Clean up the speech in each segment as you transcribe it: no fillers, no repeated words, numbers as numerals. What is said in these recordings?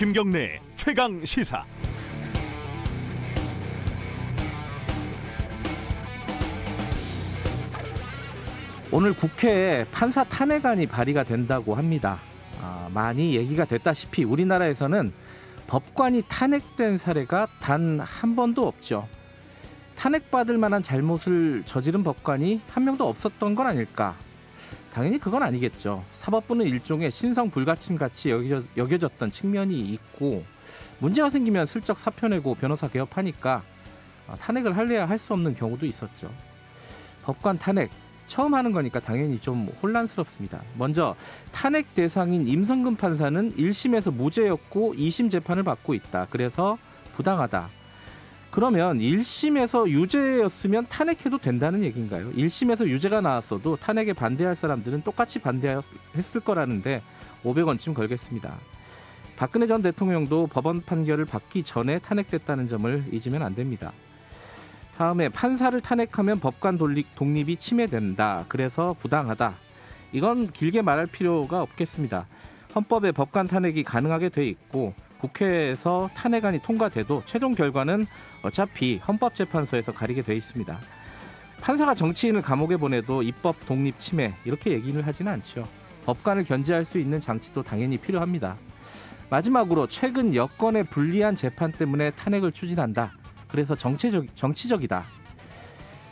김경래 최강 시사. 오늘 국회에 판사 탄핵안이 발의가 된다고 합니다. 많이 얘기가 됐다시피 우리나라에서는 법관이 탄핵된 사례가 단 한 번도 없죠. 탄핵받을 만한 잘못을 저지른 법관이 한 명도 없었던 건 아닐까? 당연히 그건 아니겠죠. 사법부는 일종의 신성 불가침같이 여겨졌던 측면이 있고, 문제가 생기면 슬쩍 사표 내고 변호사 개업하니까 탄핵을 할래야 할 수 없는 경우도 있었죠. 법관 탄핵 처음 하는 거니까 당연히 좀 혼란스럽습니다. 먼저 탄핵 대상인 임성근 판사는 1심에서 무죄였고 2심 재판을 받고 있다. 그래서 부당하다. 그러면 1심에서 유죄였으면 탄핵해도 된다는 얘기인가요? 1심에서 유죄가 나왔어도 탄핵에 반대할 사람들은 똑같이 반대했을 거라는데 500원쯤 걸겠습니다. 박근혜 전 대통령도 법원 판결을 받기 전에 탄핵됐다는 점을 잊으면 안 됩니다. 다음에 판사를 탄핵하면 법관 독립이 침해된다. 그래서 부당하다. 이건 길게 말할 필요가 없겠습니다. 헌법에 법관 탄핵이 가능하게 돼 있고 국회에서 탄핵안이 통과돼도 최종 결과는 어차피 헌법재판소에서 가리게 돼 있습니다. 판사가 정치인을 감옥에 보내도 입법 독립 침해 이렇게 얘기를 하지는 않죠. 법관을 견제할 수 있는 장치도 당연히 필요합니다. 마지막으로 최근 여권의 불리한 재판 때문에 탄핵을 추진한다. 그래서 정치적이다.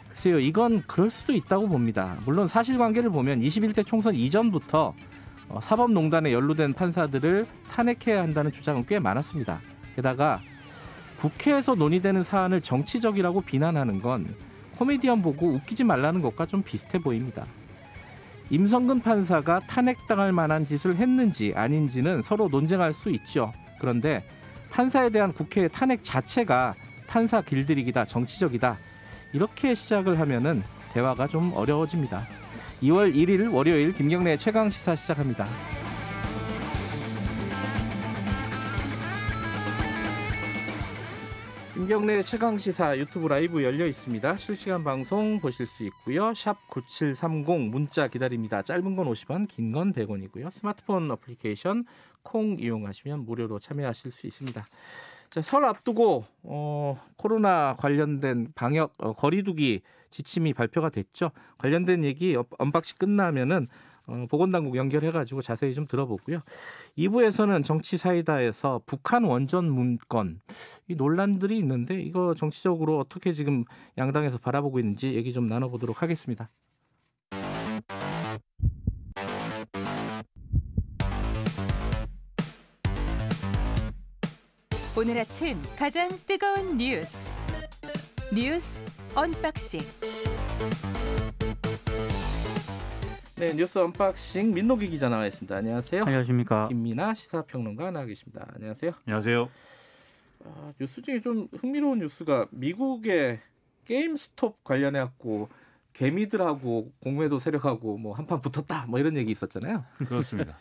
글쎄요, 이건 그럴 수도 있다고 봅니다. 물론 사실관계를 보면 21대 총선 이전부터 사법농단에 연루된 판사들을 탄핵해야 한다는 주장은 꽤 많았습니다. 게다가 국회에서 논의되는 사안을 정치적이라고 비난하는 건 코미디언 보고 웃기지 말라는 것과 좀 비슷해 보입니다. 임성근 판사가 탄핵당할 만한 짓을 했는지 아닌지는 서로 논쟁할 수 있죠. 그런데 판사에 대한 국회의 탄핵 자체가 판사 길들이기다, 정치적이다, 이렇게 시작을 하면은 대화가 좀 어려워집니다. 2월 1일 월요일 김경래의 최강시사 시작합니다. 김경래의 최강시사 유튜브 라이브 열려 있습니다. 실시간 방송 보실 수 있고요. 샵 9730 문자 기다립니다. 짧은 건 50원, 긴 건 100원이고요. 스마트폰 어플리케이션 콩 이용하시면 무료로 참여하실 수 있습니다. 자, 설 앞두고 코로나 관련된 방역 거리두기 지침이 발표가 됐죠. 관련된 얘기 언박싱 끝나면은 보건당국 연결해가지고 자세히 좀 들어보고요. 2부에서는 정치사이다에서 북한 원전 문건, 이 논란들이 있는데 이거 정치적으로 어떻게 지금 양당에서 바라보고 있는지 얘기 좀 나눠보도록 하겠습니다. 오늘 아침 가장 뜨거운 뉴스 언박싱. 네, 뉴스 언박싱 민노기 기자 나와 있습니다. 안녕하세요. 안녕하십니까. 김민아 시사평론가 나와 계십니다. 안녕하세요. 안녕하세요. 뉴스 중에 좀 흥미로운 뉴스가 미국의 게임스톱 관련해 갖고 개미들하고 공매도 세력하고 뭐 한판 붙었다 뭐 이런 얘기 있었잖아요. 그렇습니다.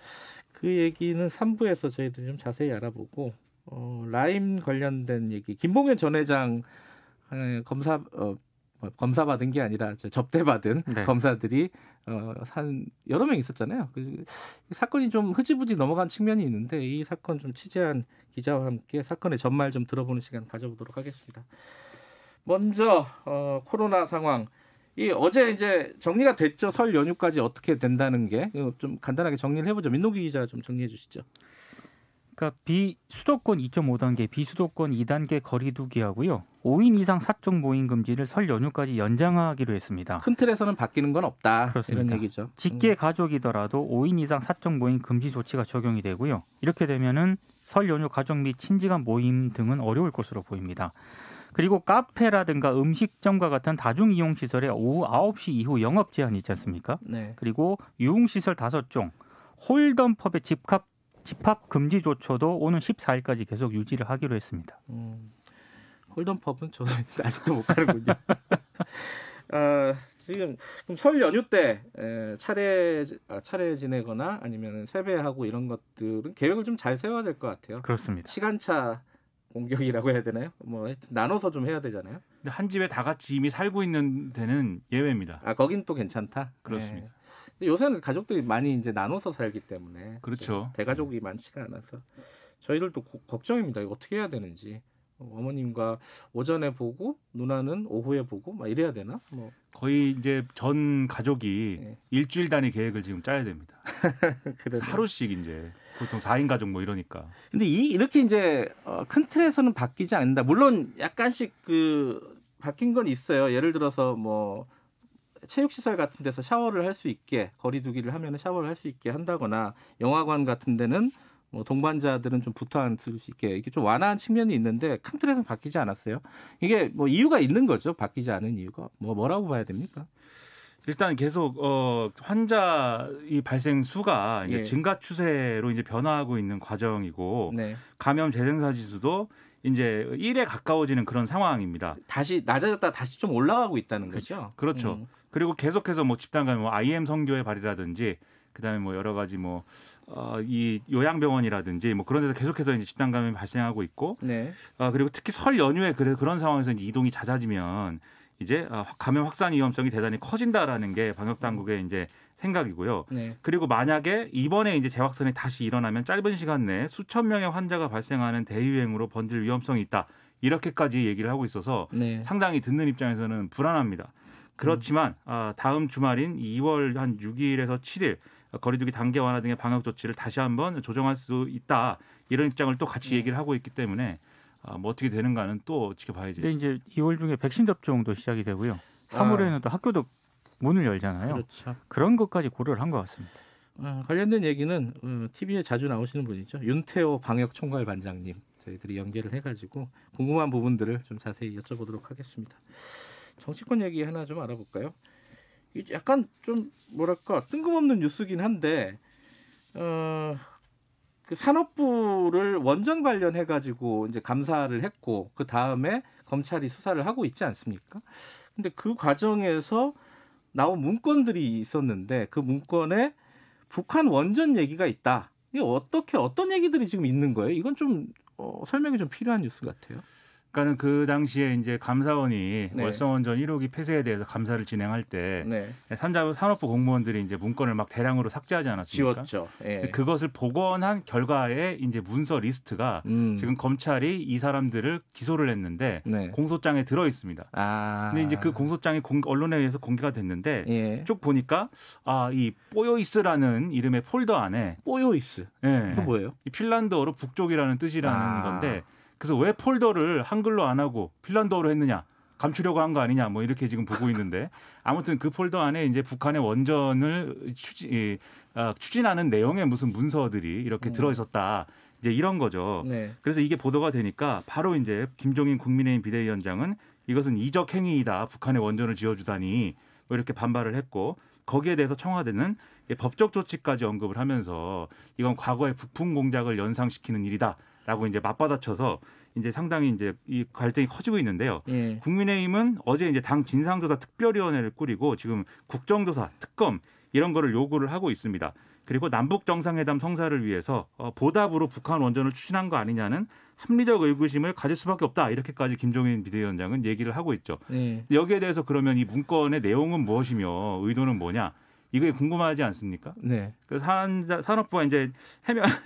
그 얘기는 3부에서 저희들이 좀 자세히 알아보고 라임 관련된 얘기, 김봉현 전 회장 검사 받은 게 아니라 접대 받은 네. 검사들이 한 여러 명 있었잖아요. 사건이 좀 흐지부지 넘어간 측면이 있는데 이 사건 좀 취재한 기자와 함께 사건의 전말 좀 들어보는 시간 가져보도록 하겠습니다. 먼저 코로나 상황. 어제 이제 정리가 됐죠. 설 연휴까지 어떻게 된다는 게 좀 간단하게 정리를 해보죠. 민노기 기자 좀 정리해 주시죠. 그러니까 비수도권 2.5단계, 비수도권 2단계 거리두기하고요. 5인 이상 사적 모임 금지를 설 연휴까지 연장하기로 했습니다. 큰 틀에서는 바뀌는 건 없다. 그렇습니다. 이런 얘기죠. 직계 가족이더라도 5인 이상 사적 모임 금지 조치가 적용이 되고요. 이렇게 되면은 설 연휴 가족 및 친지 간 모임 등은 어려울 것으로 보입니다. 그리고 카페라든가 음식점과 같은 다중이용시설에 오후 9시 이후 영업 제한이 있지 않습니까? 네. 그리고 유흥시설 5종, 홀덤펍의 집합 금지 조처도 오는 14일까지 계속 유지를 하기로 했습니다. 홀덤펍은 저도 아직도 못 가는군요. 지금 그럼 설 연휴 때 차례 지내거나 아니면 세배하고 이런 것들은 계획을 좀 잘 세워야 될 것 같아요. 그렇습니다. 시간차 공격이라고 해야 되나요? 뭐 하여튼 나눠서 좀 해야 되잖아요. 근데 한 집에 다 같이 이미 살고 있는 데는 예외입니다. 거긴 또 괜찮다. 그렇습니다. 네. 근데 요새는 가족들이 많이 이제 나눠서 살기 때문에 그렇죠. 대가족이 많지가 않아서 저희들도 걱정입니다. 이거 어떻게 해야 되는지. 어머님과 오전에 보고 누나는 오후에 보고 막 이래야 되나? 뭐 거의 이제 전 가족이 네. 일주일 단위 계획을 지금 짜야 됩니다. 그래도. 하루씩 이제 보통 4인 가족 뭐 이러니까. 근데 이렇게 이제 큰 틀에서는 바뀌지 않는다. 물론 약간씩 그 바뀐 건 있어요. 예를 들어서 뭐 체육시설 같은 데서 샤워를 할 수 있게 거리두기를 하면 샤워를 할 수 있게 한다거나 영화관 같은 데는 뭐 동반자들은 좀 붙어 앉을 수 있게 이게 좀 완화한 측면이 있는데 큰 틀에서는 바뀌지 않았어요. 이게 뭐 이유가 있는 거죠. 바뀌지 않은 이유가 뭐라고 봐야 됩니까? 일단 계속 환자 이 발생 수가 이제 예. 증가 추세로 이제 변화하고 있는 과정이고 네. 감염 재생산 지수도 이제 1에 가까워지는 그런 상황입니다. 다시 낮아졌다 다시 좀 올라가고 있다는 거죠. 그렇죠. 그리고 계속해서 뭐 집단 감염, 뭐 IM 성교의 발이라든지 그다음에 뭐 여러 가지 뭐 이 요양병원이라든지 뭐 그런 데서 계속해서 이제 집단 감염이 발생하고 있고, 네. 그리고 특히 설 연휴에 그런 상황에서 이제 이동이 잦아지면 이제 감염 확산 위험성이 대단히 커진다라는 게 방역 당국의 이제 생각이고요. 네. 그리고 만약에 이번에 이제 재확산이 다시 일어나면 짧은 시간 내에 수천 명의 환자가 발생하는 대유행으로 번질 위험성이 있다. 이렇게까지 얘기를 하고 있어서 네. 상당히 듣는 입장에서는 불안합니다. 그렇지만 다음 주말인 2월 한 6일에서 7일 거리두기 단계 완화 등의 방역 조치를 다시 한번 조정할 수 있다. 이런 입장을 또 같이 얘기를 하고 있기 때문에 뭐 어떻게 되는가는 또 지켜봐야지. 근데 이제 2월 중에 백신 접종도 시작이 되고요. 3월에는 또 학교도 문을 열잖아요. 그렇죠. 그런 것까지 고려를 한 것 같습니다. 관련된 얘기는 TV에 자주 나오시는 분이죠. 윤태호 방역총괄반장님 저희들이 연결을 해가지고 궁금한 부분들을 좀 자세히 여쭤보도록 하겠습니다. 정치권 얘기 하나 좀 알아볼까요? 약간 좀 뭐랄까 뜬금없는 뉴스긴 한데 그 산업부를 원전 관련해가지고 이제 감사를 했고 그 다음에 검찰이 수사를 하고 있지 않습니까? 근데 그 과정에서 나온 문건들이 있었는데 그 문건에 북한 원전 얘기가 있다. 이게 어떤 얘기들이 지금 있는 거예요? 이건 좀 설명이 좀 필요한 뉴스 같아요. 그러니까는 그 당시에 이제 감사원이 네. 월성원전 1호기 폐쇄에 대해서 감사를 진행할 때 네. 산업부 공무원들이 이제 문건을 막 대량으로 삭제하지 않았습니까? 지웠죠. 예. 그것을 복원한 결과의 이제 문서 리스트가 지금 검찰이 이 사람들을 기소를 했는데 네. 공소장에 들어 있습니다. 근데 근데 이제 그 공소장이 언론에 의해서 공개가 됐는데 예. 쭉 보니까 이 뽀요이스라는 이름의 폴더 안에 뽀요이스. 예, 그 뭐예요? 이 핀란드어로 북쪽이라는 뜻이라는 건데 그래서 왜 폴더를 한글로 안 하고 핀란드어로 했느냐? 감추려고 한 거 아니냐? 뭐 이렇게 지금 보고 있는데 아무튼 그 폴더 안에 이제 북한의 원전을 추진하는 내용의 무슨 문서들이 이렇게 들어 있었다. 이제 이런 거죠. 네. 그래서 이게 보도가 되니까 바로 이제 김종인 국민의힘 비대위원장은 이것은 이적 행위이다. 북한의 원전을 지어주다니 뭐 이렇게 반발을 했고 거기에 대해서 청와대는 법적 조치까지 언급을 하면서 이건 과거의 북풍 공작을 연상시키는 일이다라고 이제 맞받아쳐서 이제 상당히 이제 이 갈등이 커지고 있는데요. 예. 국민의힘은 어제 이제 당 진상조사 특별위원회를 꾸리고 지금 국정조사, 특검 이런 거를 요구를 하고 있습니다. 그리고 남북 정상회담 성사를 위해서 보답으로 북한 원전을 추진한 거 아니냐는 합리적 의구심을 가질 수밖에 없다. 이렇게까지 김종인 비대위원장은 얘기를 하고 있죠. 예. 여기에 대해서 그러면 이 문건의 내용은 무엇이며 의도는 뭐냐? 이게 궁금하지 않습니까? 네. 그래서 산업부가 이제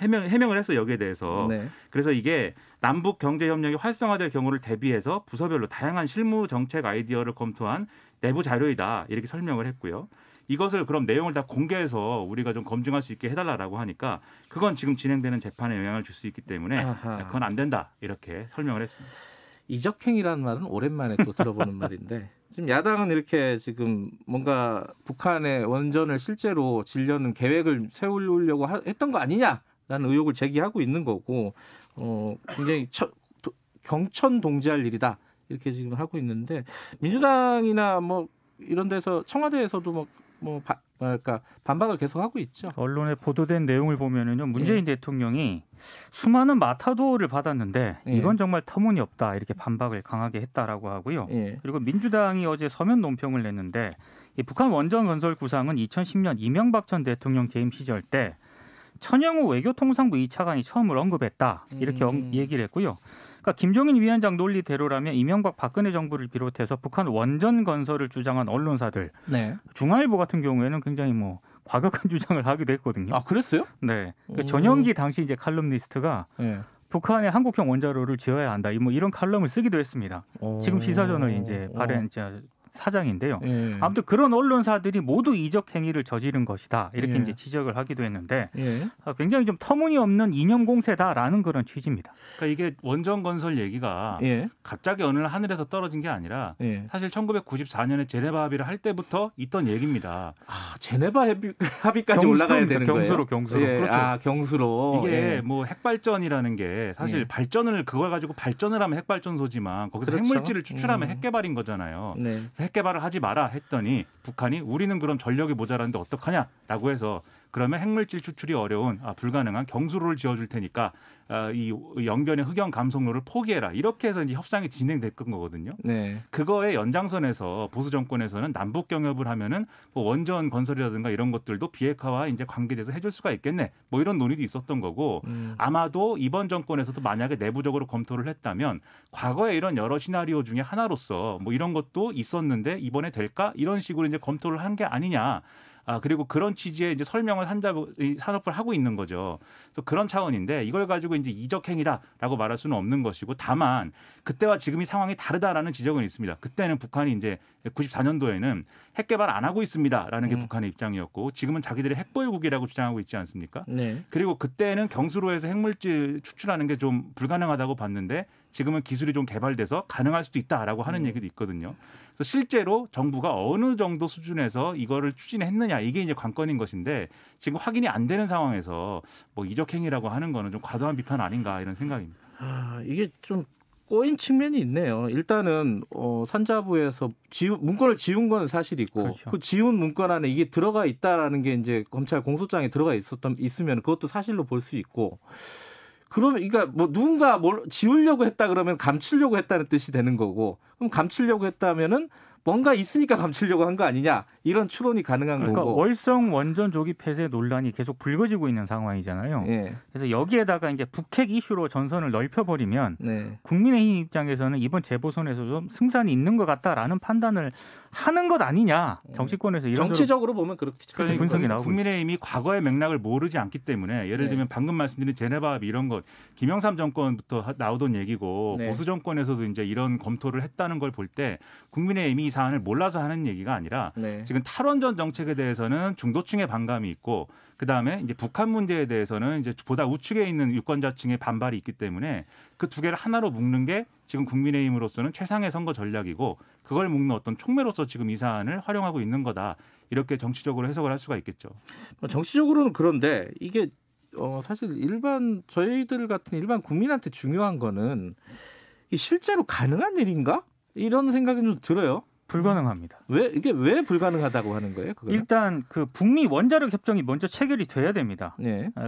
해명을 했어 여기에 대해서. 네. 그래서 이게 남북 경제 협력이 활성화될 경우를 대비해서 부서별로 다양한 실무 정책 아이디어를 검토한 내부 자료이다 이렇게 설명을 했고요. 이것을 그럼 내용을 다 공개해서 우리가 좀 검증할 수 있게 해달라고 하니까 그건 지금 진행되는 재판에 영향을 줄 수 있기 때문에 아하. 그건 안 된다 이렇게 설명을 했습니다. 이적행이라는 말은 오랜만에 또 들어보는 말인데 지금 야당은 이렇게 지금 뭔가 북한의 원전을 실제로 지려는 계획을 세우려고 했던 거 아니냐라는 의혹을 제기하고 있는 거고 굉장히 경천 동지할 일이다 이렇게 지금 하고 있는데 민주당이나 뭐 이런 데서 청와대에서도 그러니까 반박을 계속 하고 있죠. 언론에 보도된 내용을 보면은요, 문재인 대통령이 수많은 마타도를 받았는데 이건 정말 터무니없다 이렇게 반박을 강하게 했다라고 하고요. 그리고 민주당이 어제 서면 논평을 냈는데 이 북한 원전 건설 구상은 2010년 이명박 전 대통령 재임 시절 때 천영우 외교통상부 2차관이 처음으로 언급했다 이렇게 얘기를 했고요. 그러니까 김종인 위원장 논리대로라면 이명박 박근혜 정부를 비롯해서 북한 원전 건설을 주장한 언론사들, 중앙일보 같은 경우에는 굉장히 과격한 주장을 하기도 했거든요. 아, 그랬어요? 네. 그러니까 전현기 당시 이제 칼럼니스트가 북한에 한국형 원자로를 지어야 한다. 뭐 이런 칼럼을 쓰기도 했습니다. 지금 시사저널 이제 발행 사장인데요. 아무튼 그런 언론사들이 모두 이적 행위를 저지른 것이다. 이렇게 이제 지적을 하기도 했는데 굉장히 좀 터무니없는 이념 공세다라는 그런 취지입니다. 그러니까 이게 원전 건설 얘기가 갑자기 어느 날 하늘에서 떨어진 게 아니라 사실 1994년에 제네바 합의를 할 때부터 있던 얘기입니다. 아, 제네바 합의까지 올라가야 되는 거예요? 경수로. 그렇죠. 아, 경수로. 이게 뭐 핵발전이라는 게 사실 발전을 그걸 가지고 발전을 하면 핵발전소지만 거기서 그렇죠. 핵물질을 추출하면 핵개발인 거잖아요. 핵개발을 하지 마라 했더니 북한이 우리는 그럼 전력이 모자란데 어떡하냐라고 해서 그러면 핵물질 추출이 어려운 불가능한 경수로를 지어줄 테니까 이 영변의 흑연 감속로를 포기해라. 이렇게 해서 이제 협상이 진행됐던 거거든요. 그거의 연장선에서 보수 정권에서는 남북 경협을 하면은 뭐 원전 건설이라든가 이런 것들도 비핵화와 이제 관계돼서 해줄 수가 있겠네. 뭐 이런 논의도 있었던 거고 아마도 이번 정권에서도 만약에 내부적으로 검토를 했다면 과거에 이런 여러 시나리오 중에 하나로서 뭐 이런 것도 있었는데 이번에 될까? 이런 식으로 이제 검토를 한 게 아니냐. 그리고 그런 취지의 이제 설명을 산업을 하고 있는 거죠. 그래서 그런 차원인데 이걸 가지고 이제 이적 행위다라고 말할 수는 없는 것이고 다만 그때와 지금이 상황이 다르다라는 지적은 있습니다. 그때는 북한이 이제 94년도에는 핵 개발 안 하고 있습니다라는 게 북한의 입장이었고 지금은 자기들이 핵보유국이라고 주장하고 있지 않습니까? 그리고 그때는 경수로에서 핵물질 추출하는 게 좀 불가능하다고 봤는데 지금은 기술이 좀 개발돼서 가능할 수도 있다라고 하는 얘기도 있거든요. 그래서 실제로 정부가 어느 정도 수준에서 이거를 추진했느냐 이게 이제 관건인 것인데 지금 확인이 안 되는 상황에서 뭐 이적행위라고 하는 거는 좀 과도한 비판 아닌가 이런 생각입니다. 이게 좀 꼬인 측면이 있네요. 일단은 산자부에서 문건을 지운 건 사실이고 그렇죠. 그 지운 문건 안에 이게 들어가 있다라는 게 이제 검찰 공소장에 들어가 있으면 그것도 사실로 볼 수 있고. 그러면 그러니까 뭐 누군가 뭘 지우려고 했다 그러면 감추려고 했다는 뜻이 되는 거고 그럼 감추려고 했다면은 뭔가 있으니까 감추려고 한 거 아니냐 이런 추론이 가능한 그러니까 거고. 월성 원전 조기 폐쇄 논란이 계속 불거지고 있는 상황이잖아요. 그래서 여기에다가 이제 북핵 이슈로 전선을 넓혀버리면 국민의힘 입장에서는 이번 재보선에서 좀 승산이 있는 것 같다라는 판단을 하는 것 아니냐. 정치권에서 이런 정치적으로 보면 그렇게 분석이 나오고 국민의힘이 과거의 맥락을 모르지 않기 때문에 예를 들면 방금 말씀드린 제네바 합의 이런 것 김영삼 정권부터 나오던 얘기고 보수 정권에서도 이제 이런 검토를 했다는 걸 볼 때 국민의힘이 이 사안을 몰라서 하는 얘기가 아니라 지금 탈원전 정책에 대해서는 중도층의 반감이 있고 그다음에 이제 북한 문제에 대해서는 이제 보다 우측에 있는 유권자층의 반발이 있기 때문에 그 두 개를 하나로 묶는 게 지금 국민의힘으로서는 최상의 선거 전략이고 그걸 묶는 어떤 촉매로서 지금 이 사안을 활용하고 있는 거다. 이렇게 정치적으로 해석을 할 수가 있겠죠. 정치적으로는 그런데 이게 사실 저희들 같은 일반 국민한테 중요한 거는 실제로 가능한 일인가? 이런 생각이 좀 들어요. 불가능합니다. 왜 불가능하다고 하는 거예요? 그거는? 일단 그 북미 원자력 협정이 먼저 체결이 돼야 됩니다.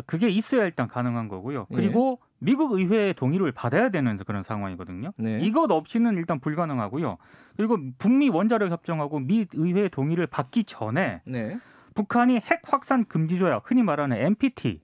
그게 있어야 일단 가능한 거고요. 그리고 미국 의회의 동의를 받아야 되는 그런 상황이거든요. 이것 없이는 일단 불가능하고요. 그리고 북미 원자력 협정하고 미 의회의 동의를 받기 전에 북한이 핵 확산 금지 조약, 흔히 말하는 NPT,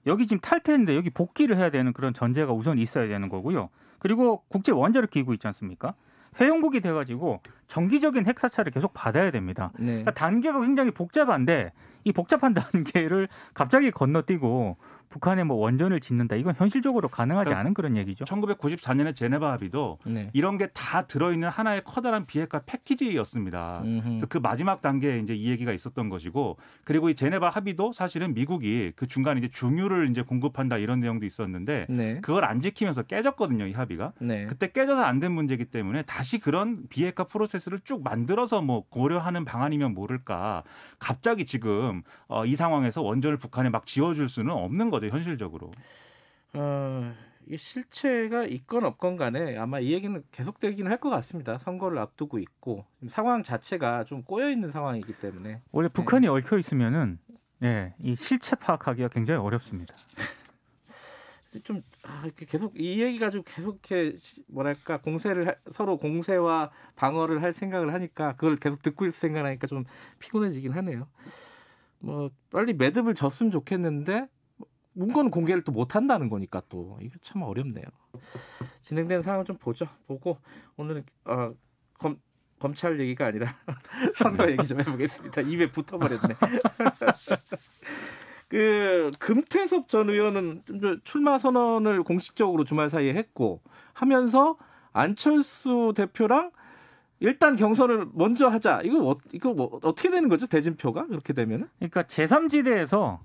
여기 지금 탈퇴했는데 여기 복귀를 해야 되는 그런 전제가 우선 있어야 되는 거고요. 그리고 국제 원자력 기구 있지 않습니까? 회원국이 돼가지고 정기적인 핵 사찰을 계속 받아야 됩니다. 그러니까 단계가 굉장히 복잡한데 이 복잡한 단계를 갑자기 건너뛰고 북한에 뭐 원전을 짓는다. 이건 현실적으로 가능하지 않은 그런 얘기죠. 1994년에 제네바 합의도 이런 게 다 들어있는 하나의 커다란 비핵화 패키지였습니다. 그래서 그 마지막 단계에 이제 이 얘기가 있었던 것이고 그리고 이 제네바 합의도 사실은 미국이 그 중간에 이제 중유를 이제 공급한다 이런 내용도 있었는데 그걸 안 지키면서 깨졌거든요. 이 합의가. 그때 깨져서 안 된 문제이기 때문에 다시 그런 비핵화 프로세스를 쭉 만들어서 뭐 고려하는 방안이면 모를까. 갑자기 지금 이 상황에서 원전을 북한에 막 지어줄 수는 없는 거죠. 현실적으로. 이게 실체가 있건 없건 간에 아마 이 얘기는 계속되기는 할 것 같습니다. 선거를 앞두고 있고 상황 자체가 좀 꼬여 있는 상황이기 때문에 원래 북한이 얽혀 있으면은 이 실체 파악하기가 굉장히 어렵습니다. 좀 이렇게 계속 이 얘기 가지고 계속 이렇게 뭐랄까 서로 공세와 방어를 할 생각을 하니까 그걸 계속 듣고 있을 생각하니까 좀 피곤해지긴 하네요. 뭐 빨리 매듭을 졌으면 좋겠는데. 문건 공개를 또 못한다는 거니까 또 이게 참 어렵네요. 진행되는 상황을 좀 보고 오늘은 검찰 얘기가 아니라 선거 얘기 좀 해보겠습니다. 입에 붙어버렸네. 그 금태섭 전 의원은 좀 출마 선언을 공식적으로 주말 사이에 했고 하면서 안철수 대표랑 일단 경선을 먼저 하자. 이거 뭐 어떻게 되는 거죠? 대진표가 그렇게 되면은? 그러니까 제3지대에서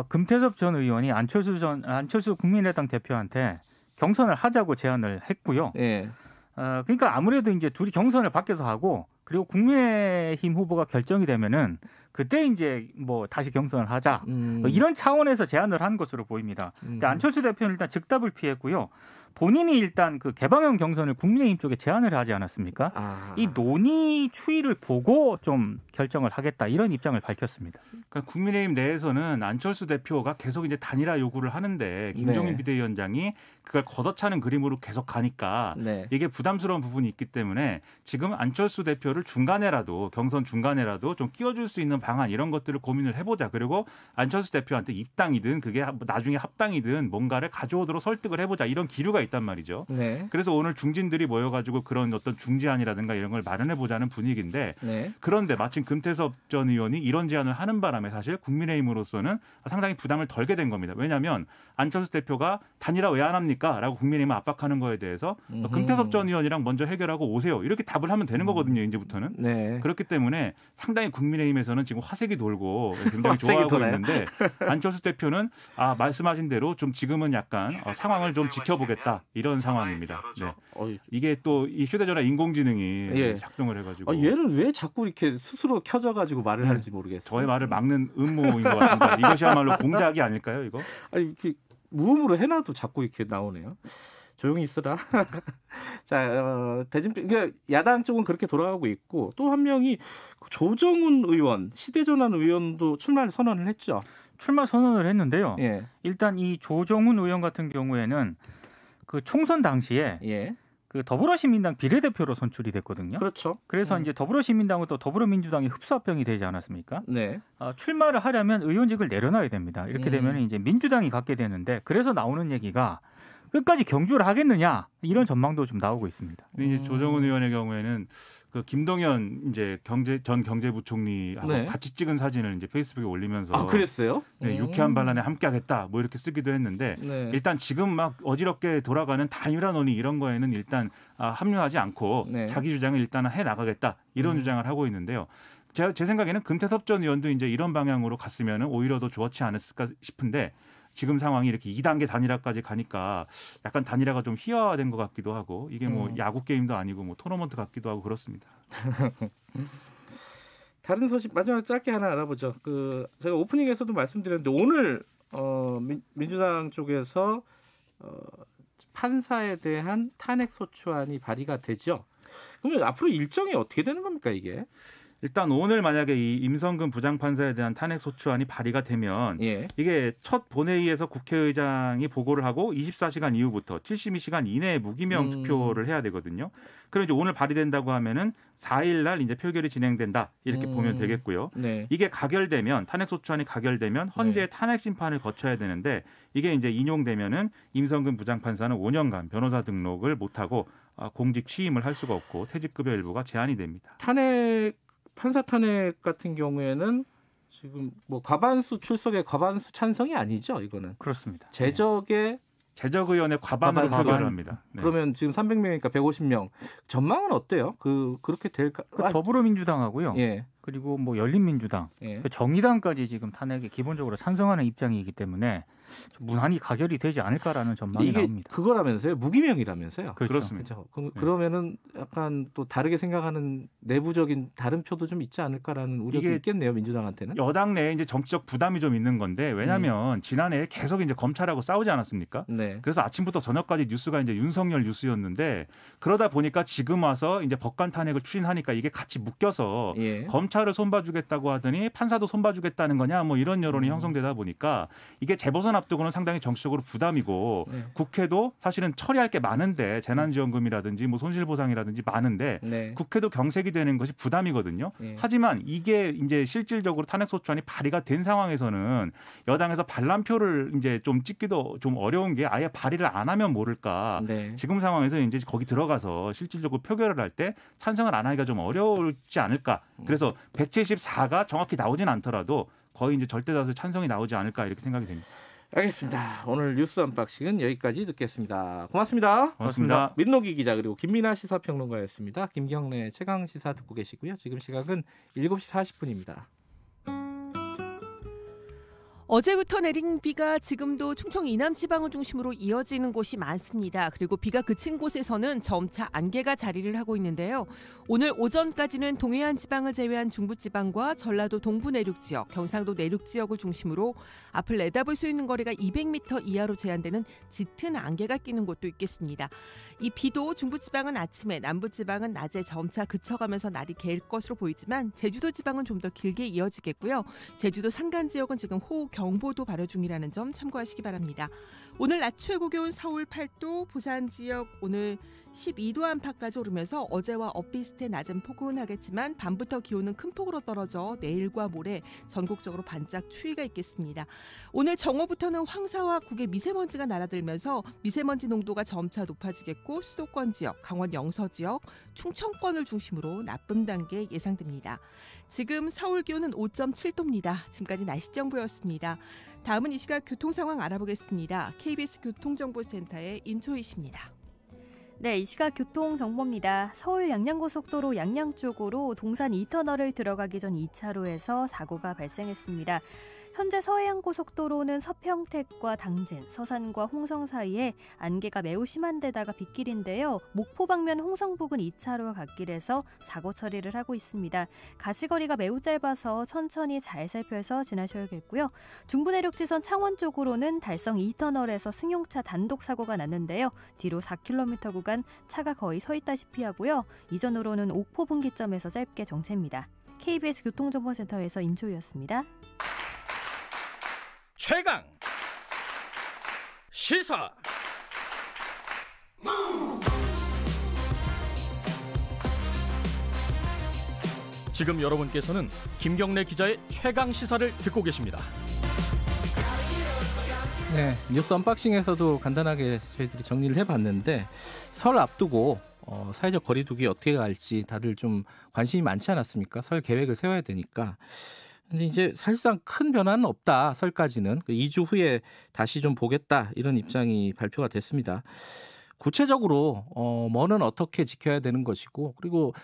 금태섭 전 의원이 안철수 국민의당 대표한테 경선을 하자고 제안을 했고요. 예. 그러니까 아무래도 이제 둘이 경선을 밖에서 하고 그리고 국민의힘 후보가 결정이 되면은 그때 이제 뭐 다시 경선을 하자 이런 차원에서 제안을 한 것으로 보입니다. 근데 안철수 대표는 일단 즉답을 피했고요. 본인이 일단 그 개방형 경선을 국민의힘 쪽에 제안을 하지 않았습니까? 이 논의 추이를 보고 좀 결정을 하겠다 이런 입장을 밝혔습니다. 그러니까 국민의힘 내에서는 안철수 대표가 계속 이제 단일화 요구를 하는데 김종인 네. 비대위원장이 그걸 걷어차는 그림으로 계속 가니까 네. 이게 부담스러운 부분이 있기 때문에 지금 안철수 대표를 중간에라도 경선 중간에라도 좀 끼워줄 수 있는 방안 이런 것들을 고민을 해보자. 그리고 안철수 대표한테 입당이든 그게 나중에 합당이든 뭔가를 가져오도록 설득을 해보자. 이런 기류가 있단 말이죠. 네. 그래서 오늘 중진들이 모여가지고 그런 어떤 중재안이라든가 이런 걸 마련해보자는 분위기인데 네. 그런데 마침 금태섭 전 의원이 이런 제안을 하는 바람에 사실 국민의힘으로서는 상당히 부담을 덜게 된 겁니다. 왜냐하면 안철수 대표가 단일화 왜 안 합니까? 라고 국민의힘을 압박하는 거에 대해서 금태섭 전 의원이랑 먼저 해결하고 오세요. 이렇게 답을 하면 되는 거거든요. 이제부터는. 네. 그렇기 때문에 상당히 국민의힘에서는 지금 화색이 돌고 굉장히 화색이 좋아하고 돌아요? 있는데 안철수 대표는 말씀하신 대로 좀 지금은 약간 상황을 좀 지켜보겠다. 이런 상황입니다. 네. 이게 또 이 휴대전화 인공지능이 예. 작동을 해가지고 얘는 왜 자꾸 이렇게 스스로 켜져가지고 말을 하는지 모르겠어요. 저의 말을 막는 음모인 것 같습니다. 이것이야말로 공작이 아닐까요, 이거? 아니 이렇게 무음으로 해놔도 자꾸 이렇게 나오네요. 조용히 있으라. 자, 대진표 그러니까 야당 쪽은 그렇게 돌아가고 있고 또 한 명이 조정훈 의원, 시대전환 의원도 출마를 선언을 했죠. 출마 선언을 했는데요. 예. 일단 이 조정훈 의원 같은 경우에는 그 총선 당시에 예. 그 더불어시민당 비례대표로 선출이 됐거든요. 그렇죠. 그래서 이제 더불어시민당은 또 더불어민주당이 흡수합병이 되지 않았습니까? 네. 출마를 하려면 의원직을 내려놔야 됩니다. 이렇게 되면 이제 민주당이 갖게 되는데 그래서 나오는 얘기가 끝까지 경주를 하겠느냐 이런 전망도 좀 나오고 있습니다. 근데 이제 조정훈 의원의 경우에는 그 김동연 이제 전 경제부총리하고 네. 같이 찍은 사진을 이제 페이스북에 올리면서 그랬어요? 네, 유쾌한 반란에 함께하겠다 뭐 이렇게 쓰기도 했는데 네. 일단 지금 막 어지럽게 돌아가는 단일화 논의 이런 거에는 일단 합류하지 않고 네. 자기 주장을 일단 해 나가겠다 이런 주장을 하고 있는데요. 제 생각에는 금태섭 전 의원도 이제 이런 방향으로 갔으면 오히려 더 좋지 않았을까 싶은데 지금 상황이 이렇게 2단계 단일화까지 가니까 약간 단일화가 좀 희화화된 것 같기도 하고 이게 뭐 야구 게임도 아니고 뭐 토너먼트 같기도 하고 그렇습니다. 다른 소식 마지막 짧게 하나 알아보죠. 제가 오프닝에서도 말씀드렸는데 오늘 민주당 쪽에서 판사에 대한 탄핵 소추안이 발의가 되죠. 그러면 앞으로 일정이 어떻게 되는 겁니까 이게? 일단 오늘 만약에 이 임성근 부장판사에 대한 탄핵 소추안이 발의가 되면 예. 이게 첫 본회의에서 국회의장이 보고를 하고 24시간 이후부터 72시간 이내에 무기명 투표를 해야 되거든요. 그럼 이제 오늘 발의된다고 하면은 4일 날 이제 표결이 진행된다 이렇게 보면 되겠고요. 네. 이게 가결되면 탄핵 소추안이 가결되면 헌재 네. 탄핵 심판을 거쳐야 되는데 이게 이제 인용되면은 임성근 부장판사는 5년간 변호사 등록을 못 하고 공직 취임을 할 수가 없고 퇴직급여 일부가 제한이 됩니다. 판사 탄핵 같은 경우에는 지금 뭐 과반수 출석의 과반수 찬성이 아니죠, 이거는. 그렇습니다. 제적의원의 과반으로 과반. 표결을 합니다. 네. 그러면 지금 300명이니까 150명. 전망은 어때요? 그렇게 될까? 더불어민주당하고요. 예. 그리고 뭐 열린민주당, 예. 정의당까지 지금 탄핵에 기본적으로 찬성하는 입장이기 때문에 무난히 가결이 되지 않을까라는 전망이 이게 나옵니다. 그거라면서요? 무기명이라면서요? 그렇습니다. 그렇죠. 그러면은 약간 또 다르게 생각하는 내부적인 다른 표도 좀 있지 않을까라는 우려도 이게 있겠네요, 민주당한테는. 여당 내에 이제 정치적 부담이 좀 있는 건데 왜냐하면 지난해 계속 이제 검찰하고 싸우지 않았습니까? 네. 그래서 아침부터 저녁까지 뉴스가 이제 윤석열 뉴스였는데 그러다 보니까 지금 와서 이제 법관 탄핵을 추진하니까 이게 같이 묶여서 예. 검찰을 손봐주겠다고 하더니 판사도 손봐주겠다는 거냐 뭐 이런 여론이 형성되다 보니까 이게 재보선 앞두고는 상당히 정치적으로 부담이고 네. 국회도 사실은 처리할 게 많은데 재난지원금이라든지 뭐 손실보상이라든지 많은데 네. 국회도 경색이 되는 것이 부담이거든요. 예. 하지만 이게 이제 실질적으로 탄핵소추안이 발의가 된 상황에서는 여당에서 반란표를 이제 좀 찍기도 좀 어려운 게 아예 발의를 안 하면 모를까. 네. 지금 상황에서 이제 거기 들어가서 실질적으로 표결을 할 때 찬성을 안 하기가 좀 어려울지 않을까. 그래서 174가 정확히 나오진 않더라도 거의 이제 절대다수 찬성이 나오지 않을까 이렇게 생각이 됩니다. 알겠습니다. 오늘 뉴스 언박싱은 여기까지 듣겠습니다. 고맙습니다. 고맙습니다. 민노기 기자 그리고 김민아 시사평론가였습니다. 김경래 최강 시사 듣고 계시고요. 지금 시각은 7시 40분입니다. 어제부터 내린 비가 지금도 충청 이남 지방을 중심으로 이어지는 곳이 많습니다. 그리고 비가 그친 곳에서는 점차 안개가 자리를 하고 있는데요. 오늘 오전까지는 동해안 지방을 제외한 중부 지방과 전라도 동부 내륙 지역, 경상도 내륙 지역을 중심으로 앞을 내다볼 수 있는 거리가 200m 이하로 제한되는 짙은 안개가 끼는 곳도 있겠습니다. 이 비도 중부 지방은 아침에, 남부 지방은 낮에 점차 그쳐가면서 날이 개일 것으로 보이지만 제주도 지방은 좀 더 길게 이어지겠고요. 제주도 산간 지역은 지금 호우 경보도 발효 중이라는 점 참고하시기 바랍니다. 오늘 낮 최고 기온 서울 8도, 부산 지역 오늘 12도 안팎까지 오르면서 어제와 엇비슷해 낮은 포근하겠지만 밤부터 기온은 큰 폭으로 떨어져 내일과 모레 전국적으로 반짝 추위가 있겠습니다. 오늘 정오부터는 황사와 국외 미세먼지가 날아들면서 미세먼지 농도가 점차 높아지겠고 수도권 지역, 강원 영서 지역, 충청권을 중심으로 나쁨 단계 예상됩니다. 지금 서울 기온은 5.7도입니다. 지금까지 날씨 정보였습니다. 다음은 이 시각 교통 상황 알아보겠습니다. KBS 교통정보센터의 임초희 씨입니다. 네, 이 시각 교통정보입니다. 서울 양양고속도로 양양 쪽으로 동산 2터널을 들어가기 전 2차로에서 사고가 발생했습니다. 현재 서해안고속도로는 서평택과 당진, 서산과 홍성 사이에 안개가 매우 심한 데다가 빗길인데요. 목포 방면 홍성 부근 2차로 갓길에서 사고 처리를 하고 있습니다. 가시거리가 매우 짧아서 천천히 잘 살펴서 지나셔야겠고요. 중부내륙지선 창원 쪽으로는 달성 2터널에서 승용차 단독 사고가 났는데요. 뒤로 4km 구간 차가 거의 서 있다시피 하고요. 이전으로는 옥포 분기점에서 짧게 정체입니다. KBS 교통정보센터에서 임초희였습니다. 최강 시사. 지금 여러분께서는 김경래 기자의 최강 시사를 듣고 계십니다. 네, 뉴스 언박싱에서도 간단하게 저희들이 정리를 해봤는데 설 앞두고 사회적 거리두기 어떻게 갈지 다들 좀 관심이 많지 않았습니까? 설 계획을 세워야 되니까. 근데 이제 사실상 큰 변화는 없다. 설까지는 2주 후에 다시 좀 보겠다 이런 입장이 발표가 됐습니다. 구체적으로 뭐는 어떻게 지켜야 되는 것이고 그리고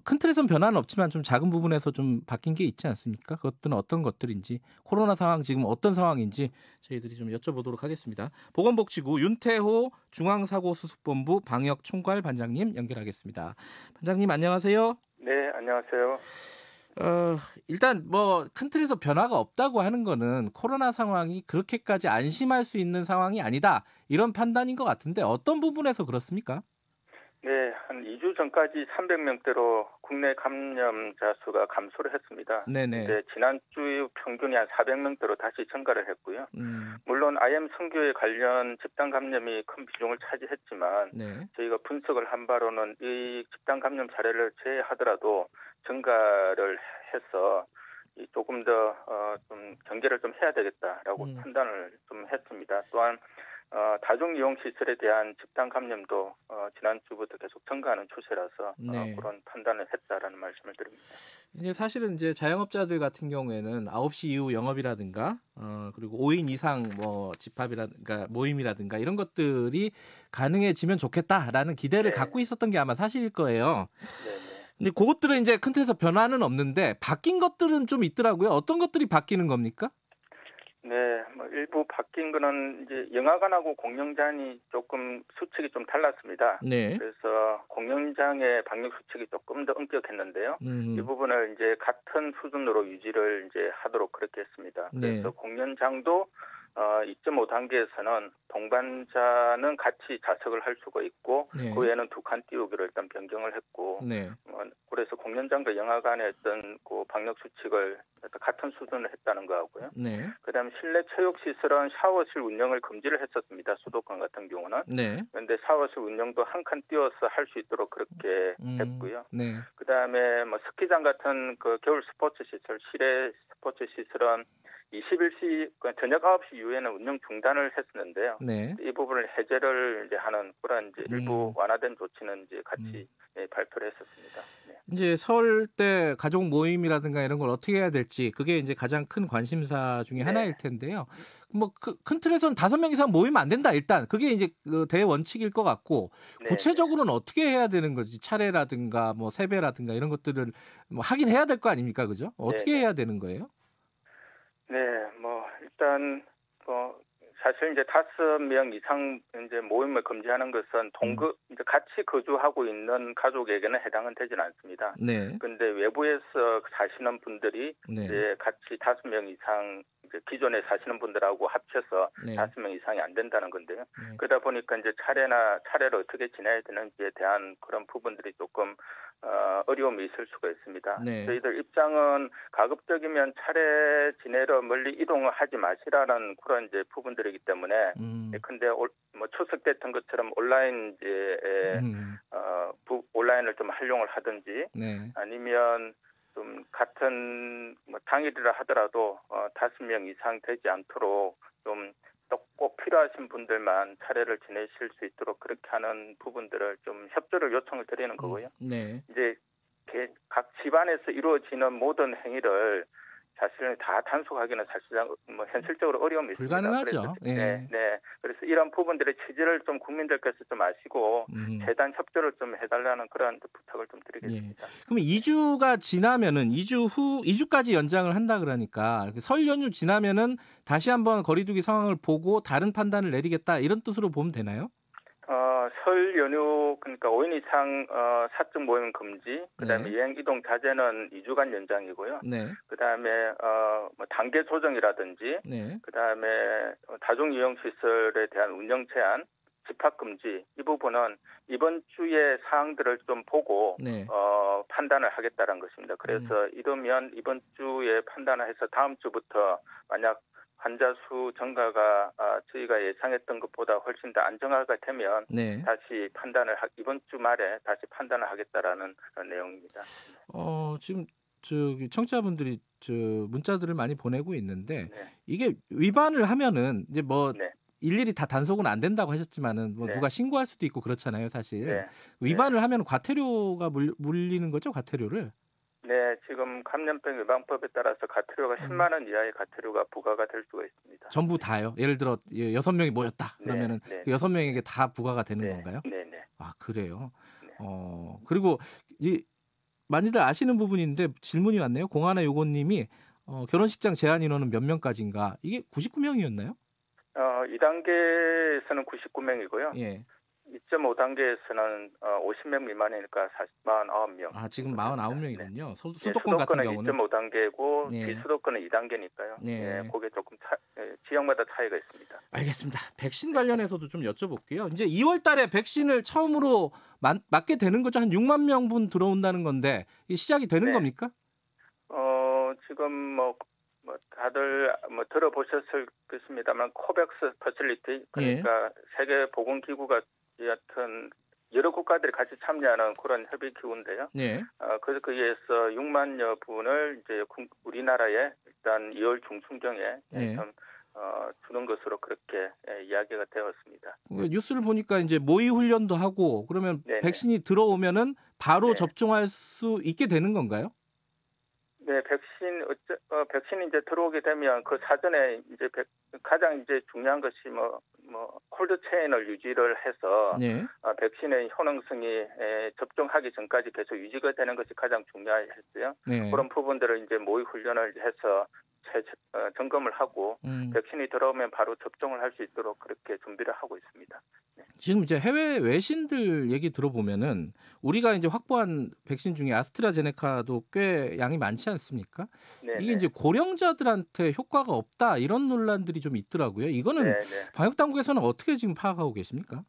큰 틀에서는 변화는 없지만 좀 작은 부분에서 좀 바뀐 게 있지 않습니까? 그것들은 어떤 것들인지 코로나 상황 지금 어떤 상황인지 저희들이 좀 여쭤보도록 하겠습니다. 보건복지부 윤태호 중앙사고수습본부 방역총괄 반장님 연결하겠습니다. 반장님 안녕하세요. 네, 안녕하세요. 일단 뭐 큰 틀에서 변화가 없다고 하는 거는 코로나 상황이 그렇게까지 안심할 수 있는 상황이 아니다. 이런 판단인 것 같은데 어떤 부분에서 그렇습니까? 네, 한 2주 전까지 300명대로 국내 감염자 수가 감소를 했습니다. 네네. 네, 지난주 평균이 한 400명대로 다시 증가를 했고요. 물론 IM 선교에 관련 집단 감염이 큰 비중을 차지했지만 네. 저희가 분석을 한 바로는 이 집단 감염 사례를 제외하더라도 증가를 해서 조금 더 좀 경계를 좀 해야 되겠다라고 판단을 좀 했습니다. 또한 다중이용시설에 대한 집단 감염도 지난주부터 계속 증가하는 추세라서 네. 그런 판단을 했다라는 말씀을 드립니다. 이제 사실은 이제 자영업자들 같은 경우에는 9시 이후 영업이라든가 그리고 5인 이상 뭐 집합이라든가 모임이라든가 이런 것들이 가능해지면 좋겠다라는 기대를 네. 갖고 있었던 게 아마 사실일 거예요. 네. 근데 그것들은 이제 큰 틀에서 변화는 없는데 바뀐 것들은 좀 있더라고요. 어떤 것들이 바뀌는 겁니까? 네, 뭐 일부 바뀐 거는 이제 영화관하고 공연장이 조금 수칙이 좀 달랐습니다. 네. 그래서 공연장의 방역 수칙이 조금 더 엄격했는데요. 이 부분을 이제 같은 수준으로 유지를 이제 하도록 그렇게 했습니다. 그래서 네. 공연장도 2.5 단계에서는 동반자는 같이 자석을 할 수가 있고 네. 그 외에는 2칸 띄우기로 일단 변경을 했고 네. 그래서 공연장과 영화관의 어떤 그 방역 수칙을 같은 수준을 했다는 거하고요. 네. 그다음에 실내 체육시설은 샤워실 운영을 금지를 했었습니다. 수도권 같은 경우는. 네. 그런데 샤워실 운영도 한 칸 띄워서 할 수 있도록 그렇게 했고요. 네. 그다음에 뭐 스키장 같은 그 겨울 스포츠 시설, 실내 스포츠 시설은 21시 저녁 9시 이후에는 운영 중단을 했었는데요. 네. 이 부분을 해제를 이제 하는 그런 이제 일부 완화된 조치는 이제 같이 발표를 했었습니다. 네. 이제 설 때 가족 모임이라든가 이런 걸 어떻게 해야 될지 그게 이제 가장 큰 관심사 중에 하나일 텐데요. 뭐 큰 틀에서는 5명 이상 모이면 안 된다. 일단 그게 이제 그 대원칙일 것 같고 구체적으로는 어떻게 해야 되는 거지? 차례라든가 뭐 세배라든가 이런 것들을 뭐 하긴 해야 될 거 아닙니까, 그죠? 어떻게 해야 되는 거예요? 네, 뭐 일단 사실 이제 5명 이상 이제 모임을 금지하는 것은 이제 같이 거주하고 있는 가족에게는 해당은 되지는 않습니다. 네. 근데 외부에서 사시는 분들이 이제 같이 5명 이상 이제 기존에 사시는 분들하고 합쳐서 5명 이상이 안 된다는 건데요. 그러다 보니까 이제 차례를 어떻게 지내야 되는지에 대한 그런 부분들이 조금 어려움이 있을 수가 있습니다. 저희들 입장은 가급적이면 차례 지내러 멀리 이동을 하지 마시라는 그런 이제 부분들이기 때문에 근데 뭐 추석 때 했던 것처럼 온라인 이제 온라인을 좀 활용을 하든지 아니면 좀 같은 뭐 당일이라 하더라도 5명 이상 되지 않도록 좀 꼭 필요하신 분들만 차례를 지내실 수 있도록 그렇게 하는 부분들을 좀 협조를 요청을 드리는 거고요. 이제 각 집안에서 이루어지는 모든 행위를 사실은 다 단속하기는 사실상 뭐 현실적으로 어려움이 있습니다. 불가능하죠. 그래서 이런 부분들의 취지를 좀 국민들께서 좀 아시고 최대한 협조를 좀 해달라는 그런 부탁을 좀 드리겠습니다. 그럼 2주가 지나면은 2주까지 연장을 한다 그러니까 설 연휴 지나면은 다시 한번 거리두기 상황을 보고 다른 판단을 내리겠다 이런 뜻으로 보면 되나요? 설 연휴 그러니까 5인 이상 사적 모임 금지, 그다음에 여행 이동 자제는 2주간 연장이고요. 그다음에 뭐 단계 조정이라든지, 그다음에 다중 이용 시설에 대한 운영 제한, 집합 금지 이 부분은 이번 주의 사항들을 좀 보고 판단을 하겠다는 것입니다. 그래서 이러면 이번 주에 판단을 해서 다음 주부터 만약 환자 수 증가가 저희가 예상했던 것보다 훨씬 더 안정화가 되면 다시 이번 주 말에 다시 판단을 하겠다라는 그런 내용입니다. 지금 청취자분들이 문자들을 많이 보내고 있는데 이게 위반을 하면은 이제 뭐 일일이 다 단속은 안 된다고 하셨지만은 뭐 누가 신고할 수도 있고 그렇잖아요, 사실. 위반을 하면 과태료가 물리는 거죠, 과태료를? 네, 지금 감염병 예방법에 따라서 과태료가 10만 원 이하의 과태료가 부과가 될 수가 있습니다. 전부 다요? 예를 들어 6명이 모였다 그러면은 그 6명에게 다 부과가 되는 건가요? 네. 아, 그래요. 그리고 많이들 아시는 부분인데 질문이 왔네요. 공하나 요고님이 결혼식장 제한 인원은 몇 명까지인가? 이게 99명이었나요? 2단계에서는 99명이고요. 2.5단계에서는 50명 미만이니까 49명. 아, 지금 49명이군요. 수도권 수도권은 같은 경우는 2.5단계고 비수도권은 2단계니까요. 그게 조금 지역마다 차이가 있습니다. 알겠습니다. 백신 관련해서도 좀 여쭤볼게요. 이제 2월 달에 백신을 처음으로 맞게 되는 거죠. 한 6만 명분 들어온다는 건데 이 시작이 되는 겁니까? 지금 뭐 다들 들어보셨을 것입니다만 코백스 퍼실리티 그러니까 세계 보건기구가 여하튼 여러 국가들이 같이 참여하는 그런 협의 기구인데요. 그래서 거기에서 6만여 분을 이제 우리나라에 일단 2월 중순경에 주는 것으로 그렇게 이야기가 되었습니다. 뉴스를 보니까 이제 모의 훈련도 하고 그러면 백신이 들어오면은 바로 접종할 수 있게 되는 건가요? 네, 백신이 이제 들어오게 되면 그 사전에 이제 가장 이제 중요한 것이 콜드 체인을 유지를 해서 백신의 효능성이 접종하기 전까지 계속 유지가 되는 것이 가장 중요했어요. 그런 부분들을 이제 모의 훈련을 해서 점검을 하고 백신이 들어오면 바로 접종을 할 수 있도록 그렇게 준비를 하고 있습니다. 지금 이제 해외 외신들 얘기 들어보면은 우리가 이제 확보한 백신 중에 아스트라제네카도 꽤 양이 많지 않습니까? 이게 이제 고령자들한테 효과가 없다 이런 논란들이 좀 있더라고요. 이거는 방역 당국에서는 어떻게 지금 파악하고 계십니까?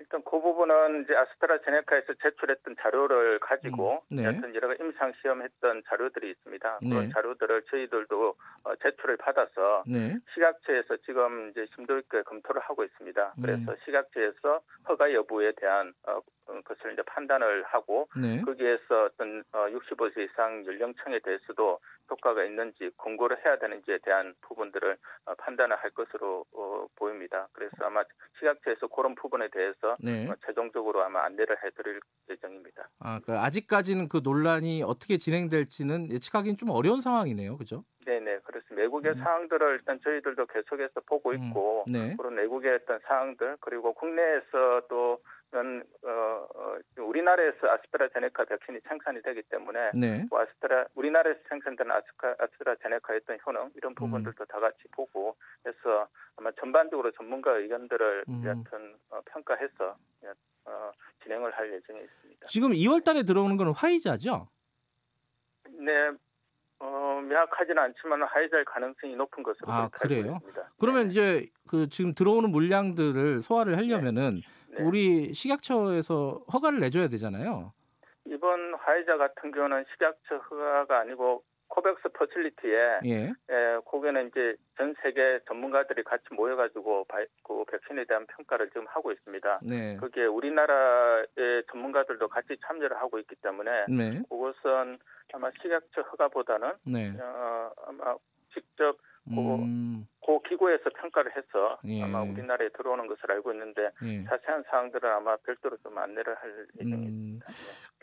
일단 그 부분은 이제 아스트라제네카에서 제출했던 자료를 가지고 네. 어떤 여러 가지 임상 시험했던 자료들이 있습니다. 그런 네. 자료들을 저희들도 제출을 받아서 네. 식약처에서 지금 이제 심도 있게 검토를 하고 있습니다. 그래서 식약처에서 허가 여부에 대한 것을 이제 판단을 하고 네. 거기에서 어떤 65세 이상 연령층에 대해서도 효과가 있는지 권고를 해야 되는지에 대한 부분들을 판단을 할 것으로 보입니다. 그래서 아마 식약처에서 그런 부분에 대해서 네. 최종적으로 아마 안내를 해드릴 예정입니다. 그러니까 아직까지는 그 논란이 어떻게 진행될지는 예측하기는 좀 어려운 상황이네요, 그죠? 네네, 그렇습니다. 외국의 사항들을 일단 저희들도 계속해서 보고 있고 네. 그런 외국의 어떤 사항들 그리고 국내에서도 우리나라에서 아스트라제네카 백신이 생산이 되기 때문에 네. 우리나라에서 생산되는 아스트라제네카의 어떤 효능 이런 부분들도 다 같이 보고 해서 아마 전반적으로 전문가 의견들을 여튼 평가해서 진행을 할 예정에 있습니다. 지금 2월 달에 들어오는 건 화이자죠? 네. 명확하지는 않지만 화이자일 가능성이 높은 것으로 그래요? 있습니다. 그러면 이제 그 지금 들어오는 물량들을 소화를 하려면은 네. 우리 식약처에서 허가를 내줘야 되잖아요. 이번 화이자 같은 경우는 식약처 허가가 아니고 코백스 퍼실리티에 거기는 이제 전 세계 전문가들이 같이 모여가지고 그 백신에 대한 평가를 지금 하고 있습니다. 네. 거기에 우리나라의 전문가들도 같이 참여를 하고 있기 때문에 네. 그것은 아마 식약처 허가보다는 아마 직접 그 기구에서 평가를 해서 아마 우리나라에 들어오는 것을 알고 있는데 자세한 사항들은 아마 별도로 좀 안내를 할 예정입니다.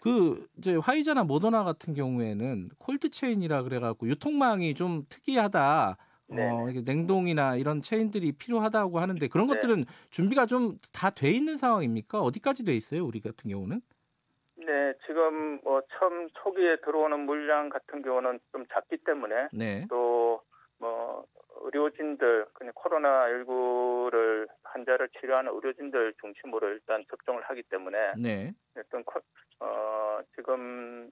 그 이제 화이자나 모더나 같은 경우에는 콜드 체인이라 그래갖고 유통망이 좀 특이하다. 이게 냉동이나 이런 체인들이 필요하다고 하는데 그런 것들은 준비가 좀 다 돼 있는 상황입니까? 어디까지 돼 있어요? 우리 같은 경우는? 네, 지금 처음 초기에 들어오는 물량 같은 경우는 좀 작기 때문에 또 의료진들, 그냥 코로나19를 환자를 치료하는 의료진들 중심으로 일단 접종을 하기 때문에 어떤 지금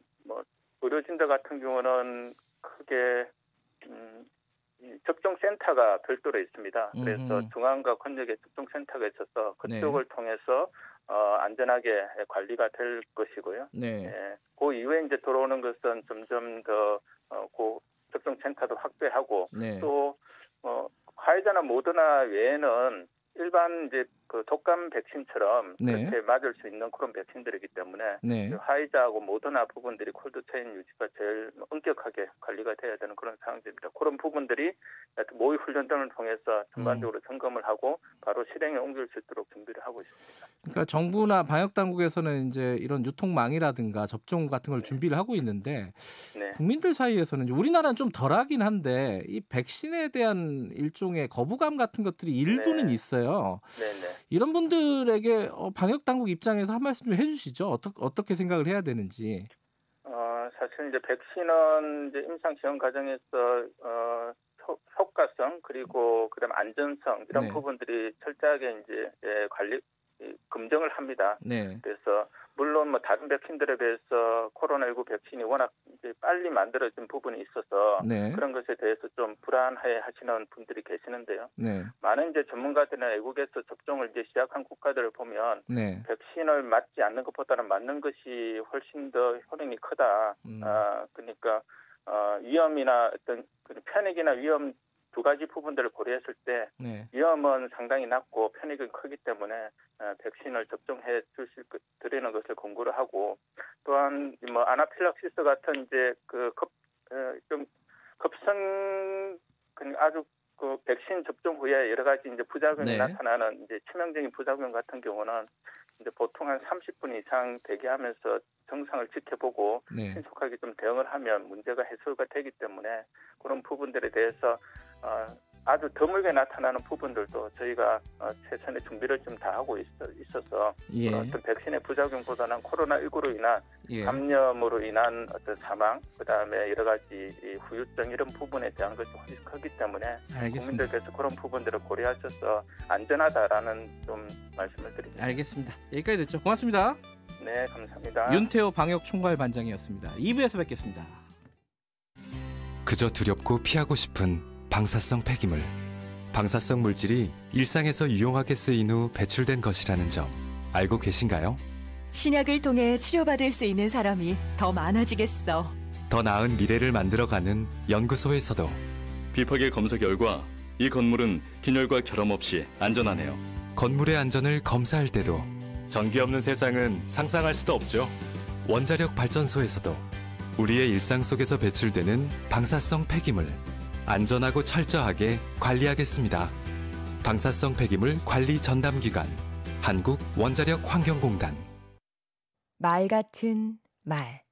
의료진들 같은 경우는 크게 접종센터가 별도로 있습니다. 그래서 중앙과 권역에 접종센터가 있어서 그쪽을 통해서 안전하게 관리가 될 것이고요. 그 이후에 이제 들어오는 것은 점점 더 접종센터도 확대하고 또 화이자나 모더나 외에는 일반 이제 그 독감 백신처럼 그렇게 맞을 수 있는 그런 백신들이기 때문에 화이자하고 모더나 부분들이 콜드체인 유지가 제일 엄격하게 관리가 돼야 되는 그런 상황입니다. 그런 부분들이 모의 훈련 등을 통해서 전반적으로 점검을 하고 바로 실행에 옮길 수 있도록 준비를 하고 있습니다. 그러니까 정부나 방역 당국에서는 이제 이런 유통망이라든가 접종 같은 걸 준비를 하고 있는데 국민들 사이에서는 우리나라는 좀 덜하긴 한데 이 백신에 대한 일종의 거부감 같은 것들이 일부는 있어요. 이런 분들에게 방역 당국 입장에서 한 말씀 좀 해주시죠. 어떻게 생각을 해야 되는지. 사실 이제 백신은 이제 임상 시험 과정에서 효과성 그리고 그다음 안전성 이런 부분들이 철저하게 이제 검증을 합니다. 그래서 물론 다른 백신들에 비해서 코로나19 백신이 워낙 이제 빨리 만들어진 부분이 있어서 그런 것에 대해서 좀 불안해 하시는 분들이 계시는데요. 많은 이제 전문가들이나 외국에서 접종을 이제 시작한 국가들을 보면 백신을 맞지 않는 것보다는 맞는 것이 훨씬 더 효능이 크다. 그러니까 위험이나 어떤 편익이나 위험 두 가지 부분들을 고려했을 때 위험은 상당히 낮고 편익은 크기 때문에 백신을 접종해 드리는 것을 권고를 하고 또한 아나필락시스 같은 이제 좀 급성 아주 그 백신 접종 후에 여러 가지 이제 부작용이 나타나는 이제 치명적인 부작용 같은 경우는 이제 보통 한 30분 이상 대기하면서 증상을 지켜보고 신속하게 좀 대응을 하면 문제가 해소가 되기 때문에 그런 부분들에 대해서 아주 드물게 나타나는 부분들도 저희가 최선의 준비를 좀 다 하고 있어서 어떤 백신의 부작용보다는 코로나19로 인한 감염으로 인한 어떤 사망, 그다음에 여러 가지 후유증 이런 부분에 대한 것이 훨씬 크기 때문에 국민들께서 그런 부분들을 고려하셔서 안전하다라는 좀 말씀을 드립니다. 알겠습니다. 여기까지 듣죠. 고맙습니다. 네, 감사합니다. 윤태호 방역총괄반장이었습니다. 2부에서 뵙겠습니다. 그저 두렵고 피하고 싶은 방사성 폐기물. 방사성 물질이 일상에서 유용하게 쓰인 후 배출된 것이라는 점. 알고 계신가요? 신약을 통해 치료받을 수 있는 사람이 더 많아지겠어. 더 나은 미래를 만들어가는 연구소에서도 비파계 검사 결과 이 건물은 균열과 결함 없이 안전하네요. 건물의 안전을 검사할 때도 전기 없는 세상은 상상할 수도 없죠. 원자력 발전소에서도 우리의 일상 속에서 배출되는 방사성 폐기물 안전하고 철저하게 관리하겠습니다. 방사성 폐기물 관리 전담기관 한국원자력환경공단. 말 같은 말.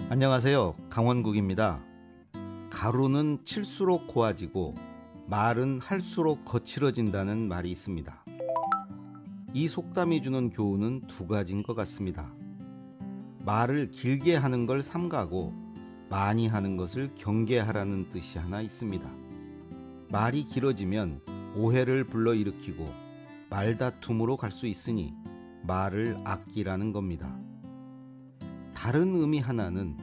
안녕하세요. 강원국입니다. 가루는 칠수록 고와지고 말은 할수록 거칠어진다는 말이 있습니다. 이 속담이 주는 교훈은 두 가지인 것 같습니다. 말을 길게 하는 걸 삼가고 많이 하는 것을 경계하라는 뜻이 하나 있습니다. 말이 길어지면 오해를 불러일으키고 말다툼으로 갈 수 있으니 말을 아끼라는 겁니다. 다른 의미 하나는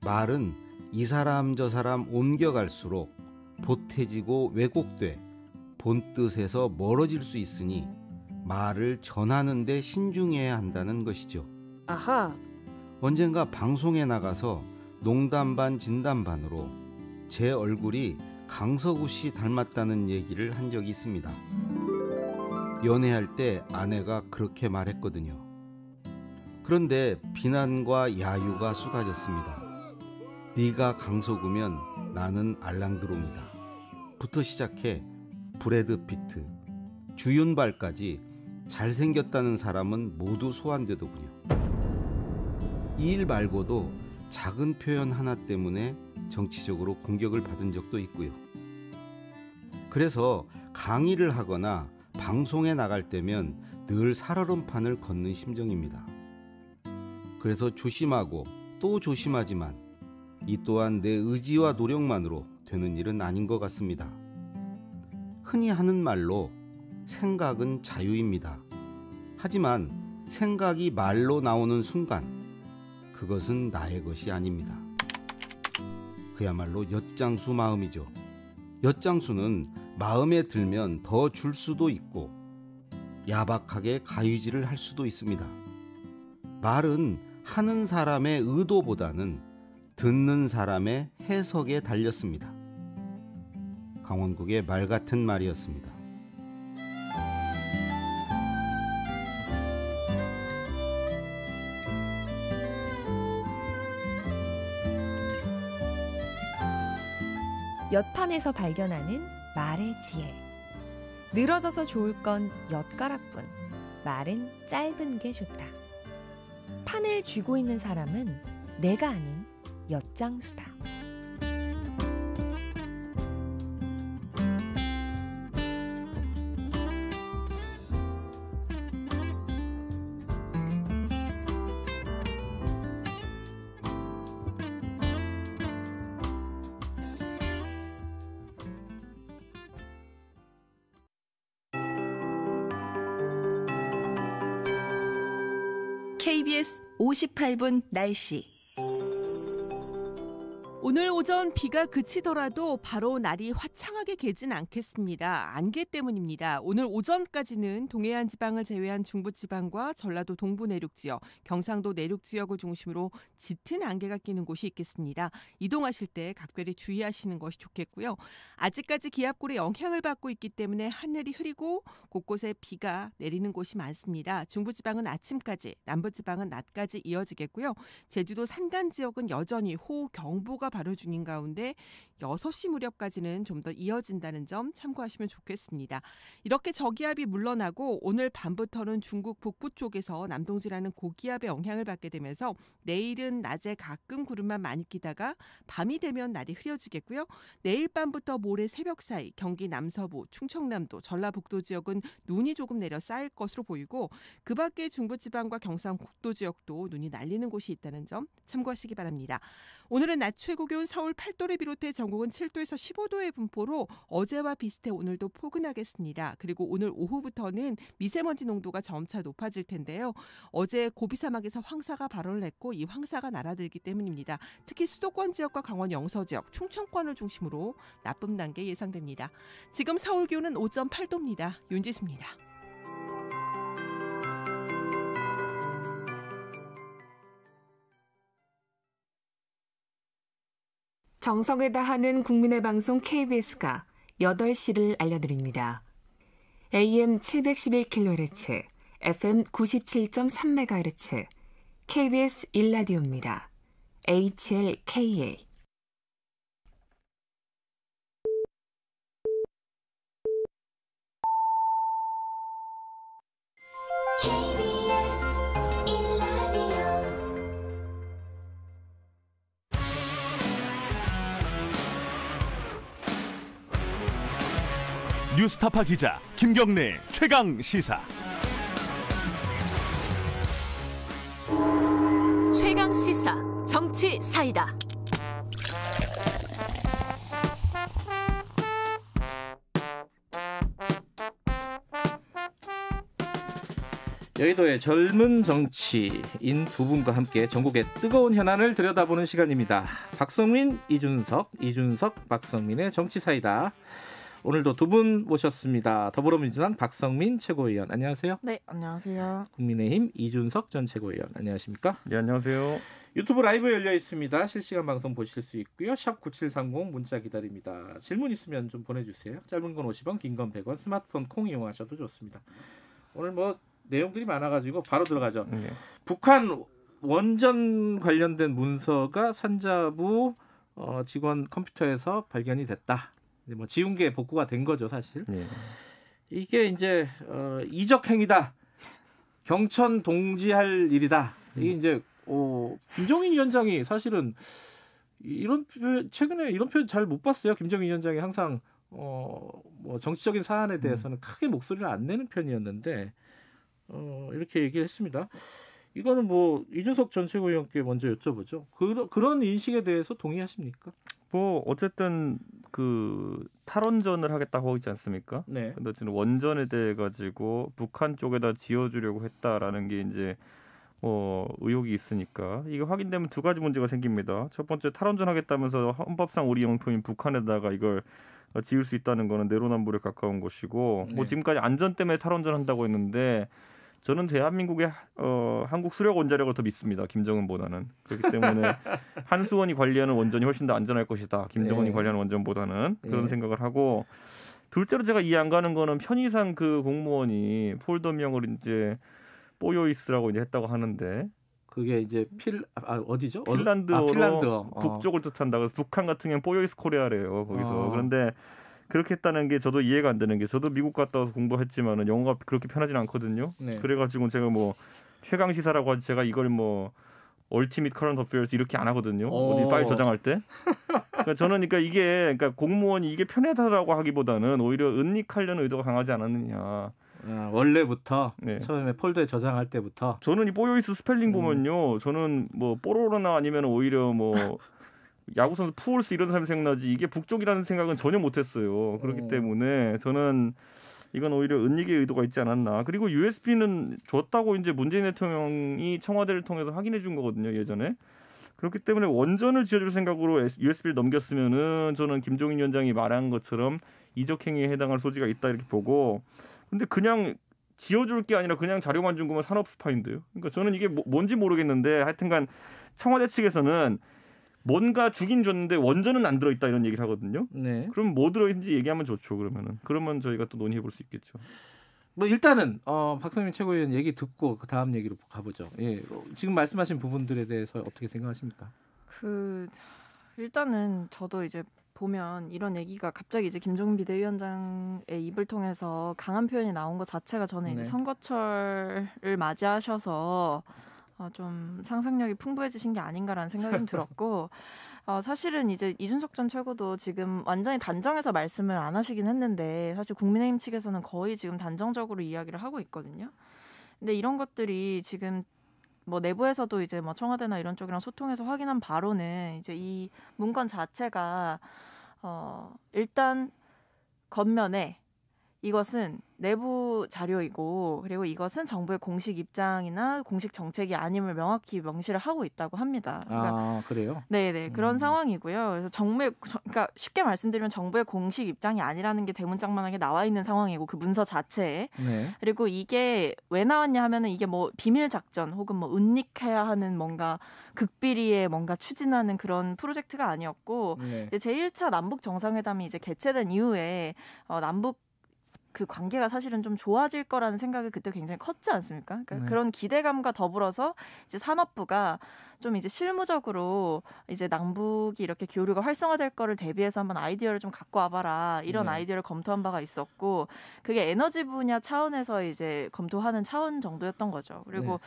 말은 이 사람 저 사람 옮겨갈수록 보태지고 왜곡돼 본뜻에서 멀어질 수 있으니 말을 전하는 데 신중해야 한다는 것이죠. 아하. 언젠가 방송에 나가서 농담 반 진담 반으로 제 얼굴이 강서구 씨 닮았다는 얘기를 한 적이 있습니다. 연애할 때 아내가 그렇게 말했거든요. 그런데 비난과 야유가 쏟아졌습니다. 네가 강서구면 나는 알랑드롱이다 부터 시작해 브래드 피트, 주윤발까지 잘생겼다는 사람은 모두 소환되더군요. 이 일 말고도 작은 표현 하나 때문에 정치적으로 공격을 받은 적도 있고요. 그래서 강의를 하거나 방송에 나갈 때면 늘 살얼음판을 걷는 심정입니다. 그래서 조심하고 또 조심하지만 이 또한 내 의지와 노력만으로 되는 일은 아닌 것 같습니다. 흔히 하는 말로 생각은 자유입니다. 하지만 생각이 말로 나오는 순간 그것은 나의 것이 아닙니다. 그야말로 엿장수 마음이죠. 엿장수는 마음에 들면 더 줄 수도 있고 야박하게 가위질을 할 수도 있습니다. 말은 하는 사람의 의도보다는 듣는 사람의 해석에 달렸습니다. 강원국의 말 같은 말이었습니다. 엿판에서 발견하는 말의 지혜. 늘어져서 좋을 건 엿가락뿐. 말은 짧은 게 좋다. 판을 쥐고 있는 사람은 내가 아닌 엿장수다. KBS 58분 날씨. 오늘 오전 비가 그치더라도 바로 날이 화창하게 개진 않겠습니다. 안개 때문입니다. 오늘 오전까지는 동해안 지방을 제외한 중부지방과 전라도 동부 내륙 지역, 경상도 내륙 지역을 중심으로 짙은 안개가 끼는 곳이 있겠습니다. 이동하실 때 각별히 주의하시는 것이 좋겠고요. 아직까지 기압골의 영향을 받고 있기 때문에 하늘이 흐리고 곳곳에 비가 내리는 곳이 많습니다. 중부지방은 아침까지, 남부지방은 낮까지 이어지겠고요. 제주도 산간 지역은 여전히 호우경보가 발효 중인 가운데 6시 무렵까지는 좀 더 이어진다는 점 참고하시면 좋겠습니다. 이렇게 저기압이 물러나고 오늘 밤부터는 중국 북부 쪽에서 남동지라는 고기압의 영향을 받게 되면서 내일은 낮에 가끔 구름만 많이 끼다가 밤이 되면 날이 흐려지겠고요. 내일 밤부터 모레 새벽 사이 경기 남서부, 충청남도, 전라북도 지역은 눈이 조금 내려 쌓일 것으로 보이고 그 밖에 중부지방과 경상북도 지역도 눈이 날리는 곳이 있다는 점 참고하시기 바랍니다. 오늘은 낮 최고 최고 기온 서울 8도를 비롯해 전국은 7도에서 15도의 분포로 어제와 비슷해 오늘도 포근하겠습니다. 그리고 오늘 오후부터는 미세먼지 농도가 점차 높아질 텐데요. 어제 고비 사막에서 황사가 발원을 했고 이 황사가 날아들기 때문입니다. 특히 수도권 지역과 강원 영서 지역, 충청권을 중심으로 나쁨 단계 예상됩니다. 지금 서울 기온은 5.8도입니다. 윤지수입니다. 정성을 다하는 국민의 방송 KBS가 8시를 알려드립니다. AM 711kHz, FM 97.3MHz, KBS 1라디오입니다. HLKA. 뉴스타파 기자 김경래 최강 시사. 최강 시사 정치 사이다. 여의도의 젊은 정치인 두 분과 함께 전국의 뜨거운 현안을 들여다보는 시간입니다. 박성민, 이준석, 박성민의 정치사이다. 오늘도 두 분 모셨습니다. 더불어민주당 박성민 최고위원, 안녕하세요. 네, 안녕하세요. 국민의힘 이준석 전 최고위원, 안녕하십니까? 네, 안녕하세요. 유튜브 라이브 열려 있습니다. 실시간 방송 보실 수 있고요. 샵 9730 문자 기다립니다. 질문 있으면 좀 보내주세요. 짧은 건 50원, 긴 건 100원, 스마트폰 콩 이용하셔도 좋습니다. 오늘 뭐 내용들이 많아가지고 바로 들어가죠. 네. 북한 원전 관련된 문서가 산자부 직원 컴퓨터에서 발견이 됐다. 뭐 지운개 복구가 된 거죠, 사실. 네. 이게 이제 이적 행위다. 경천 동지할 일이다. 이게 이제 김종인 위원장이 사실은 최근에 이런 표현 잘 못 봤어요. 김종인 위원장이 항상 뭐 정치적인 사안에 대해서는 크게 목소리를 안 내는 편이었는데 이렇게 얘기를 했습니다. 이거는 뭐 이준석 전 최고위원께 먼저 여쭤보죠. 그런 인식에 대해서 동의하십니까? 뭐 어쨌든 그 탈원전을 하겠다고 하고 있지 않습니까? 네. 근데 지금 원전에 대해 가지고 북한 쪽에다 지어주려고 했다라는 게 이제 의혹이 있으니까 이게 확인되면 두 가지 문제가 생깁니다. 첫 번째, 탈원전 하겠다면서 헌법상 우리 영토인 북한에다가 이걸 지을 수 있다는 거는 내로남불에 가까운 것이고, 네. 뭐 지금까지 안전 때문에 탈원전 한다고 했는데 저는 대한민국의 한국 수력 원자력을 더 믿습니다. 김정은보다는. 그렇기 때문에 한수원이 관리하는 원전이 훨씬 더 안전할 것이다. 김정은이 네. 관리하는 원전보다는 그런 네. 생각을 하고, 둘째로 제가 이해 안 가는 거는 편의상 그 공무원이 폴더명을 이제 뽀요이스라고 이제 했다고 하는데, 그게 이제 어디죠? 핀란드어로 핀란드. 북쪽을 뜻한다. 그래서 북한 같은 경우는 뽀요이스 코리아래요. 거기서. 그런데 그렇게 했다는 게 저도 이해가 안 되는 게, 저도 미국 갔다 와서 공부했지만은 영어가 그렇게 편하진 않거든요. 네. 그래가지고 제가 뭐 최강 시사라고 하지, 제가 이걸 뭐 얼티밋 커런트 어페어스 이렇게 안 하거든요. 어디 파일 저장할 때. 그러니까 저는 그러니까 공무원이 이게 편하다라고 하기보다는 오히려 은닉하려는 의도가 강하지 않았느냐. 원래부터 네. 처음에 폴더에 저장할 때부터. 저는 이 뽀요이스 스펠링 보면요, 저는 뭐 뽀로로나 아니면 오히려 뭐 야구 선수 푸올스 이런 사람이 생각나지, 이게 북쪽이라는 생각은 전혀 못했어요. 그렇기 때문에 저는 이건 오히려 은닉의 의도가 있지 않았나. 그리고 USB는 줬다고 이제 문재인 대통령이 청와대를 통해서 확인해 준 거거든요, 예전에. 그렇기 때문에 원전을 지어줄 생각으로 USB를 넘겼으면은 저는 김종인 위원장이 말한 것처럼 이적 행위에 해당할 소지가 있다 이렇게 보고, 근데 그냥 지어줄 게 아니라 그냥 자료만 준 거면 산업 스파인데요. 그러니까 저는 이게 뭔지 모르겠는데, 하여튼간 청와대 측에서는 뭔가 주긴 줬는데 원전은 안 들어있다 이런 얘기를 하거든요. 네. 그럼 뭐 들어있는지 얘기하면 좋죠. 그러면 저희가 또 논의해 볼 수 있겠죠. 뭐 일단은 박성민 최고위원 얘기 듣고 그 다음 얘기로 가보죠. 예, 지금 말씀하신 부분들에 대해서 어떻게 생각하십니까? 일단은 저도 이제 보면 이런 얘기가 갑자기 이제 김종인 비대위원장의 입을 통해서 강한 표현이 나온 것 자체가 저는 이제 선거철을 맞이하셔서 좀 상상력이 풍부해지신 게 아닌가라는 생각이 좀 들었고, 사실은 이제 이준석 전 최고도 지금 완전히 단정해서 말씀을 안 하시긴 했는데, 사실 국민의힘 측에서는 거의 지금 단정적으로 이야기를 하고 있거든요. 근데 이런 것들이 지금 뭐 내부에서도 이제 뭐 청와대나 이런 쪽이랑 소통해서 확인한 바로는 이제 이 문건 자체가 일단 겉면에 이것은 내부 자료이고 그리고 이것은 정부의 공식 입장이나 공식 정책이 아님을 명확히 명시를 하고 있다고 합니다. 그러니까, 그래요? 네네 그런 상황이고요. 그래서 그러니까 쉽게 말씀드리면 정부의 공식 입장이 아니라는 게 대문짝만하게 나와 있는 상황이고 그 문서 자체에 네. 그리고 이게 왜 나왔냐 하면은 이게 뭐 비밀 작전 혹은 뭐 은닉해야 하는 뭔가 극비리에 뭔가 추진하는 그런 프로젝트가 아니었고 네. 제1차 남북 정상회담이 이제 개최된 이후에 남북 그 관계가 사실은 좀 좋아질 거라는 생각이 그때 굉장히 컸지 않습니까? 그러니까 네. 그런 기대감과 더불어서 이제 산업부가 좀 이제 실무적으로 이제 남북이 이렇게 교류가 활성화될 거를 대비해서 한번 아이디어를 좀 갖고 와봐라 이런 네. 아이디어를 검토한 바가 있었고 그게 에너지 분야 차원에서 이제 검토하는 차원 정도였던 거죠. 그리고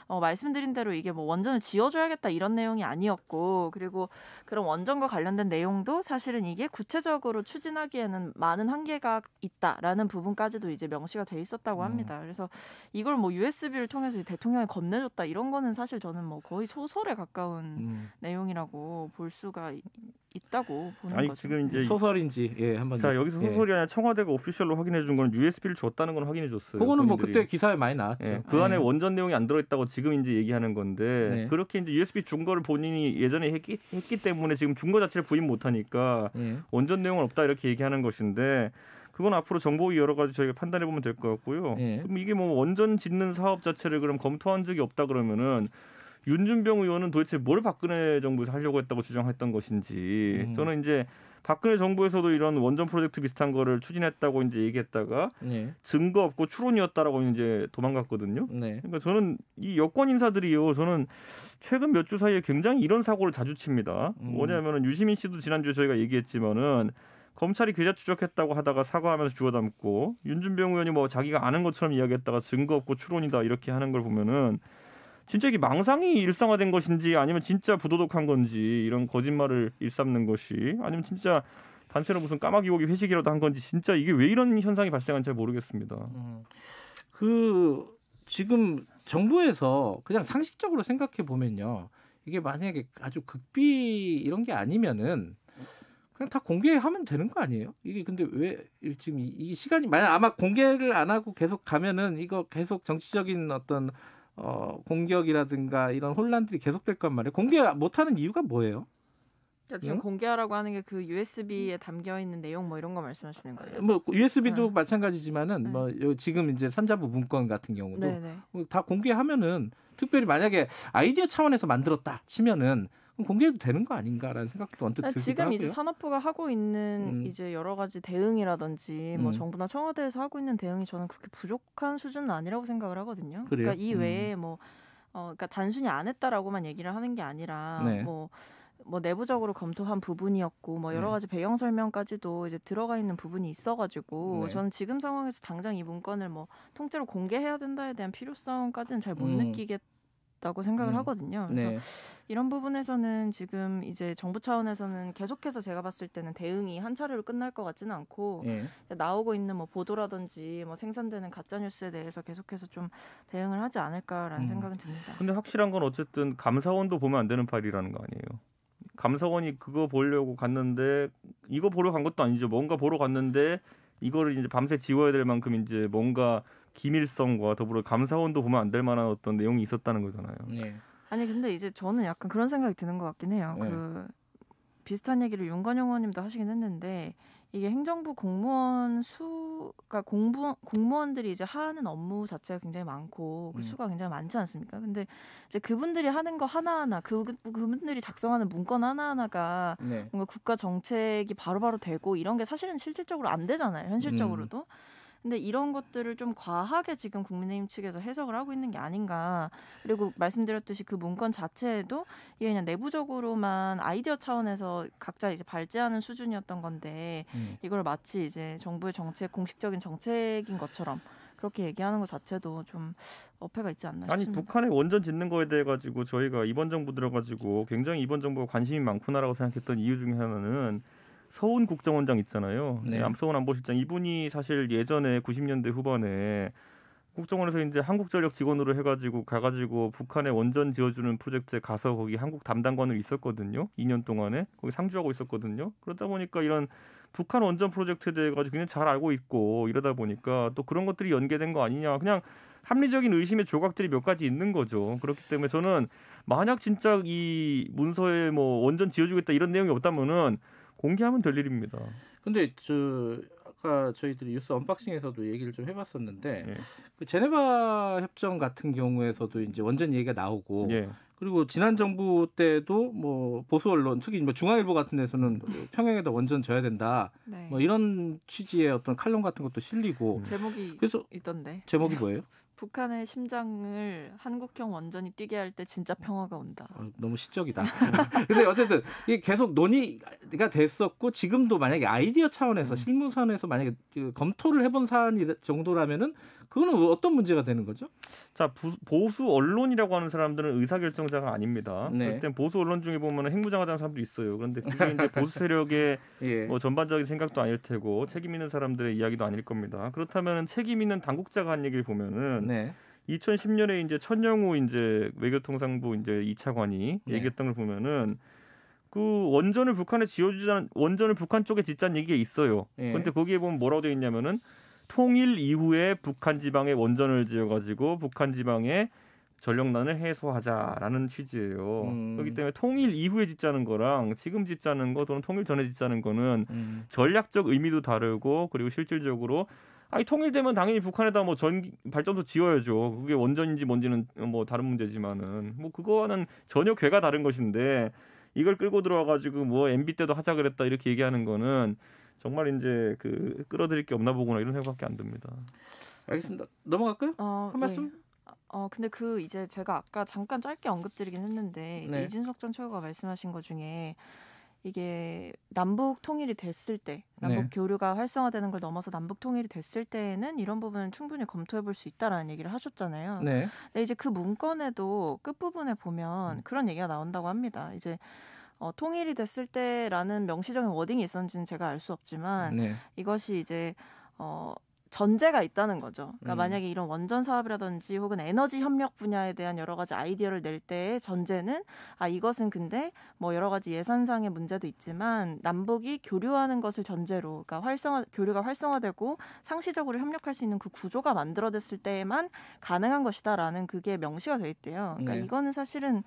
말씀드린 대로 이게 뭐 원전을 지어줘야겠다 이런 내용이 아니었고 그리고 그런 원전과 관련된 내용도 사실은 이게 구체적으로 추진하기에는 많은 한계가 있다라는 부분까지도 이제 명시가 돼 있었다고 합니다. 그래서 이걸 뭐 USB를 통해서 대통령이 건네줬다 이런 거는 사실 저는 뭐 거의 소설에 가까운 내용이라고 볼 수가 있다고 보는 아니, 거죠. 지금 이제 소설인지 한번. 자 여기서 소설이 아니라 청와대가 오피셜로 확인해 준 건 USB를 줬다는 건 확인해 줬어요. 그거는 뭐 본인들이. 그때 기사에 많이 나왔죠. 그 안에 원전 내용이 안 들어있다고 지금 이제 얘기하는 건데 그렇게 이제 USB 준 거를 본인이 예전에 했기 때문에 지금 준 거 자체를 부인 못하니까 원전 내용은 없다 이렇게 얘기하는 것인데 그건 앞으로 정보위 여러 가지 저희가 판단해 보면 될 것 같고요. 그럼 이게 뭐 원전 짓는 사업 자체를 그럼 검토한 적이 없다 그러면은 윤준병 의원은 도대체 뭘 박근혜 정부에서 하려고 했다고 주장했던 것인지 저는 이제 박근혜 정부에서도 이런 원전 프로젝트 비슷한 거를 추진했다고 이제 얘기했다가 증거 없고 추론이었다라고 이제 도망갔거든요. 그러니까 저는 이 여권 인사들이요. 저는 최근 몇 주 사이에 굉장히 이런 사고를 자주 칩니다. 뭐냐면은 유시민 씨도 지난주에 저희가 얘기했지만은 검찰이 계좌 추적했다고 하다가 사과하면서 주워 담고 윤준병 의원이 뭐 자기가 아는 것처럼 이야기했다가 증거 없고 추론이다 이렇게 하는 걸 보면은 진짜 이게 망상이 일상화된 것인지 아니면 진짜 부도덕한 건지 이런 거짓말을 일삼는 것이 아니면 진짜 단체로 무슨 까마귀 오기 회식이라도 한 건지 진짜 이게 왜 이런 현상이 발생한지 잘 모르겠습니다. 지금 정부에서 그냥 상식적으로 생각해 보면요. 이게 만약에 아주 극비 이런 게 아니면은 그냥 다 공개하면 되는 거 아니에요? 이게 근데 왜 지금 이 시간이 만약 아마 공개를 안 하고 계속 가면은 이거 계속 정치적인 어떤 공격이라든가 이런 혼란들이 계속될 건 말이에요. 공개 못하는 이유가 뭐예요? 그러니까 지금 공개하라고 하는 게 그 USB에 담겨 있는 내용 뭐 이런 거 말씀하시는 거예요? 뭐 USB도 마찬가지지만은 뭐 지금 이제 산자부 문건 같은 경우도 다 공개하면은 특별히 만약에 아이디어 차원에서 만들었다 치면은 공개해도 되는 거 아닌가라는 생각도 언뜻 들기도 지금 하고요. 이제 산업부가 하고 있는 이제 여러 가지 대응이라든지 뭐 정부나 청와대에서 하고 있는 대응이 저는 그렇게 부족한 수준은 아니라고 생각을 하거든요. 그래요? 그러니까 이 외에 그러니까 단순히 안 했다라고만 얘기를 하는 게 아니라 뭐 내부적으로 검토한 부분이었고 뭐 여러 가지 배경 설명까지도 이제 들어가 있는 부분이 있어가지고 저는 지금 상황에서 당장 이 문건을 뭐 통째로 공개해야 된다에 대한 필요성까지는 잘 못 느끼겠다고 생각을 하거든요. 그래서 이런 부분에서는 지금 이제 정부 차원에서는 계속해서 제가 봤을 때는 대응이 한 차례로 끝날 것 같지는 않고 나오고 있는 뭐 보도라든지 뭐 생산되는 가짜 뉴스에 대해서 계속해서 좀 대응을 하지 않을까라는 생각은 듭니다. 근데 확실한 건 어쨌든 감사원도 보면 안 되는 파일이라는 거 아니에요. 감사원이 그거 보려고 갔는데 이거 보러 간 것도 아니죠. 뭔가 보러 갔는데 이거를 이제 밤새 지워야 될 만큼 이제 뭔가 기밀성과 더불어 감사원도 보면 안 될 만한 어떤 내용이 있었다는 거잖아요. 아니 근데 이제 저는 약간 그런 생각이 드는 것 같긴 해요. 그 비슷한 얘기를 윤건영 의원님도 하시긴 했는데 이게 행정부 공무원 수가 공무원들이 이제 하는 업무 자체가 굉장히 많고 그 수가 굉장히 많지 않습니까? 근데 이제 그분들이 하는 거 하나하나 그분들이 작성하는 문건 하나하나가 뭔가 국가 정책이 바로바로 되고 이런 게 사실은 실질적으로 안 되잖아요. 현실적으로도. 근데 이런 것들을 좀 과하게 지금 국민의힘 측에서 해석을 하고 있는 게 아닌가. 그리고 말씀드렸듯이 그 문건 자체에도 이게 그냥 내부적으로만 아이디어 차원에서 각자 이제 발제하는 수준이었던 건데 이걸 마치 이제 정부의 정책, 공식적인 정책인 것처럼 그렇게 얘기하는 것 자체도 좀 어폐가 있지 않나 싶습니다. 아니 북한의 원전 짓는 거에 대해 가지고 저희가 이번 정부 들어가지고 굉장히 이번 정부가 관심이 많구나라고 생각했던 이유 중에 하나는 서훈 국정원장 있잖아요. 서훈 안보실장 이분이 사실 예전에 90년대 후반에 국정원에서 이제 한국전력 직원으로 해가지고 가가지고 북한에 원전 지어주는 프로젝트에 가서 거기 한국 담당관으로 있었거든요. 2년 동안에 거기 상주하고 있었거든요. 그러다 보니까 이런 북한 원전 프로젝트에 대해 가지고 그냥 잘 알고 있고 이러다 보니까 또 그런 것들이 연계된 거 아니냐. 그냥 합리적인 의심의 조각들이 몇 가지 있는 거죠. 그렇기 때문에 저는 만약 진짜 이 문서에 뭐 원전 지어주겠다 이런 내용이 없다면은 공개하면 될 일입니다. 근데 아까 저희들이 뉴스 언박싱에서도 얘기를 좀 해봤었는데 그 제네바 협정 같은 경우에서도 이제 원전 얘기가 나오고 그리고 지난 정부 때도 뭐 보수 언론 특히 뭐 중앙일보 같은 데서는 평양에다 원전 져야 된다 뭐 이런 취지의 어떤 칼럼 같은 것도 실리고 제목이 그래서 있던데 제목이 뭐예요? 북한의 심장을 한국형 원전이 뛰게 할 때 진짜 평화가 온다. 너무 시적이다. 근데 어쨌든 이게 계속 논의가 됐었고 지금도 만약에 아이디어 차원에서 실무선에서 만약에 검토를 해본 사안 정도라면은 그거는 어떤 문제가 되는 거죠? 자, 보수 언론이라고 하는 사람들은 의사결정자가 아닙니다. 그럴 땐 보수 언론 중에 보면 핵무장하자는 사람도 있어요. 그런데 그게 이제 보수 세력의 뭐 전반적인 생각도 아닐 테고 책임 있는 사람들의 이야기도 아닐 겁니다. 그렇다면 책임 있는 당국자가 한 얘기를 보면은 2010년에 이제 천영우 이제 외교통상부 이제 2차관이 얘기했던 걸 보면은 그 원전을 북한에 지어주자는 원전을 북한 쪽에 짓자는 얘기가 있어요. 그런데 거기에 보면 뭐라고 되어 있냐면은 통일 이후에 북한 지방에 원전을 지어가지고 북한 지방에 전력난을 해소하자라는 취지예요. 그렇기 때문에 통일 이후에 짓자는 거랑 지금 짓자는 거 또는 통일 전에 짓자는 거는 전략적 의미도 다르고 그리고 실질적으로 통일되면 당연히 북한에다 뭐 발전소 지어야죠. 그게 원전인지 뭔지는 뭐 다른 문제지만은 뭐 그거와는 전혀 궤가 다른 것인데 이걸 끌고 들어와가지고 뭐 MB 때도 하자 그랬다 이렇게 얘기하는 거는 정말 이제 그 끌어들일 게 없나 보구나 이런 생각밖에 안 듭니다. 알겠습니다. 넘어갈까요? 한 말씀? 근데 이제 제가 아까 잠깐 짧게 언급드리긴 했는데 이제 이준석 전 최고가 말씀하신 것 중에 이게 남북 통일이 됐을 때 남북 교류가 활성화되는 걸 넘어서 남북 통일이 됐을 때에는 이런 부분은 충분히 검토해 볼 수 있다라는 얘기를 하셨잖아요. 근데 이제 그 문건에도 끝부분에 보면 그런 얘기가 나온다고 합니다. 이제 통일이 됐을 때라는 명시적인 워딩이 있었는지는 제가 알 수 없지만 이것이 이제 전제가 있다는 거죠. 그러니까 만약에 이런 원전 사업이라든지 혹은 에너지 협력 분야에 대한 여러 가지 아이디어를 낼 때의 전제는 이것은 근데 뭐 여러 가지 예산상의 문제도 있지만 남북이 교류하는 것을 전제로 그러니까 교류가 활성화되고 상시적으로 협력할 수 있는 그 구조가 만들어졌을 때에만 가능한 것이다라는 그게 명시가 돼 있대요. 그러니까 이거는 사실은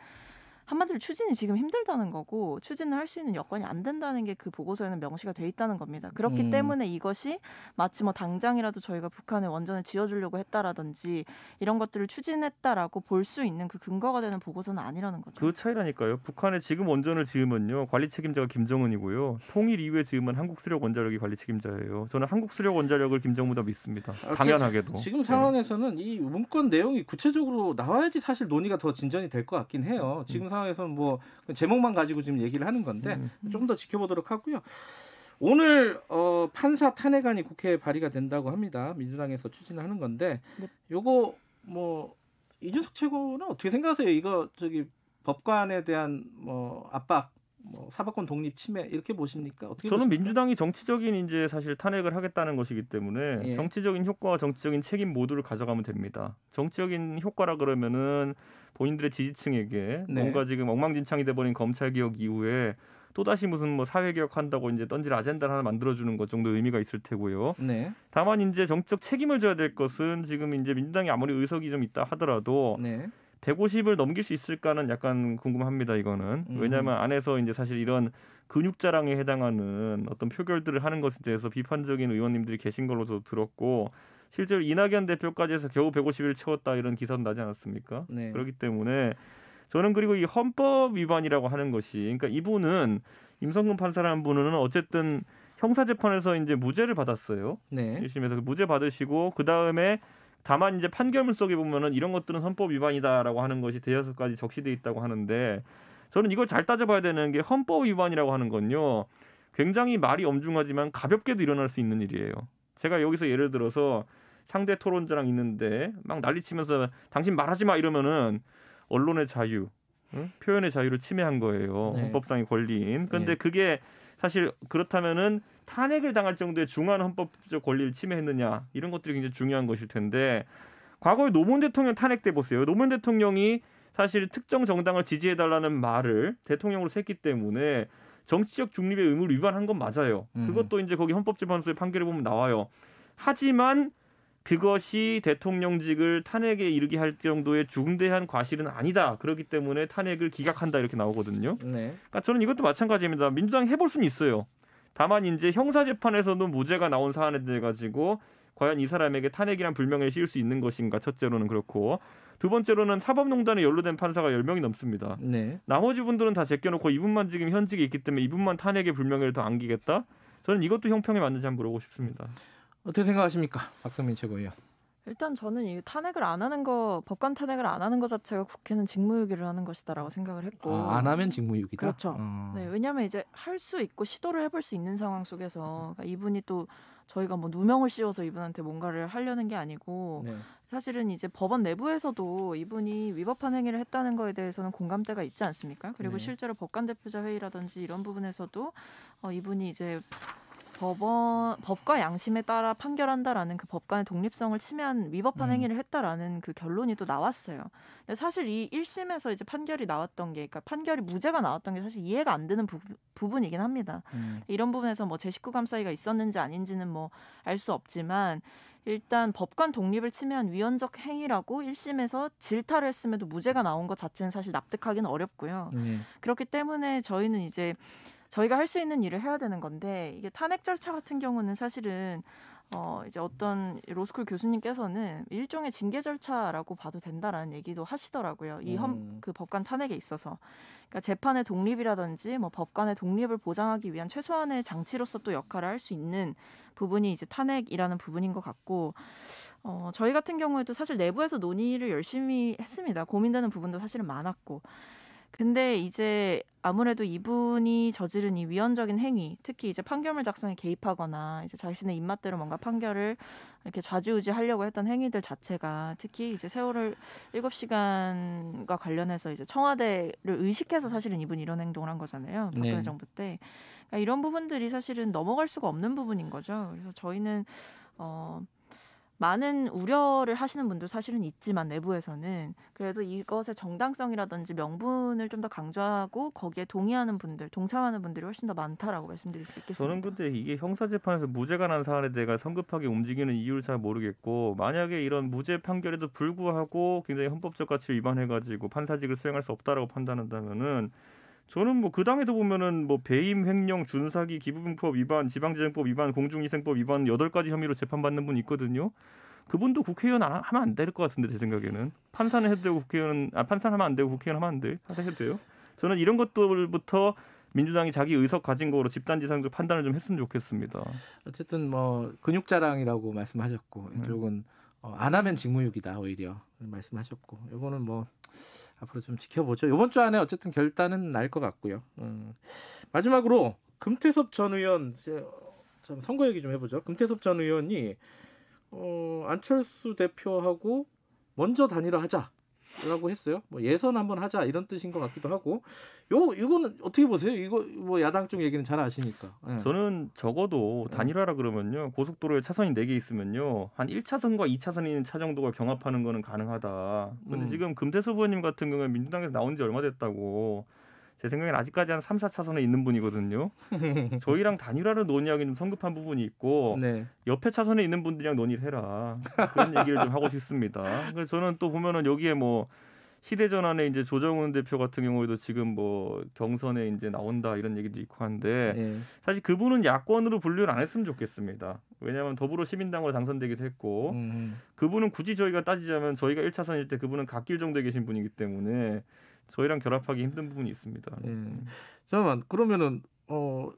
한마디로 추진이 지금 힘들다는 거고 추진을 할 수 있는 여건이 안 된다는 게 그 보고서에는 명시가 돼 있다는 겁니다. 그렇기 때문에 이것이 마치 뭐 당장이라도 저희가 북한에 원전을 지어주려고 했다라든지 이런 것들을 추진했다라고 볼 수 있는 그 근거가 되는 보고서는 아니라는 거죠. 그 차이라니까요. 북한에 지금 원전을 지으면요. 관리 책임자가 김정은이고요. 통일 이후에 지으면 한국수력원자력이 관리 책임자예요. 저는 한국수력원자력을 김정은보다 믿습니다. 당연하게도. 지금 상황에서는 이 문건 내용이 구체적으로 나와야지 사실 논의가 더 진전이 될 것 같긴 해요. 지금 상황에서는 뭐 제목만 가지고 지금 얘기를 하는 건데 좀 더 지켜보도록 하고요. 오늘 판사 탄핵안이 국회에 발의가 된다고 합니다. 민주당에서 추진을 하는 건데 요거 뭐 이준석 최고는 어떻게 생각하세요? 이거 법관에 대한 뭐 압박, 뭐 사법권 독립 침해 이렇게 보십니까? 어떻게 저는 보십니까? 민주당이 정치적인 이제 사실 탄핵을 하겠다는 것이기 때문에 정치적인 효과와 정치적인 책임 모두를 가져가면 됩니다. 정치적인 효과라 그러면은 본인들의 지지층에게 뭔가 지금 엉망진창이 돼버린 검찰개혁 이후에 또다시 무슨 뭐 사회개혁한다고 이제 던질 아젠다를 하나 만들어주는 것 정도 의미가 있을 테고요. 다만 이제 정치적 책임을 져야 될 것은 지금 이제 민주당이 아무리 의석이 좀 있다 하더라도 150을 넘길 수 있을까는 약간 궁금합니다. 이거는 왜냐하면 안에서 이제 사실 이런 근육 자랑에 해당하는 어떤 표결들을 하는 것에 대해서 비판적인 의원님들이 계신 걸로 저도 들었고 실제로 이낙연 대표까지 해서 겨우 150을 채웠다 이런 기사도 나지 않았습니까? 그렇기 때문에 저는 그리고 이 헌법 위반이라고 하는 것이 그러니까 이분은 임성근 판사라는 분은 어쨌든 형사재판에서 이제 무죄를 받았어요. 1심에서 무죄 받으시고 그 다음에 다만 이제 판결문 속에 보면은 이런 것들은 헌법 위반이다라고 하는 것이 대여섯 가지 적시돼 있다고 하는데 저는 이걸 잘 따져봐야 되는 게 헌법 위반이라고 하는 건요. 굉장히 말이 엄중하지만 가볍게도 일어날 수 있는 일이에요. 제가 여기서 예를 들어서 상대 토론자랑 있는데 막 난리치면서 당신 말하지 마 이러면은 언론의 자유, 표현의 자유를 침해한 거예요. 헌법상의 권리인. 그런데 그게 사실 그렇다면은 탄핵을 당할 정도의 중한 헌법적 권리를 침해했느냐 이런 것들이 굉장히 중요한 것일 텐데 과거에 노무현 대통령 탄핵 때 보세요. 노무현 대통령이 사실 특정 정당을 지지해달라는 말을 대통령으로 했기 때문에 정치적 중립의 의무를 위반한 건 맞아요. 그것도 이제 거기 헌법재판소의 판결에 보면 나와요. 하지만 그것이 대통령직을 탄핵에 이르게 할 정도의 중대한 과실은 아니다. 그렇기 때문에 탄핵을 기각한다 이렇게 나오거든요. 네. 그러니까 저는 이것도 마찬가지입니다. 민주당이 해볼 수는 있어요. 다만 이제 형사재판에서도 무죄가 나온 사안에 대해 가지고 과연 이 사람에게 탄핵이란 불명예를 씌울 수 있는 것인가. 첫째로는 그렇고 두 번째로는 사법농단에 연루된 판사가 10명이 넘습니다. 네. 나머지 분들은 다 제껴놓고 이분만 지금 현직에 있기 때문에 이분만 탄핵의 불명예를 더 안기겠다. 저는 이것도 형평에 맞는지 한번 물어보고 싶습니다. 어떻게 생각하십니까? 박성민 최고위원. 일단 저는 이 탄핵을 안 하는 거, 법관 탄핵을 안 하는 것 자체가 국회는 직무유기를 하는 것이다라고 생각을 했고. 안 하면 직무유기다. 그렇죠. 네, 왜냐하면 이제 할 수 있고 시도를 해볼 수 있는 상황 속에서 그러니까 이분이 또 저희가 뭐 누명을 씌워서 이분한테 뭔가를 하려는 게 아니고 네. 사실은 이제 법원 내부에서도 이분이 위법한 행위를 했다는 거에 대해서는 공감대가 있지 않습니까? 그리고 네. 실제로 법관 대표자 회의라든지 이런 부분에서도 이분이 이제 법과 양심에 따라 판결한다라는 그 법관의 독립성을 침해한 위법한 행위를 했다라는 그 결론이 또 나왔어요. 근데 사실 이 1심에서 이제 판결이 나왔던 게, 그러니까 판결이 무죄가 나왔던 게 사실 이해가 안 되는 부분이긴 합니다. 이런 부분에서 뭐 제 식구 감사위가 있었는지 아닌지는 뭐 알 수 없지만 일단 법관 독립을 침해한 위헌적 행위라고 1심에서 질타를 했음에도 무죄가 나온 것 자체는 사실 납득하기는 어렵고요. 그렇기 때문에 저희는 이제 저희가 할 수 있는 일을 해야 되는 건데 이게 탄핵 절차 같은 경우는 사실은 이제 어떤 로스쿨 교수님께서는 일종의 징계 절차라고 봐도 된다라는 얘기도 하시더라고요. 그 법관 탄핵에 있어서. 그러니까 재판의 독립이라든지 뭐 법관의 독립을 보장하기 위한 최소한의 장치로서 또 역할을 할 수 있는 부분이 이제 탄핵이라는 부분인 것 같고 저희 같은 경우에도 사실 내부에서 논의를 열심히 했습니다. 고민되는 부분도 사실은 많았고. 근데 이제 아무래도 이분이 저지른 이 위헌적인 행위, 특히 이제 판결문 작성에 개입하거나 이제 자신의 입맛대로 뭔가 판결을 이렇게 좌지우지하려고 했던 행위들 자체가 특히 이제 세월을 7시간과 관련해서 이제 청와대를 의식해서 사실은 이분이 이런 행동을 한 거잖아요. 박근혜 네. 정부 때. 그러니까 이런 부분들이 사실은 넘어갈 수가 없는 부분인 거죠. 그래서 저희는 많은 우려를 하시는 분도 사실은 있지만 내부에서는 그래도 이것의 정당성이라든지 명분을 좀 더 강조하고 거기에 동의하는 분들, 동참하는 분들이 훨씬 더 많다라고 말씀드릴 수 있겠습니다. 저는 근데 이게 형사재판에서 무죄가 난 사안에 대해 성급하게 움직이는 이유를 잘 모르겠고 만약에 이런 무죄 판결에도 불구하고 굉장히 헌법적 가치를 위반해가지고 판사직을 수행할 수 없다라고 판단한다면은 저는 뭐 그 당에도 보면은 뭐 배임, 횡령, 준사기, 기부금법 위반, 지방재정법 위반, 공중위생법 위반 8가지 혐의로 재판받는 분이 있거든요. 그분도 국회의원 하면 안 될 것 같은데 제 생각에는 판사는 해도 되고 판사는 하면 안 되고 국회의원 하면 안 돼. 판사 해도 돼요. 저는 이런 것들부터 민주당이 자기 의석 가진 거로 집단지상적 판단을 좀 했으면 좋겠습니다. 어쨌든 뭐 근육자랑이라고 말씀하셨고 이쪽은 안 하면 직무유기다 오히려 말씀하셨고 이거는 뭐 앞으로 좀 지켜보죠. 이번 주 안에 어쨌든 결단은 날 것 같고요. 마지막으로 금태섭 전 의원 좀 선거 얘기 좀 해보죠. 금태섭 전 의원이 안철수 대표하고 먼저 단일화하자라고 했어요. 뭐 예선 한번 하자 이런 뜻인 것 같기도 하고. 이거는 어떻게 보세요? 이거 뭐 야당 쪽 얘기는 잘 아시니까. 네. 저는 적어도 단일화라 그러면요. 고속도로에 차선이 4개 있으면요. 한 1차선과 2차선이 있는 차 정도가 경합하는 거는 가능하다. 근데 지금 금태섭 의원님 같은 경우는 민주당에서 나온 지 얼마 됐다고. 제 생각에는 아직까지 한 3, 4차선에 있는 분이거든요. 저희랑 단일화를 논의하기 좀 성급한 부분이 있고 네. 옆에 차선에 있는 분들이랑 논의를 해라. 그런 얘기를 좀 하고 싶습니다. 그래서 저는 또 보면은 여기에 뭐 시대전환에 이제 조정훈 대표 같은 경우에도 지금 뭐 경선에 이제 나온다 이런 얘기도 있고 한데 네. 사실 그분은 야권으로 분류를 안 했으면 좋겠습니다. 왜냐하면 더불어시민당으로 당선되기도 했고 그분은 굳이 저희가 따지자면 저희가 1차선일 때 그분은 갓길 정도에 계신 분이기 때문에 저희랑 결합하기 힘든 부분이 있습니다. 잠깐만 그러면은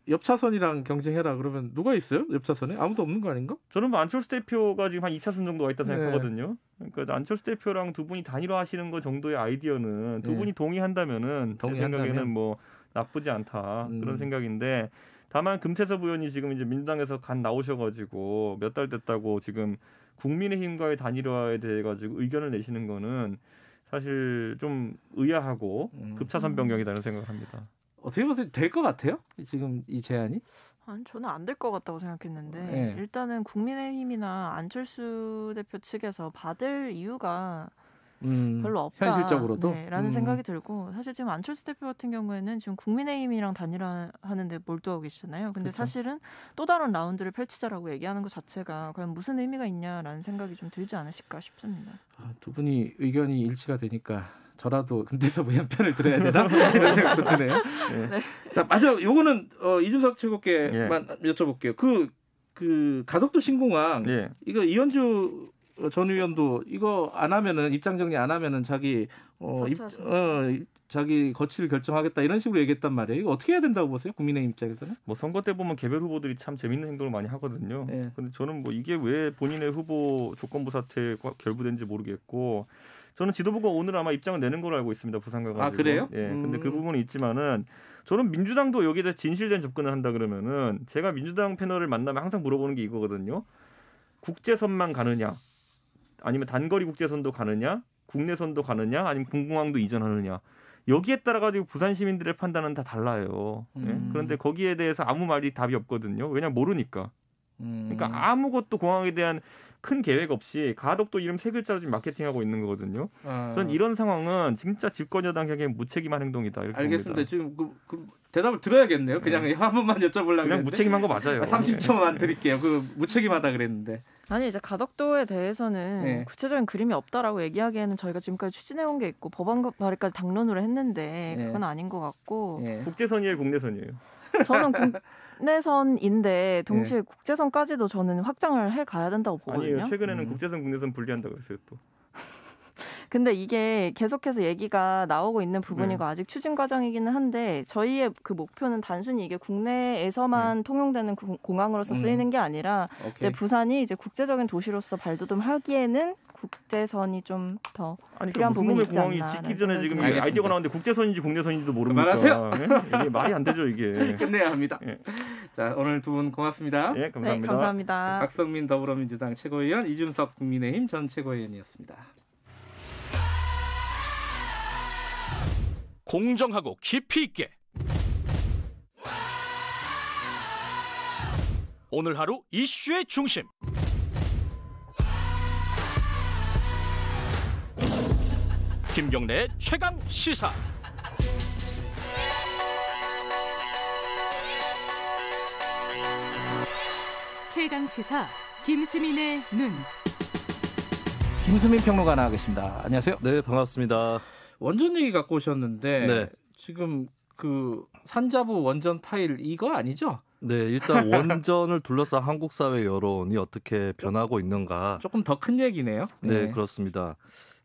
옆 차선이랑 경쟁해라 그러면 누가 있어요? 옆 차선에 아무도 없는 거 아닌가? 저는 뭐 안철수 대표가 지금 한 2차선 정도 와 있다 생각하거든요. 그러니까 안철수 대표랑 두 분이 단일화하시는 거 정도의 아이디어는 두 분이 동의한다면은 제 생각에는 뭐 나쁘지 않다 그런 생각인데 다만 금태섭 의원이 지금 이제 민주당에서 나오셔가지고 몇 달 됐다고 지금 국민의힘과의 단일화에 대해 가지고 의견을 내시는 거는 사실 좀 의아하고 급차선 변경이라는 생각을 합니다. 어떻게 보세요? 될 것 같아요? 지금 이 제안이? 아니, 저는 안 될 것 같다고 생각했는데 네. 일단은 국민의힘이나 안철수 대표 측에서 받을 이유가 별로 없다. 현실적으로도 라는 생각이 들고 사실 지금 안철수 대표 같은 경우에는 지금 국민의힘이랑 단일화하는데 몰두하고 계시잖아요. 근데 그렇죠. 사실은 또 다른 라운드를 펼치자라고 얘기하는 것 자체가 과연 무슨 의미가 있냐라는 생각이 좀 들지 않으실까 싶습니다. 두 분이 의견이 일치가 되니까 저라도 근대서부 현편을 들어야 되나 이런 생각도 드네요. 네. 자 마지막 요거는 이준석 최고께만 여쭤볼게요. 그 가덕도 신공항 이거 이현주 전 의원도 이거 안 하면은 입장 정리 안 하면은 자기 자기 거취를 결정하겠다 이런 식으로 얘기했단 말이에요. 이거 어떻게 해야 된다고 보세요? 국민의힘 입장에서는? 뭐 선거 때 보면 개별 후보들이 참 재밌는 행동을 많이 하거든요. 근데 저는 뭐 이게 왜 본인의 후보 조건부 사태가 결부된지 모르겠고 저는 지도부가 오늘 아마 입장을 내는 걸로 알고 있습니다. 부산 가가지고. 아 그래요? 근데 그 부분은 있지만은 저는 민주당도 여기에 대해서 진실된 접근을 한다 그러면은 제가 민주당 패널을 만나면 항상 물어보는 게 이거거든요. 국제선만 가느냐? 아니면 단거리 국제선도 가느냐, 국내선도 가느냐, 아니면 군공항도 이전하느냐. 여기에 따라 가지고 부산 시민들의 판단은 다 달라요. 그런데 거기에 대해서 아무 말이 답이 없거든요. 왜냐면 모르니까. 그러니까 아무것도 공항에 대한 큰 계획 없이 가덕도 이름 3글자로 지금 마케팅하고 있는 거거든요. 저는 이런 상황은 진짜 집권여당에게 무책임한 행동이다. 이렇게 알겠습니다. 봅니다. 지금 그 대답을 들어야겠네요. 그냥 한 번만 여쭤보려고 그냥 무책임한 거 맞아요. 30초만 드릴게요. 그 무책임하다 그랬는데. 아니 이제 가덕도에 대해서는 구체적인 그림이 없다라고 얘기하기에는 저희가 지금까지 추진해온 게 있고 법안 발의까지 당론으로 했는데 그건 아닌 것 같고 국제선이에요, 국내선이에요? 저는 국내선인데 동시에 국제선까지도 저는 확장을 해가야 된다고 보거든요. 아니에요. 최근에는 국제선, 국내선 분리한다고 했어요 또. 근데 이게 계속해서 얘기가 나오고 있는 부분이고 아직 추진 과정이기는 한데 저희의 그 목표는 단순히 이게 국내에서만 통용되는 공항으로서 쓰이는 게 아니라 이제 부산이 이제 국제적인 도시로서 발돋움하기에는 국제선이 좀 더 필요한 부분이 있지 않나. 공항이 짓기 전에 지금 아이디어가 나오는데 국제선인지 국내선인지도 모르니까. 말하세요. 이게 말이 안 되죠 이게. 끝내야 합니다. 자 오늘 두 분 고맙습니다. 감사합니다. 네, 감사합니다. 박성민 더불어민주당 최고위원, 이준석 국민의힘 전 최고위원이었습니다. 공정하고 깊이 있게 오늘 하루 이슈의 중심 김경래의 최강 시사. 최강 시사 김수민의 눈. 김수민 평론가 나와 계십니다. 안녕하세요. 네, 반갑습니다. 원전 얘기 갖고 오셨는데 네. 지금 그 산자부 원전 파일 이거 아니죠? 네, 일단 원전을 둘러싼 한국 사회 여론이 어떻게 변하고 있는가. 조금 더 큰 얘기네요. 네, 그렇습니다.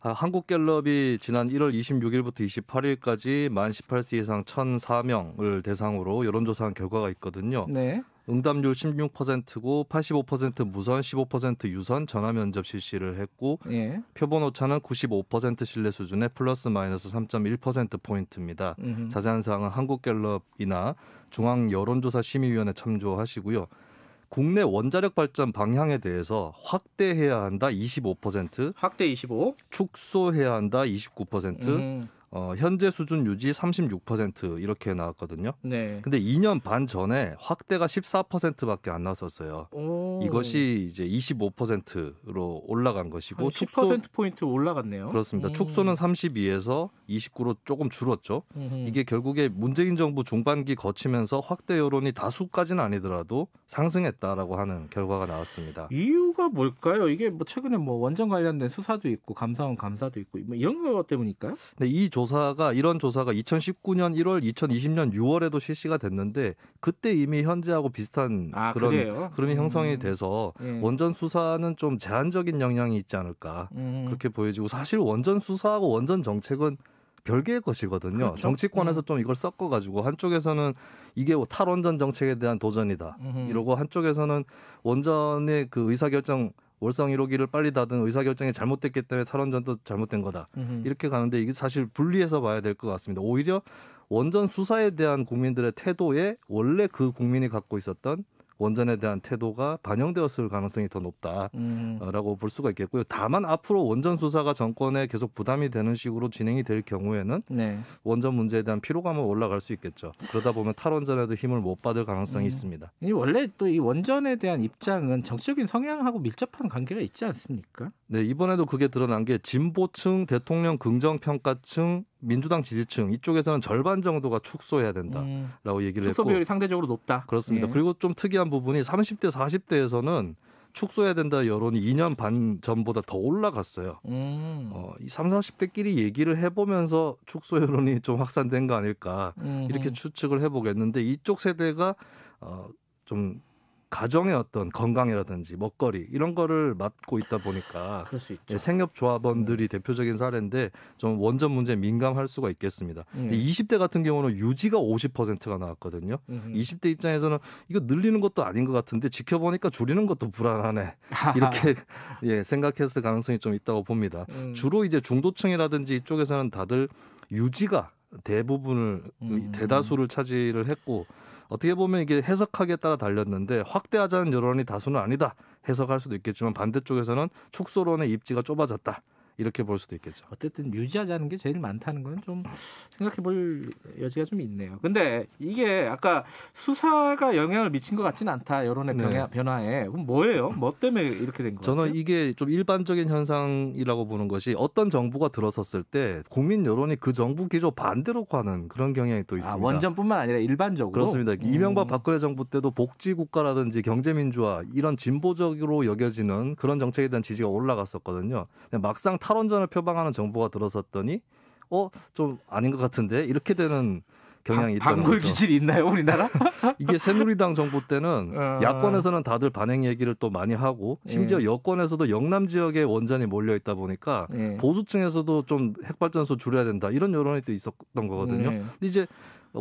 한국갤럽이 지난 1월 26일부터 28일까지 만 18세 이상 1,004명을 대상으로 여론조사한 결과가 있거든요. 네. 응답률 16%고 85% 무선, 15% 유선 전화 면접 실시를 했고 표본 오차는 95% 신뢰 수준의 플러스 마이너스 3.1% 포인트입니다. 자세한 사항은 한국갤럽이나 중앙여론조사심의위원회 참조하시고요. 국내 원자력 발전 방향에 대해서 확대해야 한다 25%, 확대 25, 축소해야 한다 29%, 현재 수준 유지 36% 이렇게 나왔거든요. 네. 근데 2년 반 전에 확대가 14%밖에 안 나왔었어요. 이것이 이제 25%로 올라간 것이고 10% 포인트 올라갔네요. 그렇습니다. 축소는 32에서 29로 조금 줄었죠. 이게 결국에 문재인 정부 중반기 거치면서 확대 여론이 다수까지는 아니더라도 상승했다라고 하는 결과가 나왔습니다. 이유가 뭘까요? 이게 뭐 최근에 뭐 원전 관련된 수사도 있고 감사원 감사도 있고 뭐 이런 거 때문일까요? 네, 이런 조사가 2019년 1월, 2020년 6월에도 실시가 됐는데 그때 이미 현재하고 비슷한 그런 그래요? 흐름이 형성이 돼서 원전 수사는 좀 제한적인 영향이 있지 않을까 그렇게 보여지고 사실 원전 수사하고 원전 정책은 별개의 것이거든요. 그렇죠? 정치권에서 좀 이걸 섞어가지고 한쪽에서는 이게 탈원전 정책에 대한 도전이다 이러고 한쪽에서는 원전의 그 의사결정 월성 1호기를 빨리 닫은 의사결정이 잘못됐기 때문에 탈원전도 잘못된 거다. 이렇게 가는데 이게 사실 분리해서 봐야 될 것 같습니다. 오히려 원전 수사에 대한 국민들의 태도에 원래 그 국민이 갖고 있었던 원전에 대한 태도가 반영되었을 가능성이 더 높다라고 볼 수가 있겠고요. 다만 앞으로 원전 수사가 정권에 계속 부담이 되는 식으로 진행이 될 경우에는 네. 원전 문제에 대한 피로감은 올라갈 수 있겠죠. 그러다 보면 탈원전에도 힘을 못 받을 가능성이 있습니다. 원래 또 이 원전에 대한 입장은 정치적인 성향하고 밀접한 관계가 있지 않습니까? 네, 이번에도 그게 드러난 게 진보층, 대통령 긍정평가층, 민주당 지지층 이쪽에서는 절반 정도가 축소해야 된다라고 얘기를 했고 축소 비율이 상대적으로 높다. 그렇습니다. 예. 그리고 좀 특이한 부분이 30대, 40대에서는 축소해야 된다 여론이 2년 반 전보다 더 올라갔어요. 이 30, 40대끼리 얘기를 해보면서 축소 여론이 좀 확산된 거 아닐까 이렇게 추측을 해보겠는데 이쪽 세대가 좀 가정의 어떤 건강이라든지 먹거리 이런 거를 맡고 있다 보니까 그럴 수 있죠. 생협조합원들이 대표적인 사례인데 좀 원전 문제에 민감할 수가 있겠습니다. 20대 같은 경우는 유지가 50%가 나왔거든요. 20대 입장에서는 이거 늘리는 것도 아닌 것 같은데 지켜보니까 줄이는 것도 불안하네. 이렇게 생각했을 가능성이 좀 있다고 봅니다. 주로 이제 중도층이라든지 이쪽에서는 다들 유지가 대부분을 대다수를 차지를 했고 어떻게 보면 이게 해석하기에 따라 달렸는데 확대하자는 여론이 다수는 아니다 해석할 수도 있겠지만 반대쪽에서는 축소론의 입지가 좁아졌다 이렇게 볼 수도 있겠죠. 어쨌든 유지하자는 게 제일 많다는 건 좀 생각해볼 여지가 좀 있네요. 근데 이게 아까 수사가 영향을 미친 것 같지는 않다 여론의 변화에 그럼 뭐예요? 뭐 때문에 이렇게 된 거예요? 저는 이게 좀 일반적인 현상이라고 보는 것이 어떤 정부가 들어섰을 때 국민 여론이 그 정부 기조 반대로 가는 그런 경향이 또 있습니다. 원전뿐만 아니라 일반적으로 그렇습니다. 이명박 박근혜 정부 때도 복지국가라든지 경제민주화 이런 진보적으로 여겨지는 그런 정책에 대한 지지가 올라갔었거든요. 근데 막상 탈원전을 표방하는 정부가 들어섰더니 좀 아닌 것 같은데 이렇게 되는 경향이 있다는 거죠. 방불 기질이 있나요, 우리나라? 이게 새누리당 정부 때는 야권에서는 다들 반행 얘기를 또 많이 하고 심지어 여권에서도 영남 지역에 원전이 몰려 있다 보니까 보수층에서도 좀 핵발전소 줄여야 된다 이런 여론이 또 있었던 거거든요. 근데 이제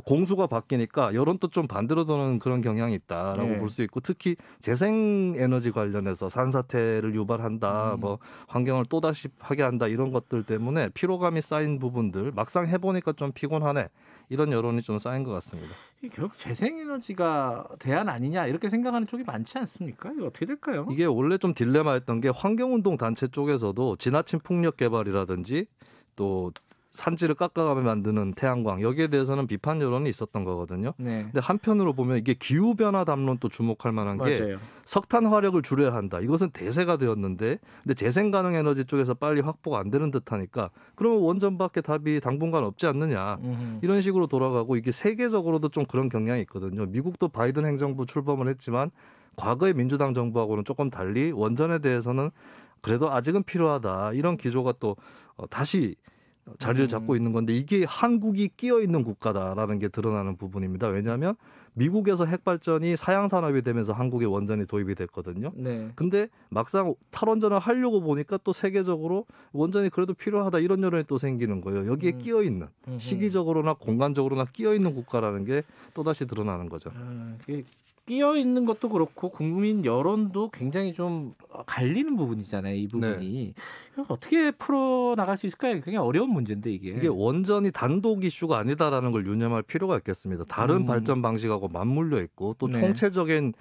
공수가 바뀌니까 여론도 좀 반대로 도는 그런 경향이 있다라고 볼 수 있고 특히 재생에너지 관련해서 산사태를 유발한다, 뭐 환경을 또다시 하게 한다 이런 것들 때문에 피로감이 쌓인 부분들 막상 해보니까 좀 피곤하네 이런 여론이 좀 쌓인 것 같습니다. 결국 재생에너지가 대안 아니냐 이렇게 생각하는 쪽이 많지 않습니까? 이거 어떻게 될까요? 이게 원래 좀 딜레마였던 게 환경운동 단체 쪽에서도 지나친 풍력 개발이라든지 또 산지를 깎아가며 만드는 태양광 여기에 대해서는 비판 여론이 있었던 거거든요. 근데 한편으로 보면 이게 기후변화 담론 또 주목할 만한 게 석탄 화력을 줄여야 한다. 이것은 대세가 되었는데 근데 재생 가능 에너지 쪽에서 빨리 확보가 안 되는 듯하니까 그러면 원전밖에 답이 당분간 없지 않느냐. 이런 식으로 돌아가고 이게 세계적으로도 좀 그런 경향이 있거든요. 미국도 바이든 행정부 출범을 했지만 과거의 민주당 정부하고는 조금 달리 원전에 대해서는 그래도 아직은 필요하다. 이런 기조가 또 다시 자리를 잡고 있는 건데 이게 한국이 끼어 있는 국가다라는 게 드러나는 부분입니다. 왜냐하면 미국에서 핵발전이 사양산업이 되면서 한국에 원전이 도입이 됐거든요. 근데 막상 탈원전을 하려고 보니까 또 세계적으로 원전이 그래도 필요하다 이런 여론이 또 생기는 거예요. 여기에 끼어 있는 시기적으로나 공간적으로나 끼어 있는 국가라는 게 또다시 드러나는 거죠. 끼어 있는 것도 그렇고 국민 여론도 굉장히 좀 갈리는 부분이잖아요. 이 부분이 어떻게 풀어 나갈 수 있을까요? 굉장히 어려운 문제인데 이게 원전이 단독 이슈가 아니다라는 걸 유념할 필요가 있겠습니다. 다른 발전 방식하고 맞물려 있고 또 총체적인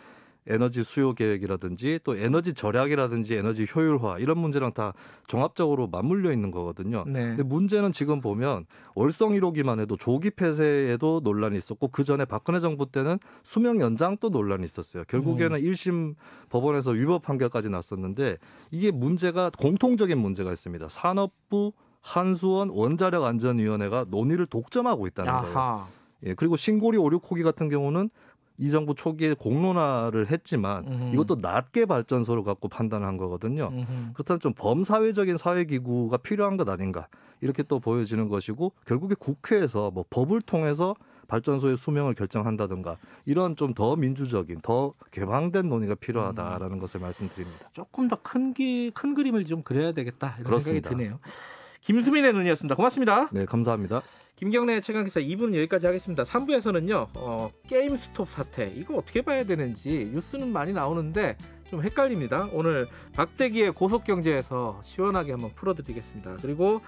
에너지 수요 계획이라든지 또 에너지 절약이라든지 에너지 효율화 이런 문제랑 다 종합적으로 맞물려 있는 거거든요. 근데 문제는 지금 보면 월성 1호기만 해도 조기 폐쇄에도 논란이 있었고 그전에 박근혜 정부 때는 수명 연장도 논란이 있었어요. 결국에는 1심 법원에서 위법 판결까지 났었는데 이게 문제가 공통적인 문제가 있습니다. 산업부, 한수원, 원자력안전위원회가 논의를 독점하고 있다는 거예요. 그리고 신고리 5, 6호기 같은 경우는 이 정부 초기에 공론화를 했지만 이것도 낮게 발전소를 갖고 판단한 거거든요. 그렇다면 좀 범사회적인 사회기구가 필요한 것 아닌가 이렇게 또 보여지는 것이고 결국에 국회에서 뭐 법을 통해서 발전소의 수명을 결정한다든가 이런 좀 더 민주적인 더 개방된 논의가 필요하다라는 것을 말씀드립니다. 조금 더 큰 그림을 좀 그려야 되겠다 이런 그렇습니다. 생각이 드네요. 김수민의 눈이었습니다. 고맙습니다. 네, 감사합니다. 김경래 최강기사 2부는 여기까지 하겠습니다. 3부에서는요. 게임스톱 사태 이거 어떻게 봐야 되는지 뉴스는 많이 나오는데 좀 헷갈립니다. 오늘 박대기의 고속경제에서 시원하게 한번 풀어드리겠습니다. 그리고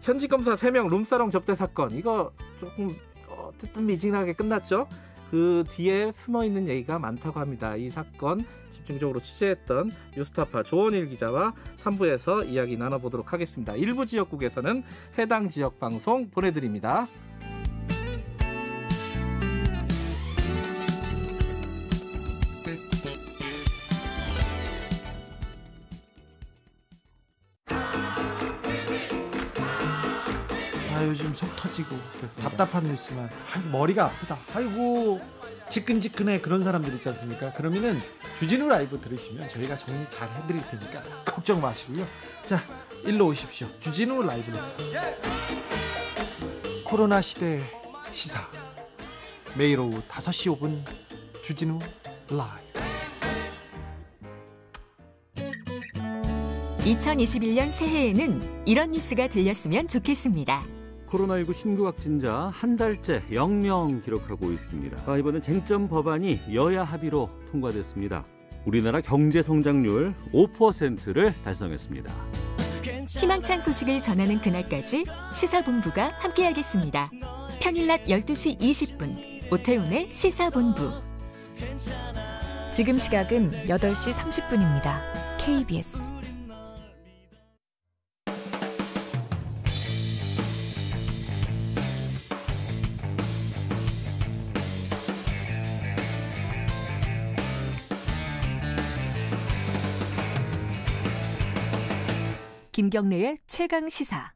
현직 검사 3명 룸사롱 접대 사건 이거 조금 뜨뜻미진하게 끝났죠. 그 뒤에 숨어 있는 얘기가 많다고 합니다. 이 사건 집중적으로 취재했던 뉴스타파 조원일 기자와 3부에서 이야기 나눠보도록 하겠습니다. 일부 지역국에서는 해당 지역 방송 보내드립니다. 요즘 속 터지고 답답한 뉴스만 머리가 아프다. 아이고 지끈지끈해 그런 사람들 있지 않습니까? 그러면은 주진우 라이브 들으시면 저희가 정리 잘 해드릴 테니까 걱정 마시고요. 자, 일로 오십시오. 주진우 라이브로 코로나 시대 시사 매일 오후 5시 5분 주진우 라이브. 2021년 새해에는 이런 뉴스가 들렸으면 좋겠습니다. 코로나19 신규 확진자 한 달째 0명 기록하고 있습니다. 이번엔 쟁점 법안이 여야 합의로 통과됐습니다. 우리나라 경제 성장률 5%를 달성했습니다. 희망찬 소식을 전하는 그날까지 시사본부가 함께하겠습니다. 평일 낮 12시 20분 오태훈의 시사본부. 지금 시각은 8시 30분입니다. KBS 김경래의 최강 시사.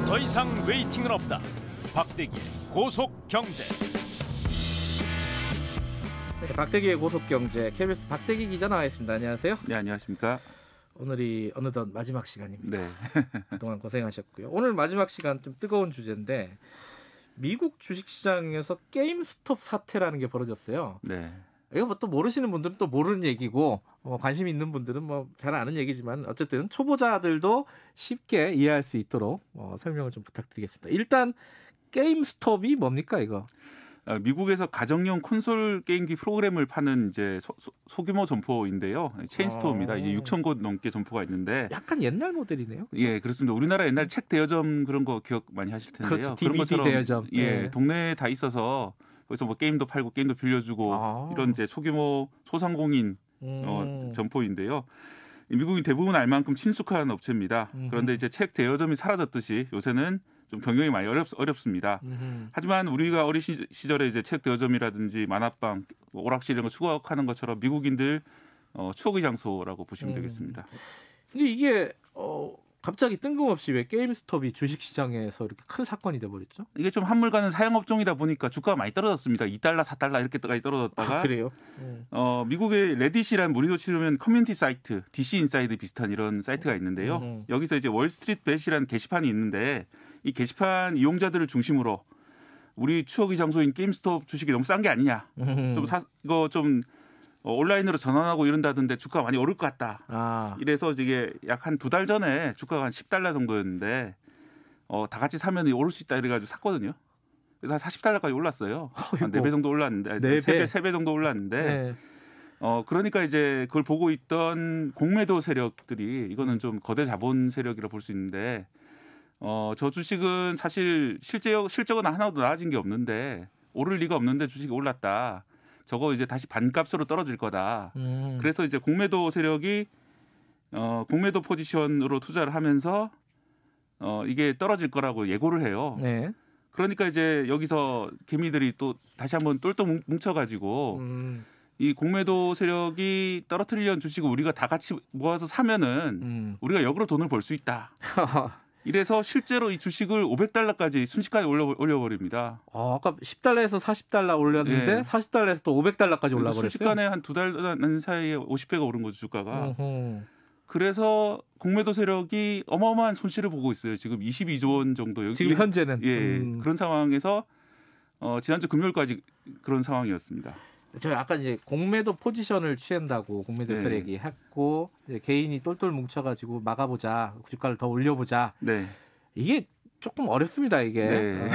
더 이상 웨이팅은 없다. 박대기의 고속 경제. 네, 박대기의 고속 경제 KBS 박대기 기자 나와 있습니다. 안녕하세요. 네, 안녕하십니까. 오늘이 어느덧 마지막 시간입니다. 네. 그동안 고생하셨고요. 오늘 마지막 시간 좀 뜨거운 주제인데 미국 주식시장에서 게임스톱 사태라는 게 벌어졌어요. 네. 이거 뭐 또 모르시는 분들은 또 모르는 얘기고 관심 있는 분들은 뭐 잘 아는 얘기지만 어쨌든 초보자들도 쉽게 이해할 수 있도록 설명을 좀 부탁드리겠습니다. 일단 게임스톱이 뭡니까 이거? 미국에서 가정용 콘솔 게임기 프로그램을 파는 이제 소규모 점포인데요. 체인스토어입니다. 이제 6,000곳 넘게 점포가 있는데 약간 옛날 모델이네요. 예, 그렇습니다. 우리나라 옛날 책 대여점 그런 거 기억 많이 하실 텐데요. 그렇죠. DVD 그런 것처럼 대여점. 예, 네. 동네에 다 있어서 거기서 뭐 게임도 팔고 게임도 빌려주고 이런 이제 소규모 소상공인 점포인데요. 미국인 대부분 알 만큼 친숙한 업체입니다. 그런데 이제 책 대여점이 사라졌듯이 요새는 좀 경영이 많이 어렵습니다. 하지만 우리가 어린 시절에 이제 책 대여점이라든지 만화방, 오락실 이런 거 추억하는 것처럼 미국인들 추억의 장소라고 보시면 되겠습니다. 근데 이게 갑자기 뜬금없이 왜 게임스톱이 주식시장에서 이렇게 큰 사건이 돼버렸죠? 이게 좀 한물가는 사양업종이다 보니까 주가가 많이 떨어졌습니다. 2달러, 4달러 이렇게까지 떨어졌다가 그래요? 미국의 레딧이라는 무료로 치르면 커뮤니티 사이트, DC 인사이드 비슷한 이런 사이트가 있는데요. 여기서 이제 월스트리트 벳이라는 게시판이 있는데 이 게시판 이용자들을 중심으로 우리 추억의 장소인 게임스톱 주식이 너무 싼 게 아니냐. 이거 좀 온라인으로 전환하고 이런다던데 주가가 많이 오를 것 같다. 이래서 이게 약 한 2달 전에 주가가 한 10달러 정도였는데 다 같이 사면 오를 수 있다 이래가지고 샀거든요. 그래서 한 40달러까지 올랐어요. 한 4배 정도 올랐는데 3배 정도 올랐는데 네. 그러니까 이제 그걸 보고 있던 공매도 세력들이 이거는 좀 거대 자본 세력이라 볼 수 있는데 저 주식은 사실 실적은 하나도 나아진 게 없는데 오를 리가 없는데 주식이 올랐다. 저거 이제 다시 반값으로 떨어질 거다. 그래서 이제 공매도 세력이 공매도 포지션으로 투자를 하면서 이게 떨어질 거라고 예고를 해요. 네. 그러니까 이제 여기서 개미들이 또 다시 한번 똘똘 뭉쳐가지고 이 공매도 세력이 떨어뜨리려는 주식을 우리가 다 같이 모아서 사면은 우리가 역으로 돈을 벌 수 있다. 이래서 실제로 이 주식을 500달러까지 순식간에 올려버립니다. 아까 10달러에서 40달러 올렸는데 네. 40달러에서 또 500달러까지 올라버렸어요. 순식간에 한 2달 사이에 50배가 오른 거죠 주가가. 그래서 공매도 세력이 어마어마한 손실을 보고 있어요. 지금 22조 원 정도. 지금 현재는. 그런 상황에서 지난주 금요일까지 그런 상황이었습니다. 저 아까 이제 공매도 포지션을 취한다고 공매도 세력이 했고 이제 개인이 똘똘 뭉쳐가지고 막아보자, 주가를 더 올려보자. 네. 이게 조금 어렵습니다 이게. 네.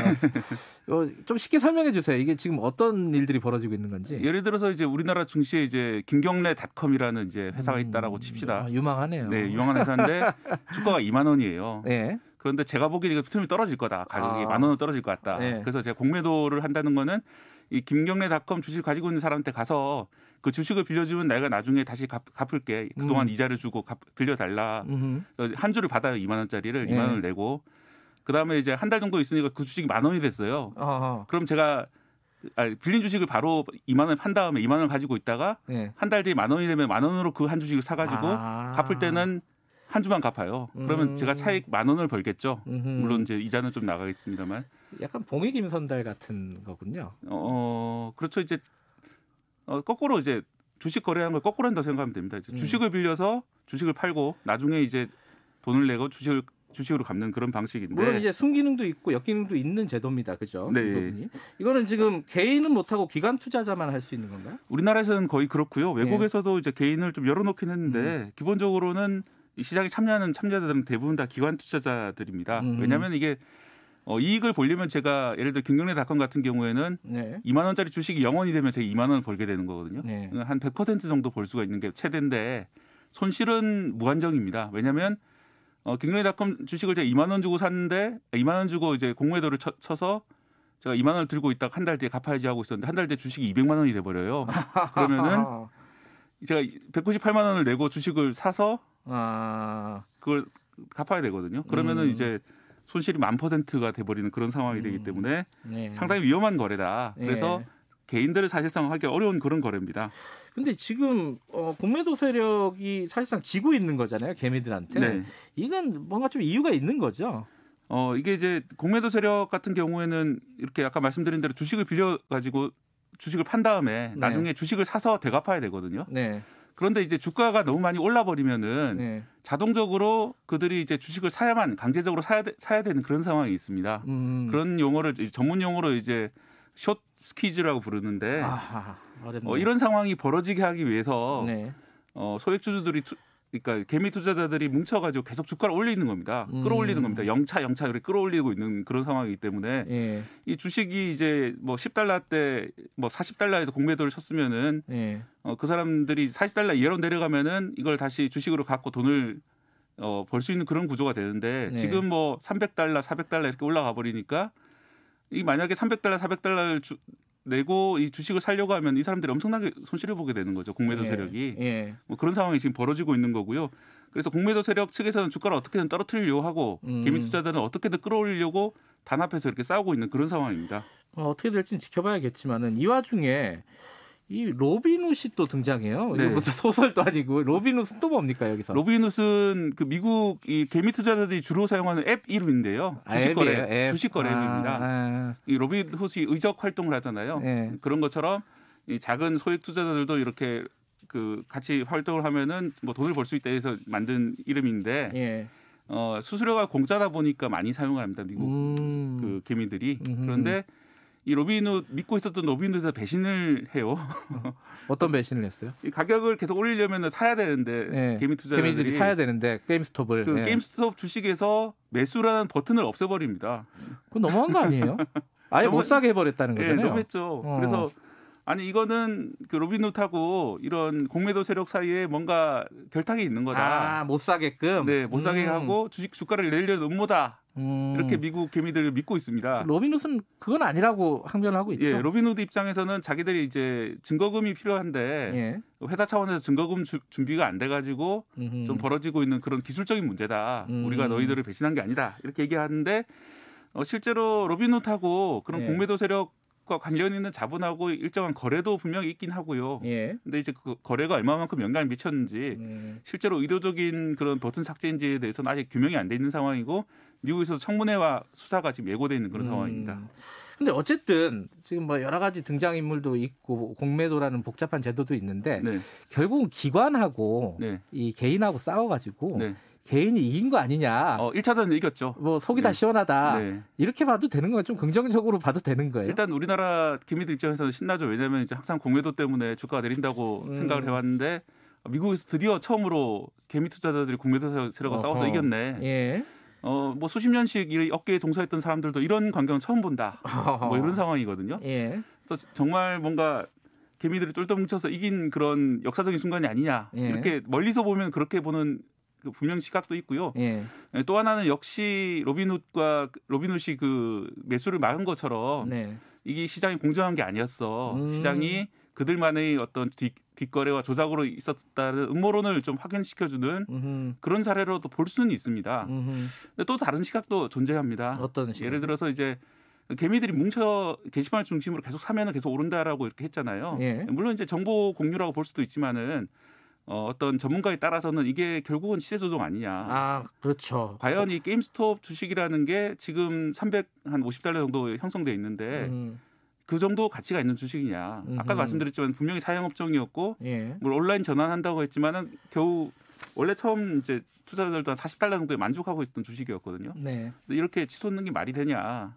좀 쉽게 설명해 주세요. 이게 지금 어떤 일들이 벌어지고 있는 건지. 예를 들어서 이제 우리나라 증시에 이제 김경래닷컴이라는 이제 회사가 있다라고 칩시다. 유망하네요. 네, 유망한 회사인데 주가가 2만 원이에요. 네. 그런데 제가 보기에 이거 틈이 떨어질 거다. 가격이 1만 원은 떨어질 것 같다. 네. 그래서 제가 공매도를 한다는 거는 이 김경래닷컴 주식 가지고 있는 사람한테 가서 그 주식을 빌려주면 내가 나중에 다시 갚을게. 그동안 이자를 주고 빌려달라. 한 주를 받아요. 2만 원짜리를 2만 원을 내고. 그다음에 이제 한 달 정도 있으니까 그 주식이 10,000원이 됐어요. 그럼 제가 빌린 주식을 바로 2만 원 판 다음에 2만 원을 가지고 있다가 한 달 뒤에 10,000원이 되면 10,000원으로 그 한 주식을 사가지고 갚을 때는 한 주만 갚아요. 그러면 제가 차익 10,000원을 벌겠죠. 물론 이제 이자는 좀 나가겠습니다만. 약간 봉익임선달 같은 거군요. 그렇죠. 이제 거꾸로 이제 주식 거래하는 걸 거꾸로 한다고 생각하면 됩니다. 이제 주식을 빌려서 주식을 팔고 나중에 이제 돈을 내고 주식으로 갚는 그런 방식인데. 물론 이제 순기능도 있고 역기능도 있는 제도입니다. 그죠? 네. 이 부분이. 이거는 지금 개인은 못하고 기관 투자자만 할 수 있는 건가요? 우리나라에서는 거의 그렇고요. 외국에서도 이제 개인을 좀 열어놓긴 했는데 기본적으로는 이 시장에 참여하는 참여자들은 대부분 다 기관 투자자들입니다. 왜냐하면 이게 이익을 보려면 제가 예를 들어 김경래닷컴 같은 경우에는 2만 원짜리 주식이 0원이 되면 제가 2만 원을 벌게 되는 거거든요. 한 100% 정도 벌 수가 있는 게 최대인데 손실은 무한정입니다. 왜냐하면 김경래닷컴 주식을 제가 2만 원 주고 샀는데 2만 원 주고 이제 공매도를 쳐서 제가 2만 원을 들고 있다가 한 달 뒤에 갚아야지 하고 있었는데 한 달 뒤에 주식이 200만 원이 돼 버려요. 그러면은 제가 198만 원을 내고 주식을 사서 그걸 갚아야 되거든요. 그러면은 이제 손실이 10,000%가 돼버리는 그런 상황이 되기 때문에 상당히 위험한 거래다. 그래서 개인들을 사실상 하기 어려운 그런 거래입니다. 근데 지금 공매도 세력이 사실상 지고 있는 거잖아요. 개미들한테. 네. 이건 뭔가 좀 이유가 있는 거죠. 이게 이제 공매도 세력 같은 경우에는 이렇게 아까 말씀드린 대로 주식을 빌려가지고 주식을 판 다음에 나중에 주식을 사서 되갚아야 되거든요. 그런데 이제 주가가 너무 많이 올라버리면은 자동적으로 그들이 이제 주식을 사야만 강제적으로 사야 되는 그런 상황이 있습니다. 그런 용어를 전문 용어로 이제 숏 스퀴즈라고 부르는데 이런 상황이 벌어지게 하기 위해서 소액주주들이 그러니까 개미 투자자들이 뭉쳐가지고 계속 주가를 올리는 겁니다. 끌어올리는 겁니다. 영차 이렇게 끌어올리고 있는 그런 상황이기 때문에 이 주식이 이제 뭐 $10대 뭐 $40에서 공매도를 쳤으면은 그 사람들이 $40 이하로 내려가면은 이걸 다시 주식으로 갖고 돈을 벌 수 있는 그런 구조가 되는데 지금 뭐 $300, $400 이렇게 올라가 버리니까 이 만약에 $300, $400를 내고 이 주식을 살려고 하면 이 사람들이 엄청나게 손실을 보게 되는 거죠. 공매도 세력이. 뭐 그런 상황이 지금 벌어지고 있는 거고요. 그래서 공매도 세력 측에서는 주가를 어떻게든 떨어뜨리려고 하고 개미 투자자들은 어떻게든 끌어올리려고 단합해서 이렇게 싸우고 있는 그런 상황입니다. 어떻게 될지는 지켜봐야겠지만은 이 와중에 이 로빈훗이 또 등장해요. 이거 소설도 아니고 로빈훗은 또 뭡니까 여기서? 로빈훗은 그 미국 이 개미 투자자들이 주로 사용하는 앱 이름인데요. 주식거래 앱입니다. 이 로빈훗이 의적 활동을 하잖아요. 그런 것처럼 이 작은 소액 투자자들도 이렇게 그 같이 활동을 하면은 뭐 돈을 벌 수 있다 해서 만든 이름인데 수수료가 공짜다 보니까 많이 사용을 합니다. 미국 그 개미들이. 그런데 이 로빈훗 믿고 있었던 로빈훗에서 배신을 해요. 어떤 배신을 했어요? 이 가격을 계속 올리려면 사야 되는데 개미 투자자들이 개미들이 사야 되는데 게임스톱을 그 게임스톱 주식에서 매수라는 버튼을 없애버립니다. 그건 너무한 거 아니에요? 아예 못 사게 해버렸다는 거잖아요. 너무했죠. 그래서 아니 이거는 그 로빈훗하고 이런 공매도 세력 사이에 뭔가 결탁이 있는 거다. 못 사게끔. 네, 못 사게 하고 주가를 내려는 음모다. 이렇게 미국 개미들을 믿고 있습니다. 로빈훗은 그건 아니라고 항변하고 있죠. 예, 로빈훗 입장에서는 자기들이 이제 증거금이 필요한데 회사 차원에서 증거금 준비가 안 돼가지고 좀 벌어지고 있는 그런 기술적인 문제다. 우리가 너희들을 배신한 게 아니다. 이렇게 얘기하는데 실제로 로빈훗하고 그런 공매도 세력과 관련 있는 자본하고 일정한 거래도 분명히 있긴 하고요. 근데 이제 그 거래가 얼마만큼 영향을 미쳤는지 실제로 의도적인 그런 버튼 삭제인지에 대해서는 아직 규명이 안 돼 있는 상황이고 미국에서 청문회와 수사가 지금 예고돼 있는 그런 상황입니다. 근데 어쨌든 지금 뭐 여러 가지 등장인물도 있고 공매도라는 복잡한 제도도 있는데 결국은 기관하고 이 개인하고 싸워가지고 개인이 이긴 거 아니냐. 1차전은 이겼죠. 뭐 속이 다 시원하다. 이렇게 봐도 되는 거예요. 좀 긍정적으로 봐도 되는 거예요. 일단 우리나라 개미들 입장에서는 신나죠. 왜냐하면 이제 항상 공매도 때문에 주가가 내린다고 생각을 해왔는데 미국에서 드디어 처음으로 개미 투자자들이 공매도 세력과 싸워서 이겼네. 뭐 수십 년씩 이 업계에 종사했던 사람들도 이런 광경은 처음 본다. 뭐 이런 상황이거든요. 예. 그래서 정말 뭔가 개미들이 똘똘 뭉쳐서 이긴 그런 역사적인 순간이 아니냐. 예. 이렇게 멀리서 보면 그렇게 보는 그 분명 시각도 있고요. 예. 또 하나는 역시 로빈훗이 그 매수를 막은 것처럼 네. 이게 시장이 공정한 게 아니었어. 시장이 그들만의 어떤 뒷거래와 조작으로 있었다는 음모론을 좀 확인시켜주는 그런 사례로도 볼 수는 있습니다. 근데 또 다른 시각도 존재합니다. 어떤 시각? 예를 들어서 이제 개미들이 뭉쳐 게시판을 중심으로 계속 사면은 계속 오른다라고 이렇게 했잖아요. 예. 물론 이제 정보 공유라고 볼 수도 있지만은 어떤 전문가에 따라서는 이게 결국은 시세 조정 아니냐. 아, 그렇죠. 과연 이 게임스톱 주식이라는 게 지금 $350 정도 형성돼 있는데 그 정도 가치가 있는 주식이냐. 아까 말씀드렸지만 분명히 사양업종이었고 예. 물 온라인 전환한다고 했지만은 겨우 원래 처음 이제 투자자들도 한 $40 정도에 만족하고 있었던 주식이었거든요. 네. 근데 이렇게 치솟는 게 말이 되냐.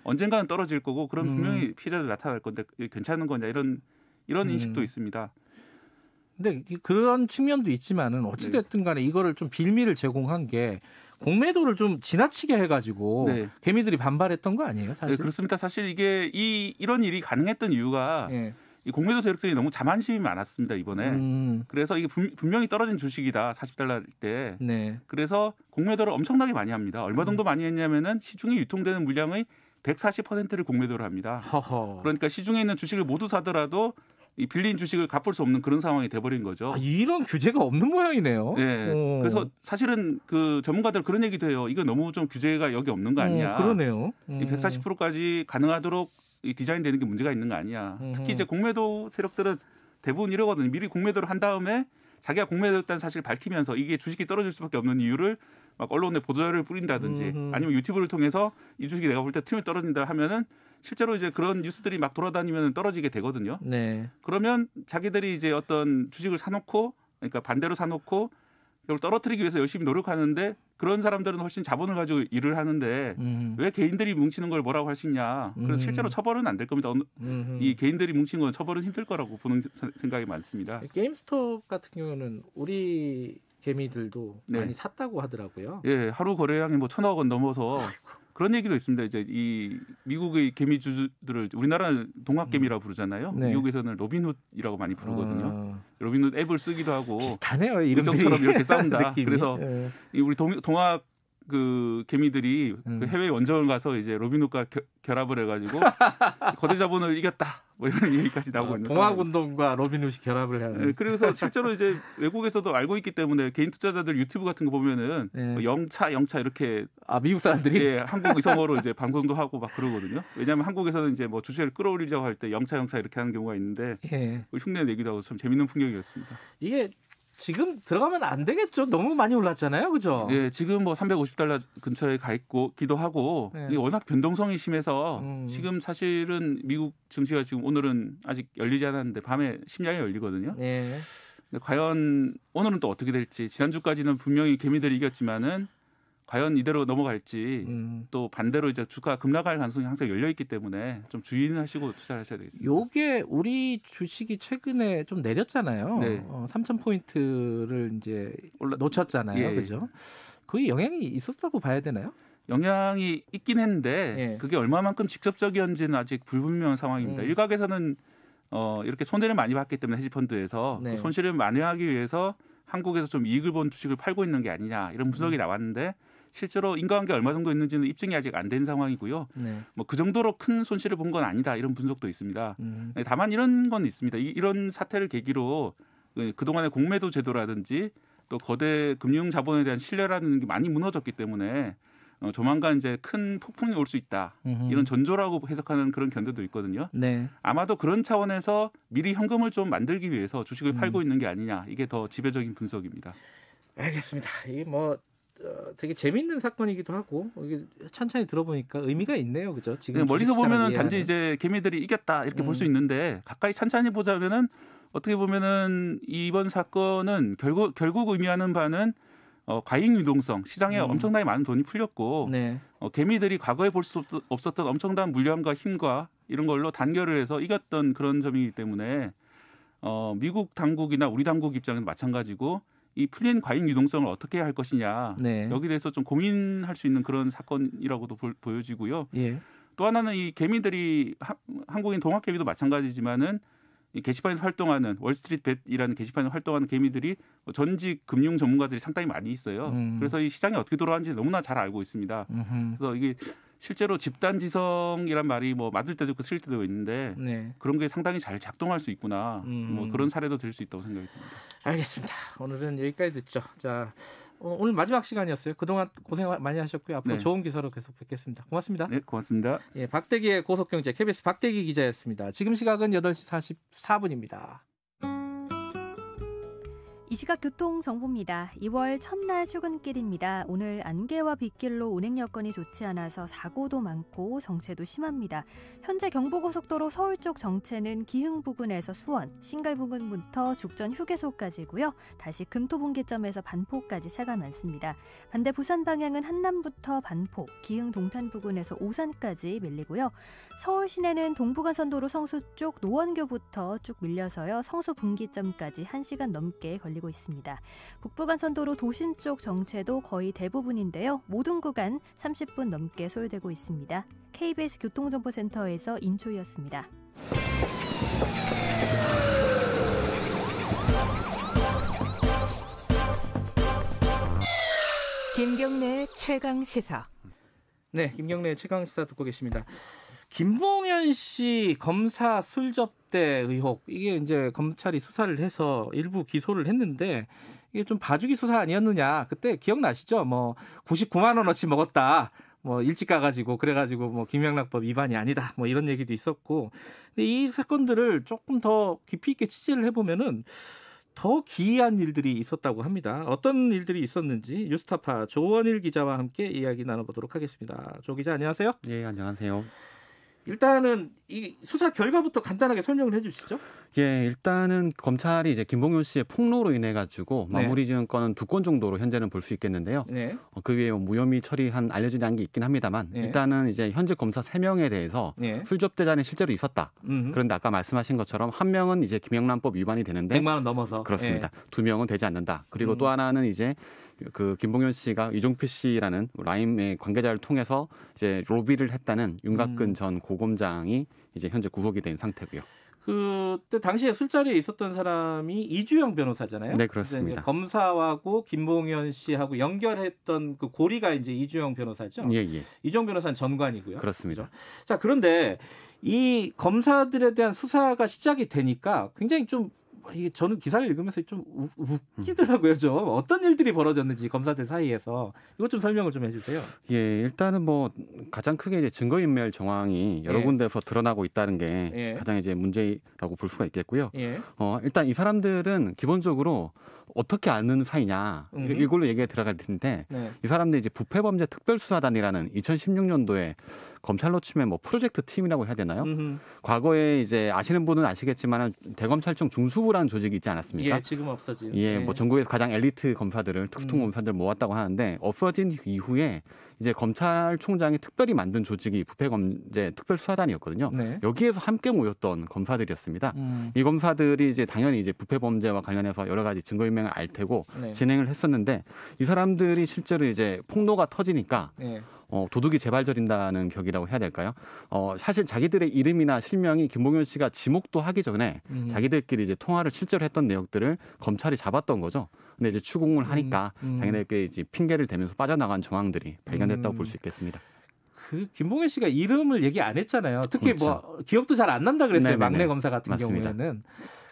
언젠가는 떨어질 거고 그럼 분명히 피해자들 나타날 건데 괜찮은 거냐 이런 인식도 있습니다. 근데 그런 측면도 있지만은 어찌됐든 간에 이거를 좀 빌미를 제공한 게 공매도를 좀 지나치게 해가지고 네. 개미들이 반발했던 거 아니에요, 사실? 네, 그렇습니다. 사실 이게 이런 일이 가능했던 이유가 이 공매도 세력들이 너무 자만심이 많았습니다 이번에. 그래서 이게 분명히 떨어진 주식이다 $40 때. 네. 그래서 공매도를 엄청나게 많이 합니다. 얼마 정도 많이 했냐면은 시중에 유통되는 물량의 140%를 공매도를 합니다. 허허. 그러니까 시중에 있는 주식을 모두 사더라도 이 빌린 주식을 갚을 수 없는 그런 상황이 돼버린 거죠. 이런 규제가 없는 모양이네요. 네. 그래서 사실은 그 전문가들 그런 얘기도 해요. 이거 너무 좀 규제가 여기 없는 거 아니냐. 그러네요. 이 140%까지 가능하도록 이 디자인되는 게 문제가 있는 거 아니냐. 특히 이제 공매도 세력들은 대부분 이러거든요. 미리 공매도를 한 다음에 자기가 공매도했다는 사실을 밝히면서 이게 주식이 떨어질 수밖에 없는 이유를 막 언론에 보도자료를 뿌린다든지 아니면 유튜브를 통해서 이 주식이 내가 볼 때 틈이 떨어진다 하면은 실제로 이제 그런 뉴스들이 막 돌아다니면 떨어지게 되거든요. 네. 그러면 자기들이 이제 어떤 주식을 사놓고 그러니까 반대로 사놓고 이걸 떨어뜨리기 위해서 열심히 노력하는데 그런 사람들은 훨씬 자본을 가지고 일을 하는데 왜 개인들이 뭉치는 걸 뭐라고 할 수 있냐. 그래서 실제로 처벌은 안 될 겁니다. 이 개인들이 뭉친 건 처벌은 힘들 거라고 보는 생각이 많습니다. 게임스톱 같은 경우는 우리 개미들도 네. 많이 샀다고 하더라고요. 예, 하루 거래량이 뭐 1,000억 원 넘어서 그런 얘기도 있습니다. 이제 이 미국의 개미주들을 우리나라는 동학개미라고 부르잖아요. 네. 미국에서는 로빈훗이라고 많이 부르거든요. 로빈훗 앱을 쓰기도 하고 비슷하네요. 이름들이. 우정처럼 이렇게 싸운다. 느낌이. 그래서 이 우리 동학 그 개미들이 그 해외 원정을 가서 이제 로빈훗과 결합을 해가지고 거대 자본을 이겼다. 뭐 이런 얘기까지 나오고 있는 동학운동과 로빈훗이 결합을 하는. 네, 그래서 실제로 이제 외국에서도 알고 있기 때문에 개인 투자자들 유튜브 같은 거 보면은 뭐 영차 이렇게 미국 사람들이 예, 한국 의성어로 이제 방송도 하고 막 그러거든요. 왜냐하면 한국에서는 이제 뭐 주식을 끌어올리자고 할 때 영차 이렇게 하는 경우가 있는데 흉내 내기도 하고 참 재밌는 풍경이었습니다. 이게 지금 들어가면 안 되겠죠. 너무 많이 올랐잖아요, 그죠? 예, 지금 뭐 $350 근처에 가 있기도 하고 이게 워낙 변동성이 심해서 지금 사실은 미국 증시가 지금 오늘은 아직 열리지 않았는데 밤에 심야에 열리거든요. 네. 근데 과연 오늘은 또 어떻게 될지 지난주까지는 분명히 개미들이 이겼지만은 과연 이대로 넘어갈지 또 반대로 이제 주가 급락할 가능성이 항상 열려 있기 때문에 좀 주의는 하시고 투자를 하셔야 되겠습니다. 요게 우리 주식이 최근에 좀 내렸잖아요. 네. 3,000포인트를 이제 놓쳤잖아요. 예. 그죠? 그게 영향이 있었다고 봐야 되나요? 영향이 있긴 했는데 그게 얼마만큼 직접적이었는지는 아직 불분명한 상황입니다. 일각에서는 이렇게 손해를 많이 봤기 때문에 헤지펀드에서 그 손실을 만회하기 위해서 한국에서 좀 이익을 본 주식을 팔고 있는 게 아니냐 이런 분석이 나왔는데 실제로 인과관계 얼마 정도 있는지는 입증이 아직 안 된 상황이고요. 뭐 그 정도로 큰 손실을 본 건 아니다 이런 분석도 있습니다. 다만 이런 건 있습니다. 이런 사태를 계기로 그동안의 공매도 제도라든지 또 거대 금융 자본에 대한 신뢰라는 게 많이 무너졌기 때문에 조만간 이제 큰 폭풍이 올 수 있다. 이런 전조라고 해석하는 그런 견해도 있거든요. 네. 아마도 그런 차원에서 미리 현금을 좀 만들기 위해서 주식을 팔고 있는 게 아니냐. 이게 더 지배적인 분석입니다. 알겠습니다. 이게 뭐 되게 재밌는 사건이기도 하고 이게 천천히 들어보니까 의미가 있네요, 그죠? 지금 멀리서 보면은 단지 이제 개미들이 이겼다 이렇게 볼 수 있는데 가까이 찬찬히 보자면은 어떻게 보면은 이번 사건은 결국 의미하는 바는 과잉 유동성, 시장에 엄청나게 많은 돈이 풀렸고 개미들이 과거에 볼 수 없었던 엄청난 물량과 힘과 이런 걸로 단결을 해서 이겼던 그런 점이기 때문에 미국 당국이나 우리 당국 입장에서 마찬가지고 이 풀린 과잉 유동성을 어떻게 할 것이냐 네. 여기에 대해서 좀 고민할 수 있는 그런 사건이라고도 보여지고요. 예. 또 하나는 이 개미들이 한국인 동학개미도 마찬가지지만은 이 게시판에서 활동하는 월스트리트벳이라는 게시판에서 활동하는 개미들이 전직 금융 전문가들이 상당히 많이 있어요. 그래서 이 시장이 어떻게 돌아가는지 너무나 잘 알고 있습니다. 그래서 이게 실제로 집단지성이란 말이 뭐 맞을 때도 있고 틀릴 때도 있는데 네. 그런 게 상당히 잘 작동할 수 있구나. 뭐 그런 사례도 될 수 있다고 생각이 듭니다. 알겠습니다. 오늘은 여기까지 듣죠. 자, 오늘 마지막 시간이었어요. 그동안 고생 많이 하셨고요. 앞으로 네. 좋은 기사로 계속 뵙겠습니다. 고맙습니다. 네, 고맙습니다. 예, 박대기의 고속경제 KBS 박대기 기자였습니다. 지금 시각은 8시 44분입니다. 이 시각 교통정보입니다. 2월 첫날 출근길입니다. 오늘 안개와 빗길로 운행 여건이 좋지 않아서 사고도 많고 정체도 심합니다. 현재 경부고속도로 서울 쪽 정체는 기흥 부근에서 수원, 신갈 부근부터 죽전 휴게소까지고요. 다시 금토분기점에서 반포까지 차가 많습니다. 반대 부산 방향은 한남부터 반포, 기흥 동탄 부근에서 오산까지 밀리고요. 서울 시내는 동부간선도로 성수 쪽 노원교부터 쭉 밀려서요. 성수 분기점까지 1시간 넘게 걸리고 있습니다. 북부간선도로 도심 쪽 정체도 거의 대부분인데요. 모든 구간 30분 넘게 소요되고 있습니다. KBS 교통정보센터에서 임초희였습니다. 김경래 최강시사. 네, 김경래 최강시사 듣고 계십니다. 김봉현 씨 검사 술접대 의혹, 이게 이제 검찰이 수사를 해서 일부 기소를 했는데 이게 좀 봐주기 수사 아니었느냐. 그때 기억나시죠? 뭐 99만 원어치 먹었다. 뭐 일찍 가가지고 그래가지고 뭐 김영란법 위반이 아니다. 뭐 이런 얘기도 있었고. 근데 이 사건들을 조금 더 깊이 있게 취재를 해보면은 더 기이한 일들이 있었다고 합니다. 어떤 일들이 있었는지 뉴스타파 조원일 기자와 함께 이야기 나눠보도록 하겠습니다. 조 기자 안녕하세요. 예, 안녕하세요. 일단은 이 수사 결과부터 간단하게 설명을 해주시죠. 예, 일단은 검찰이 이제 김봉현 씨의 폭로로 인해 가지고 마무리 지은 건은 2건 정도로 현재는 볼 수 있겠는데요. 네. 그 외에 무혐의 처리한 알려진 게 있긴 합니다만 일단은 이제 현재 검사 3명에 대해서 술접대자는 실제로 있었다. 그런데 아까 말씀하신 것처럼 한 명은 이제 김영란법 위반이 되는데 100만 원 넘어서 그렇습니다. 2명은 되지 않는다. 그리고 또 하나는 이제 그 김봉현 씨가 이종필 씨라는 라임의 관계자를 통해서 이제 로비를 했다는 윤곽근 전 고검장이 이제 현재 구속이 된 상태고요. 그때 당시에 술자리에 있었던 사람이 이주영 변호사잖아요. 네, 그렇습니다. 검사하고 김봉현 씨하고 연결했던 그 고리가 이제 이주영 변호사죠. 예, 예. 이주영 변호사는 전관이고요. 그렇습니다. 그렇죠? 자, 그런데 이 검사들에 대한 수사가 시작이 되니까 굉장히 좀 이게 저는 기사를 읽으면서 좀 웃기더라고요. 좀 어떤 일들이 벌어졌는지 검사들 사이에서 이것 좀 설명을 좀 해주세요. 예, 일단은 뭐 가장 크게 이제 증거인멸 정황이 여러 군데서 드러나고 있다는 게 가장 이제 문제라고 볼 수가 있겠고요. 일단 이 사람들은 기본적으로 어떻게 아는 사이냐 이걸로 얘기가 들어갈 텐데 이 사람들이 이제 부패범죄 특별수사단이라는 2016년도에 검찰로 치면 뭐 프로젝트 팀이라고 해야 되나요? 과거에 이제 아시는 분은 아시겠지만 대검찰청 중수부라는 조직이 있지 않았습니까? 예, 지금 없어진. 예, 뭐 전국에서 가장 엘리트 검사들을 특수통 검사들 모았다고 하는데 없어진 이후에 이제 검찰총장이 특별히 만든 조직이 부패범죄 특별수사단이었거든요. 여기에서 함께 모였던 검사들이었습니다. 이 검사들이 이제 당연히 이제 부패범죄와 관련해서 여러 가지 증거인멸을 알 테고 진행을 했었는데 이 사람들이 실제로 이제 폭로가 터지니까 도둑이 재발저린다는 격이라고 해야 될까요? 사실 자기들의 이름이나 실명이 김봉현 씨가 지목도 하기 전에 자기들끼리 이제 통화를 실제로 했던 내역들을 검찰이 잡았던 거죠. 근데 이제 추궁을 하니까 자기들끼리 이제 핑계를 대면서 빠져나간 정황들이 발견됐다고 볼 수 있겠습니다. 그 김봉현 씨가 이름을 얘기 안 했잖아요. 특히 그렇죠. 뭐 기억도 잘 안 난다 그랬어요. 네네네. 막내 검사 같은 맞습니다. 경우에는.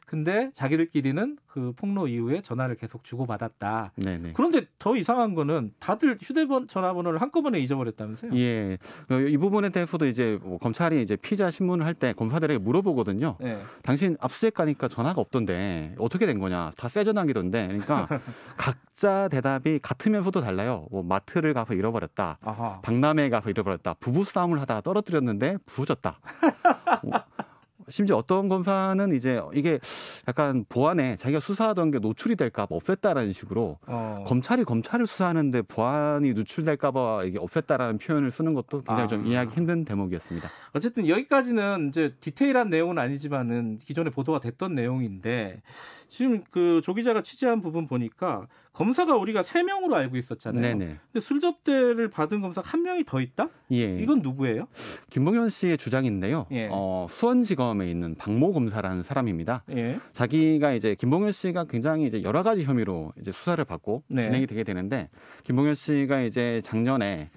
근데 자기들끼리는 그 폭로 이후에 전화를 계속 주고받았다. 네네. 그런데 더 이상한 거는 다들 휴대폰 전화번호를 한꺼번에 잊어버렸다면서요? 예, 이 부분에 대해서도 이제 뭐 검찰이 이제 피의자 신문을 할 때 검사들에게 물어보거든요. 당신 압수수색 가니까 전화가 없던데 어떻게 된 거냐? 다 새 전화기던데. 그러니까 각자 대답이 같으면서도 달라요. 뭐 마트를 가서 잃어버렸다. 박람회에 가서 잃어버렸다. 부부 싸움을 하다가 떨어뜨렸는데 부서졌다. 심지어 어떤 검사는 이제 이게 약간 보안에 자기가 수사하던 게 노출이 될까 봐 없앴다라는 식으로 검찰이 검찰을 수사하는데 보안이 노출될까 봐 이게 없앴다라는 표현을 쓰는 것도 굉장히 좀 이해하기 힘든 대목이었습니다. 어쨌든 여기까지는 이제 디테일한 내용은 아니지만은 기존에 보도가 됐던 내용인데 지금 그 조 기자가 취재한 부분 보니까 검사가 우리가 3명으로 알고 있었잖아요. 네네. 근데 술접대를 받은 검사가 1명이 더 있다? 예. 이건 누구예요? 김봉현 씨의 주장인데요. 예. 수원지검에 있는 박모 검사라는 사람입니다. 예. 자기가 이제 김봉현 씨가 굉장히 이제 여러 가지 혐의로 이제 수사를 받고 네. 진행이 되게 되는데 김봉현 씨가 이제 작년에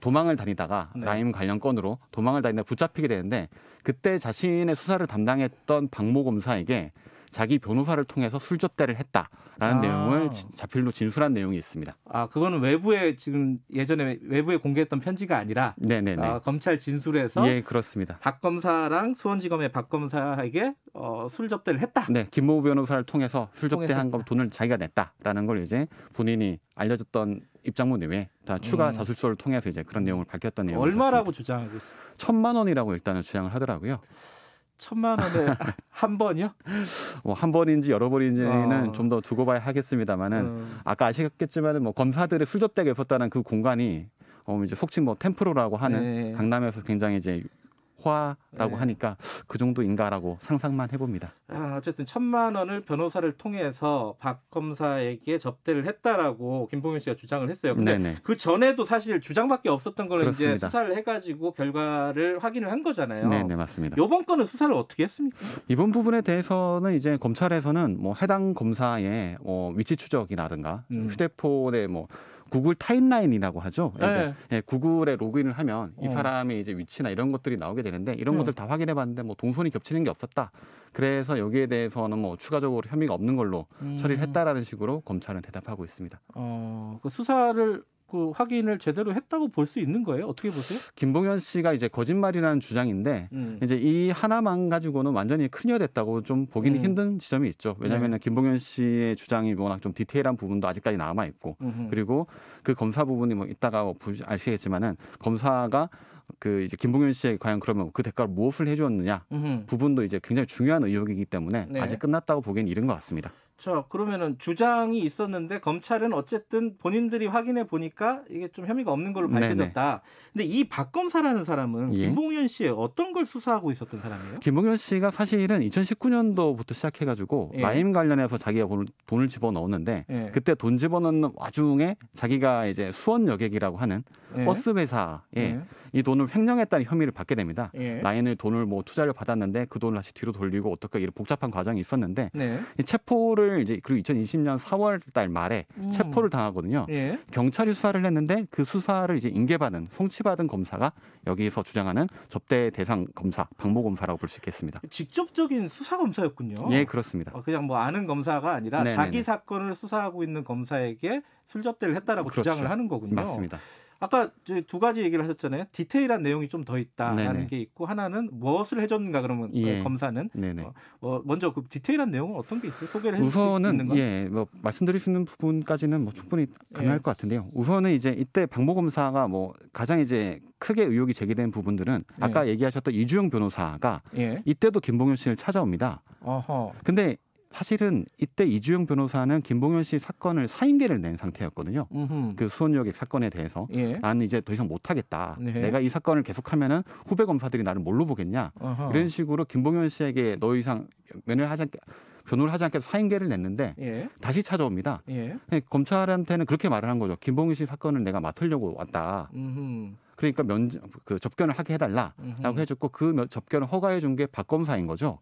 도망을 다니다가 네. 라임 관련 건으로 도망을 다니다가 붙잡히게 되는데 그때 자신의 수사를 담당했던 박모 검사에게 자기 변호사를 통해서 술접대를 했다라는 내용을 자필로 진술한 내용이 있습니다. 아, 그거는 외부에 지금 예전에 외부에 공개했던 편지가 아니라 네네네. 검찰 진술에서 예, 그렇습니다. 박 검사랑 수원지검의 박 검사에게 술접대를 했다. 네, 김모 변호사를 통해서 술접대한 거 돈을 자기가 냈다라는 걸 이제 본인이 알려줬던 입장문 외에 다 추가 자술서를 통해서 이제 그런 내용을 밝혔던 내용이 얼마라고 주장하고 있어요? 1,000만 원이라고 일단은 주장을 하더라고요. 1,000만 원에 한 번이요? 뭐 한 번인지 여러 번인지는 좀 더 두고 봐야 하겠습니다만은 아까 아시겠지만은 뭐 검사들의 술접대가 있었다는 그 공간이 이제 속칭 뭐 템프로라고 하는 네. 강남에서 굉장히 이제 화라고 네. 하니까 그 정도인가라고 상상만 해봅니다. 어쨌든 1,000만 원을 변호사를 통해서 박 검사에게 접대를 했다라고 김봉현 씨가 주장을 했어요. 근데 네네. 그 전에도 사실 주장밖에 없었던 걸 그렇습니다. 이제 수사를 해가지고 결과를 확인을 한 거잖아요. 네, 맞습니다. 이번 건은 수사를 어떻게 했습니까? 이번 부분에 대해서는 이제 검찰에서는 뭐 해당 검사의 위치 추적이라든가 휴대폰에 뭐 구글 타임라인이라고 하죠. 네. 예, 구글에 로그인을 하면 이 사람의 이제 위치나 이런 것들이 나오게 되는데 이런 것들 다 확인해봤는데 뭐 동선이 겹치는 게 없었다. 그래서 여기에 대해서는 뭐 추가적으로 혐의가 없는 걸로 처리를 했다라는 식으로 검찰은 대답하고 있습니다. 그 수사를 그 확인을 제대로 했다고 볼 수 있는 거예요? 어떻게 보세요? 김봉현 씨가 이제 거짓말이라는 주장인데 이제 이 하나만 가지고는 완전히 클리어됐다고 좀 보기는 힘든 지점이 있죠. 왜냐하면 김봉현 씨의 주장이 워낙 좀 디테일한 부분도 아직까지 남아 있고 그리고 그 검사 부분이 뭐 이따가 아시겠지만은 검사가 그 이제 김봉현 씨에 과연 그러면 그 대가로 무엇을 해주었느냐 부분도 이제 굉장히 중요한 의혹이기 때문에 네. 아직 끝났다고 보기엔 이른 것 같습니다. 자, 그러면은 주장이 있었는데 검찰은 어쨌든 본인들이 확인해 보니까 이게 좀 혐의가 없는 걸로 밝혀졌다. 근데 이 박 검사라는 사람은 예. 김봉현 씨의 어떤 걸 수사하고 있었던 사람이에요? 김봉현 씨가 사실은 2019년도부터 시작해가지고 예. 라임 관련해서 자기가 돈을 집어넣었는데 예. 그때 돈 집어넣는 와중에 자기가 이제 수원 여객이라고 하는 예. 버스 회사에 예. 이 돈을 횡령했다는 혐의를 받게 됩니다. 예. 라인을 돈을 뭐 투자를 받았는데 그 돈을 다시 뒤로 돌리고 어떻게 이런 복잡한 과정이 있었는데 네. 이 체포를 이제 그리고 2020년 4월달 말에 체포를 당하거든요. 예. 경찰이 수사를 했는데 그 수사를 이제 인계받은 송치받은 검사가 여기서 주장하는 접대 대상 검사 박모 검사라고 볼 수 있겠습니다. 직접적인 수사 검사였군요. 예, 그렇습니다. 그냥 뭐 아는 검사가 아니라 네네네. 자기 사건을 수사하고 있는 검사에게 술접대를 했다라고 그렇죠. 주장을 하는 거군요. 맞습니다. 아까 두 가지 얘기를 하셨잖아요. 디테일한 내용이 좀 더 있다라는 네네. 게 있고 하나는 무엇을 해줬는가 그러면 예. 검사는 네네. 먼저 그 디테일한 내용은 어떤 게 있어요? 소개를 해줄 수 있는 우선은 건? 뭐 말씀드릴 수 있는 부분까지는 뭐 충분히 가능할 것 같은데요. 우선은 이제 이때 박모 검사가 뭐 가장 이제 크게 의혹이 제기된 부분들은 아까 얘기하셨던 이주영 변호사가 이때도 김봉현 씨를 찾아옵니다. 근데 사실은 이때 이주영 변호사는 김봉현 씨 사건을 사임계를 낸 상태였거든요. 그 수원여객 사건에 대해서 나는 이제 더 이상 못하겠다. 네. 내가 이 사건을 계속하면 후배 검사들이 나를 뭘로 보겠냐. 이런 식으로 김봉현 씨에게 더 이상 변호를 하지 않겠다 사임계를 냈는데 다시 찾아옵니다. 검찰한테는 그렇게 말을 한 거죠. 김봉현 씨 사건을 내가 맡으려고 왔다. 그러니까 그 접견을 하게 해달라라고 해줬고 그 접견을 허가해 준 게 박 검사인 거죠.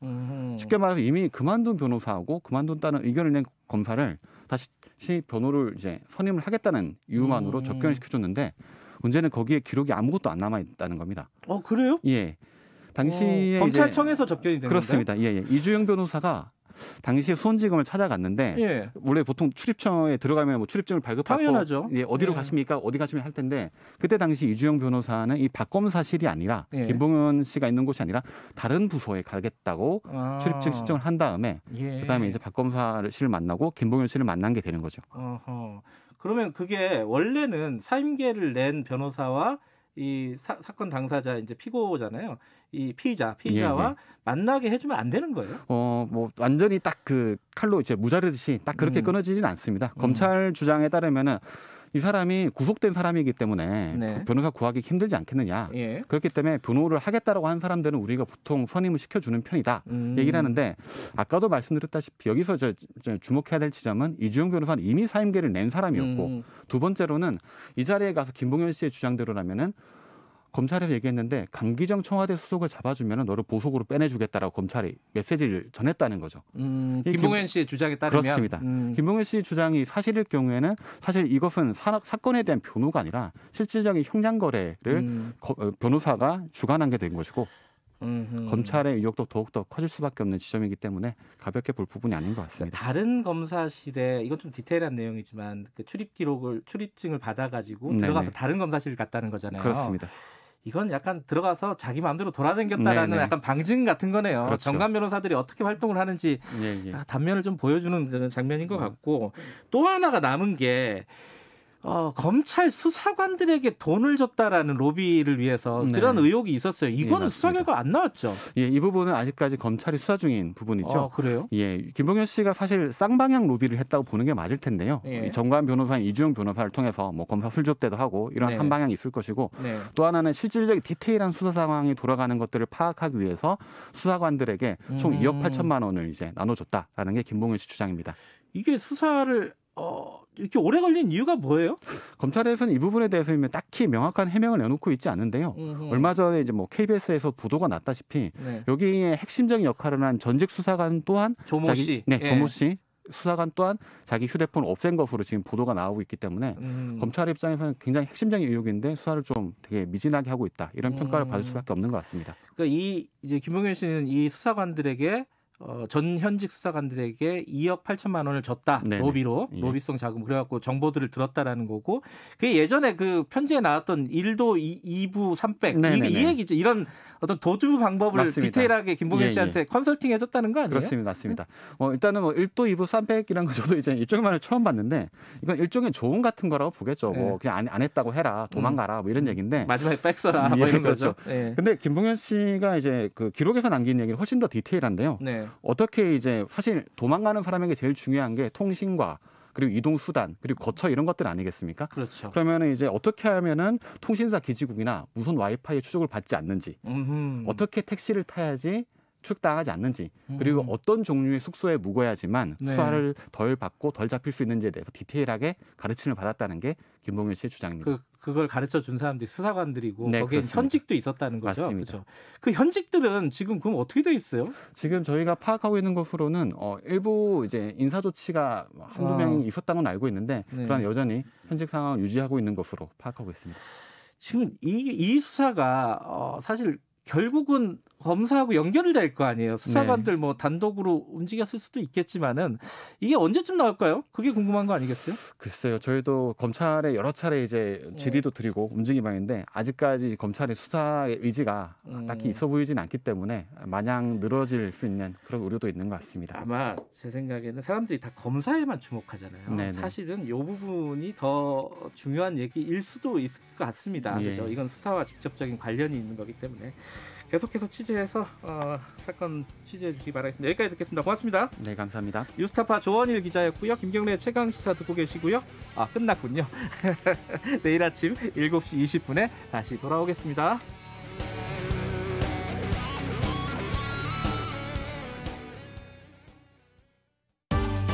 쉽게 말해서 이미 그만둔 변호사하고 그만둔다는 의견을 낸 검사를 다시 변호를 이제 선임을 하겠다는 이유만으로 접견을 시켜줬는데 문제는 거기에 기록이 아무것도 안 남아 있다는 겁니다. 그래요? 예. 당시에 검찰청에서 접견이 된 그렇습니다. 예. 이주영 변호사가 당시에 수원지검을 찾아갔는데 원래 보통 출입처에 들어가면 뭐 출입증을 발급받고 당연하죠. 어디로 가십니까? 어디 가시면 할 텐데 그때 당시 이주영 변호사는 이 박 검사실이 아니라 김봉현 씨가 있는 곳이 아니라 다른 부서에 가겠다고 출입증 신청을 한 다음에 그다음에 이제 박 검사실을 만나고 김봉현 씨를 만난 게 되는 거죠. 그러면 그게 원래는 사임계를 낸 변호사와 이 사건 당사자 이제 피고잖아요. 이 피의자와 만나게 해주면 안 되는 거예요? 뭐 완전히 딱 그 칼로 이제 무자르듯이 딱 그렇게 끊어지진 않습니다. 검찰 주장에 따르면은 이 사람이 구속된 사람이기 때문에 변호사 구하기 힘들지 않겠느냐. 그렇기 때문에 변호를 하겠다라고 하는 사람들은 우리가 보통 선임을 시켜주는 편이다. 얘기를 하는데 아까도 말씀드렸다시피 여기서 주목해야 될 지점은 이주영 변호사는 이미 사임계를 낸 사람이었고 두 번째로는 이 자리에 가서 김봉현 씨의 주장대로라면은 검찰에서 얘기했는데 강기정 청와대 수석을 잡아주면 너를 보석으로 빼내주겠다라고 검찰이 메시지를 전했다는 거죠. 김봉현 씨의 주장에 따르면 그렇습니다. 김봉현 씨 주장이 사실일 경우에는 사실 이것은 사건에 대한 변호가 아니라 실질적인 형량 거래를 변호사가 주관한 게 된 것이고 검찰의 의혹도 더욱더 커질 수밖에 없는 지점이기 때문에 가볍게 볼 부분이 아닌 것 같습니다. 다른 검사실에 이건 좀 디테일한 내용이지만 그 출입증을 받아가지고 들어가서 다른 검사실 갔다는 거잖아요. 그렇습니다. 이건 약간 들어가서 자기 마음대로 돌아다녔다라는 약간 방증 같은 거네요. 그렇죠. 정관 변호사들이 어떻게 활동을 하는지 단면을 좀 보여주는 장면인 것 같고 또 하나가 남은 게 검찰 수사관들에게 돈을 줬다라는 로비를 위해서 그런 의혹이 있었어요. 이거는 수사 결과 안 나왔죠. 이 부분은 아직까지 검찰이 수사 중인 부분이죠. 그래요? 김봉현 씨가 사실 쌍방향 로비를 했다고 보는 게 맞을 텐데요. 정관 변호사인 이주영 변호사를 통해서 뭐 검사 술접대도 하고 이런 한 방향이 있을 것이고 또 하나는 실질적인 디테일한 수사 상황이 돌아가는 것들을 파악하기 위해서 수사관들에게 총 2억 8천만 원을 이제 나눠줬다라는 게 김봉현 씨 주장입니다. 이게 수사를 이렇게 오래 걸린 이유가 뭐예요? 검찰에서는 이 부분에 대해서 딱히 명확한 해명을 내놓고 있지 않은데요. 얼마 전에 이제 뭐 KBS에서 보도가 났다시피 여기에 핵심적인 역할을 한 전직 수사관 또한 조모 씨, 조모 씨 수사관 또한 자기 휴대폰을 없앤 것으로 지금 보도가 나오고 있기 때문에 검찰 입장에서는 굉장히 핵심적인 의혹인데 수사를 좀 되게 미진하게 하고 있다 이런 평가를 받을 수밖에 없는 것 같습니다. 그러니까 이제 김봉현 씨는 이 수사관들에게 전 현직 수사관들에게 2억 8천만 원을 줬다. 로비로. 로비성 자금. 그래갖고 정보들을 들었다라는 거고. 그게 예전에 그 편지에 나왔던 1도 2부 300. 이게 이 얘기죠. 이런 어떤 도주 방법을 맞습니다. 디테일하게 김봉현 씨한테 컨설팅 해줬다는 거 아니에요? 그렇습니다. 맞습니다. 일단은 뭐 1도 2부 300이라는 거 저도 이제 일종만을 처음 봤는데 이건 일종의 조언 같은 거라고 보겠죠. 뭐 그냥 안 했다고 해라. 도망가라. 뭐 이런 얘기인데. 마지막에 백서라. 뭐 이런 거죠. 근데 김봉현 씨가 이제 그 기록에서 남긴 얘기는 훨씬 더 디테일한데요. 어떻게 이제 사실 도망가는 사람에게 제일 중요한 게 통신과 그리고 이동 수단 그리고 거처 이런 것들 아니겠습니까? 그렇죠. 그러면은 이제 어떻게 하면은 통신사 기지국이나 무선 와이파이 추적을 받지 않는지, 어떻게 택시를 타야지 추적당하지 않는지, 그리고 어떤 종류의 숙소에 묵어야지만 수사를 덜 받고 덜 잡힐 수 있는지에 대해서 디테일하게 가르침을 받았다는 게 김봉현 씨의 주장입니다. 그걸 가르쳐 준 사람들이 수사관들이고 거기에 그렇습니다. 현직도 있었다는 거죠. 맞습니다. 그렇죠? 그 현직들은 지금 그럼 어떻게 돼 있어요? 지금 저희가 파악하고 있는 것으로는 일부 이제 인사 조치가 한두 명이 있었다는 건 알고 있는데 그러나 여전히 현직 상황을 유지하고 있는 것으로 파악하고 있습니다. 지금 이 수사가 사실 결국은 검사하고 연결이 될 거 아니에요. 수사관들 뭐 단독으로 움직였을 수도 있겠지만은 이게 언제쯤 나올까요? 그게 궁금한 거 아니겠어요? 글쎄요. 저희도 검찰에 여러 차례 이제 질의도 드리고 움직이고 있는데 아직까지 검찰의 수사의 의지가 딱히 있어 보이진 않기 때문에 마냥 늘어질 수 있는 그런 우려도 있는 것 같습니다. 아마 제 생각에는 사람들이 다 검사에만 주목하잖아요. 사실은 이 부분이 더 중요한 얘기일 수도 있을 것 같습니다. 그렇죠? 이건 수사와 직접적인 관련이 있는 거기 때문에 계속해서 취재해서 사건 취재해 주시기 바라겠습니다. 여기까지 듣겠습니다. 고맙습니다. 네, 감사합니다. 뉴스타파 조원일 기자였고요. 김경래 최강시사 듣고 계시고요. 끝났군요. 내일 아침 7시 20분에 다시 돌아오겠습니다.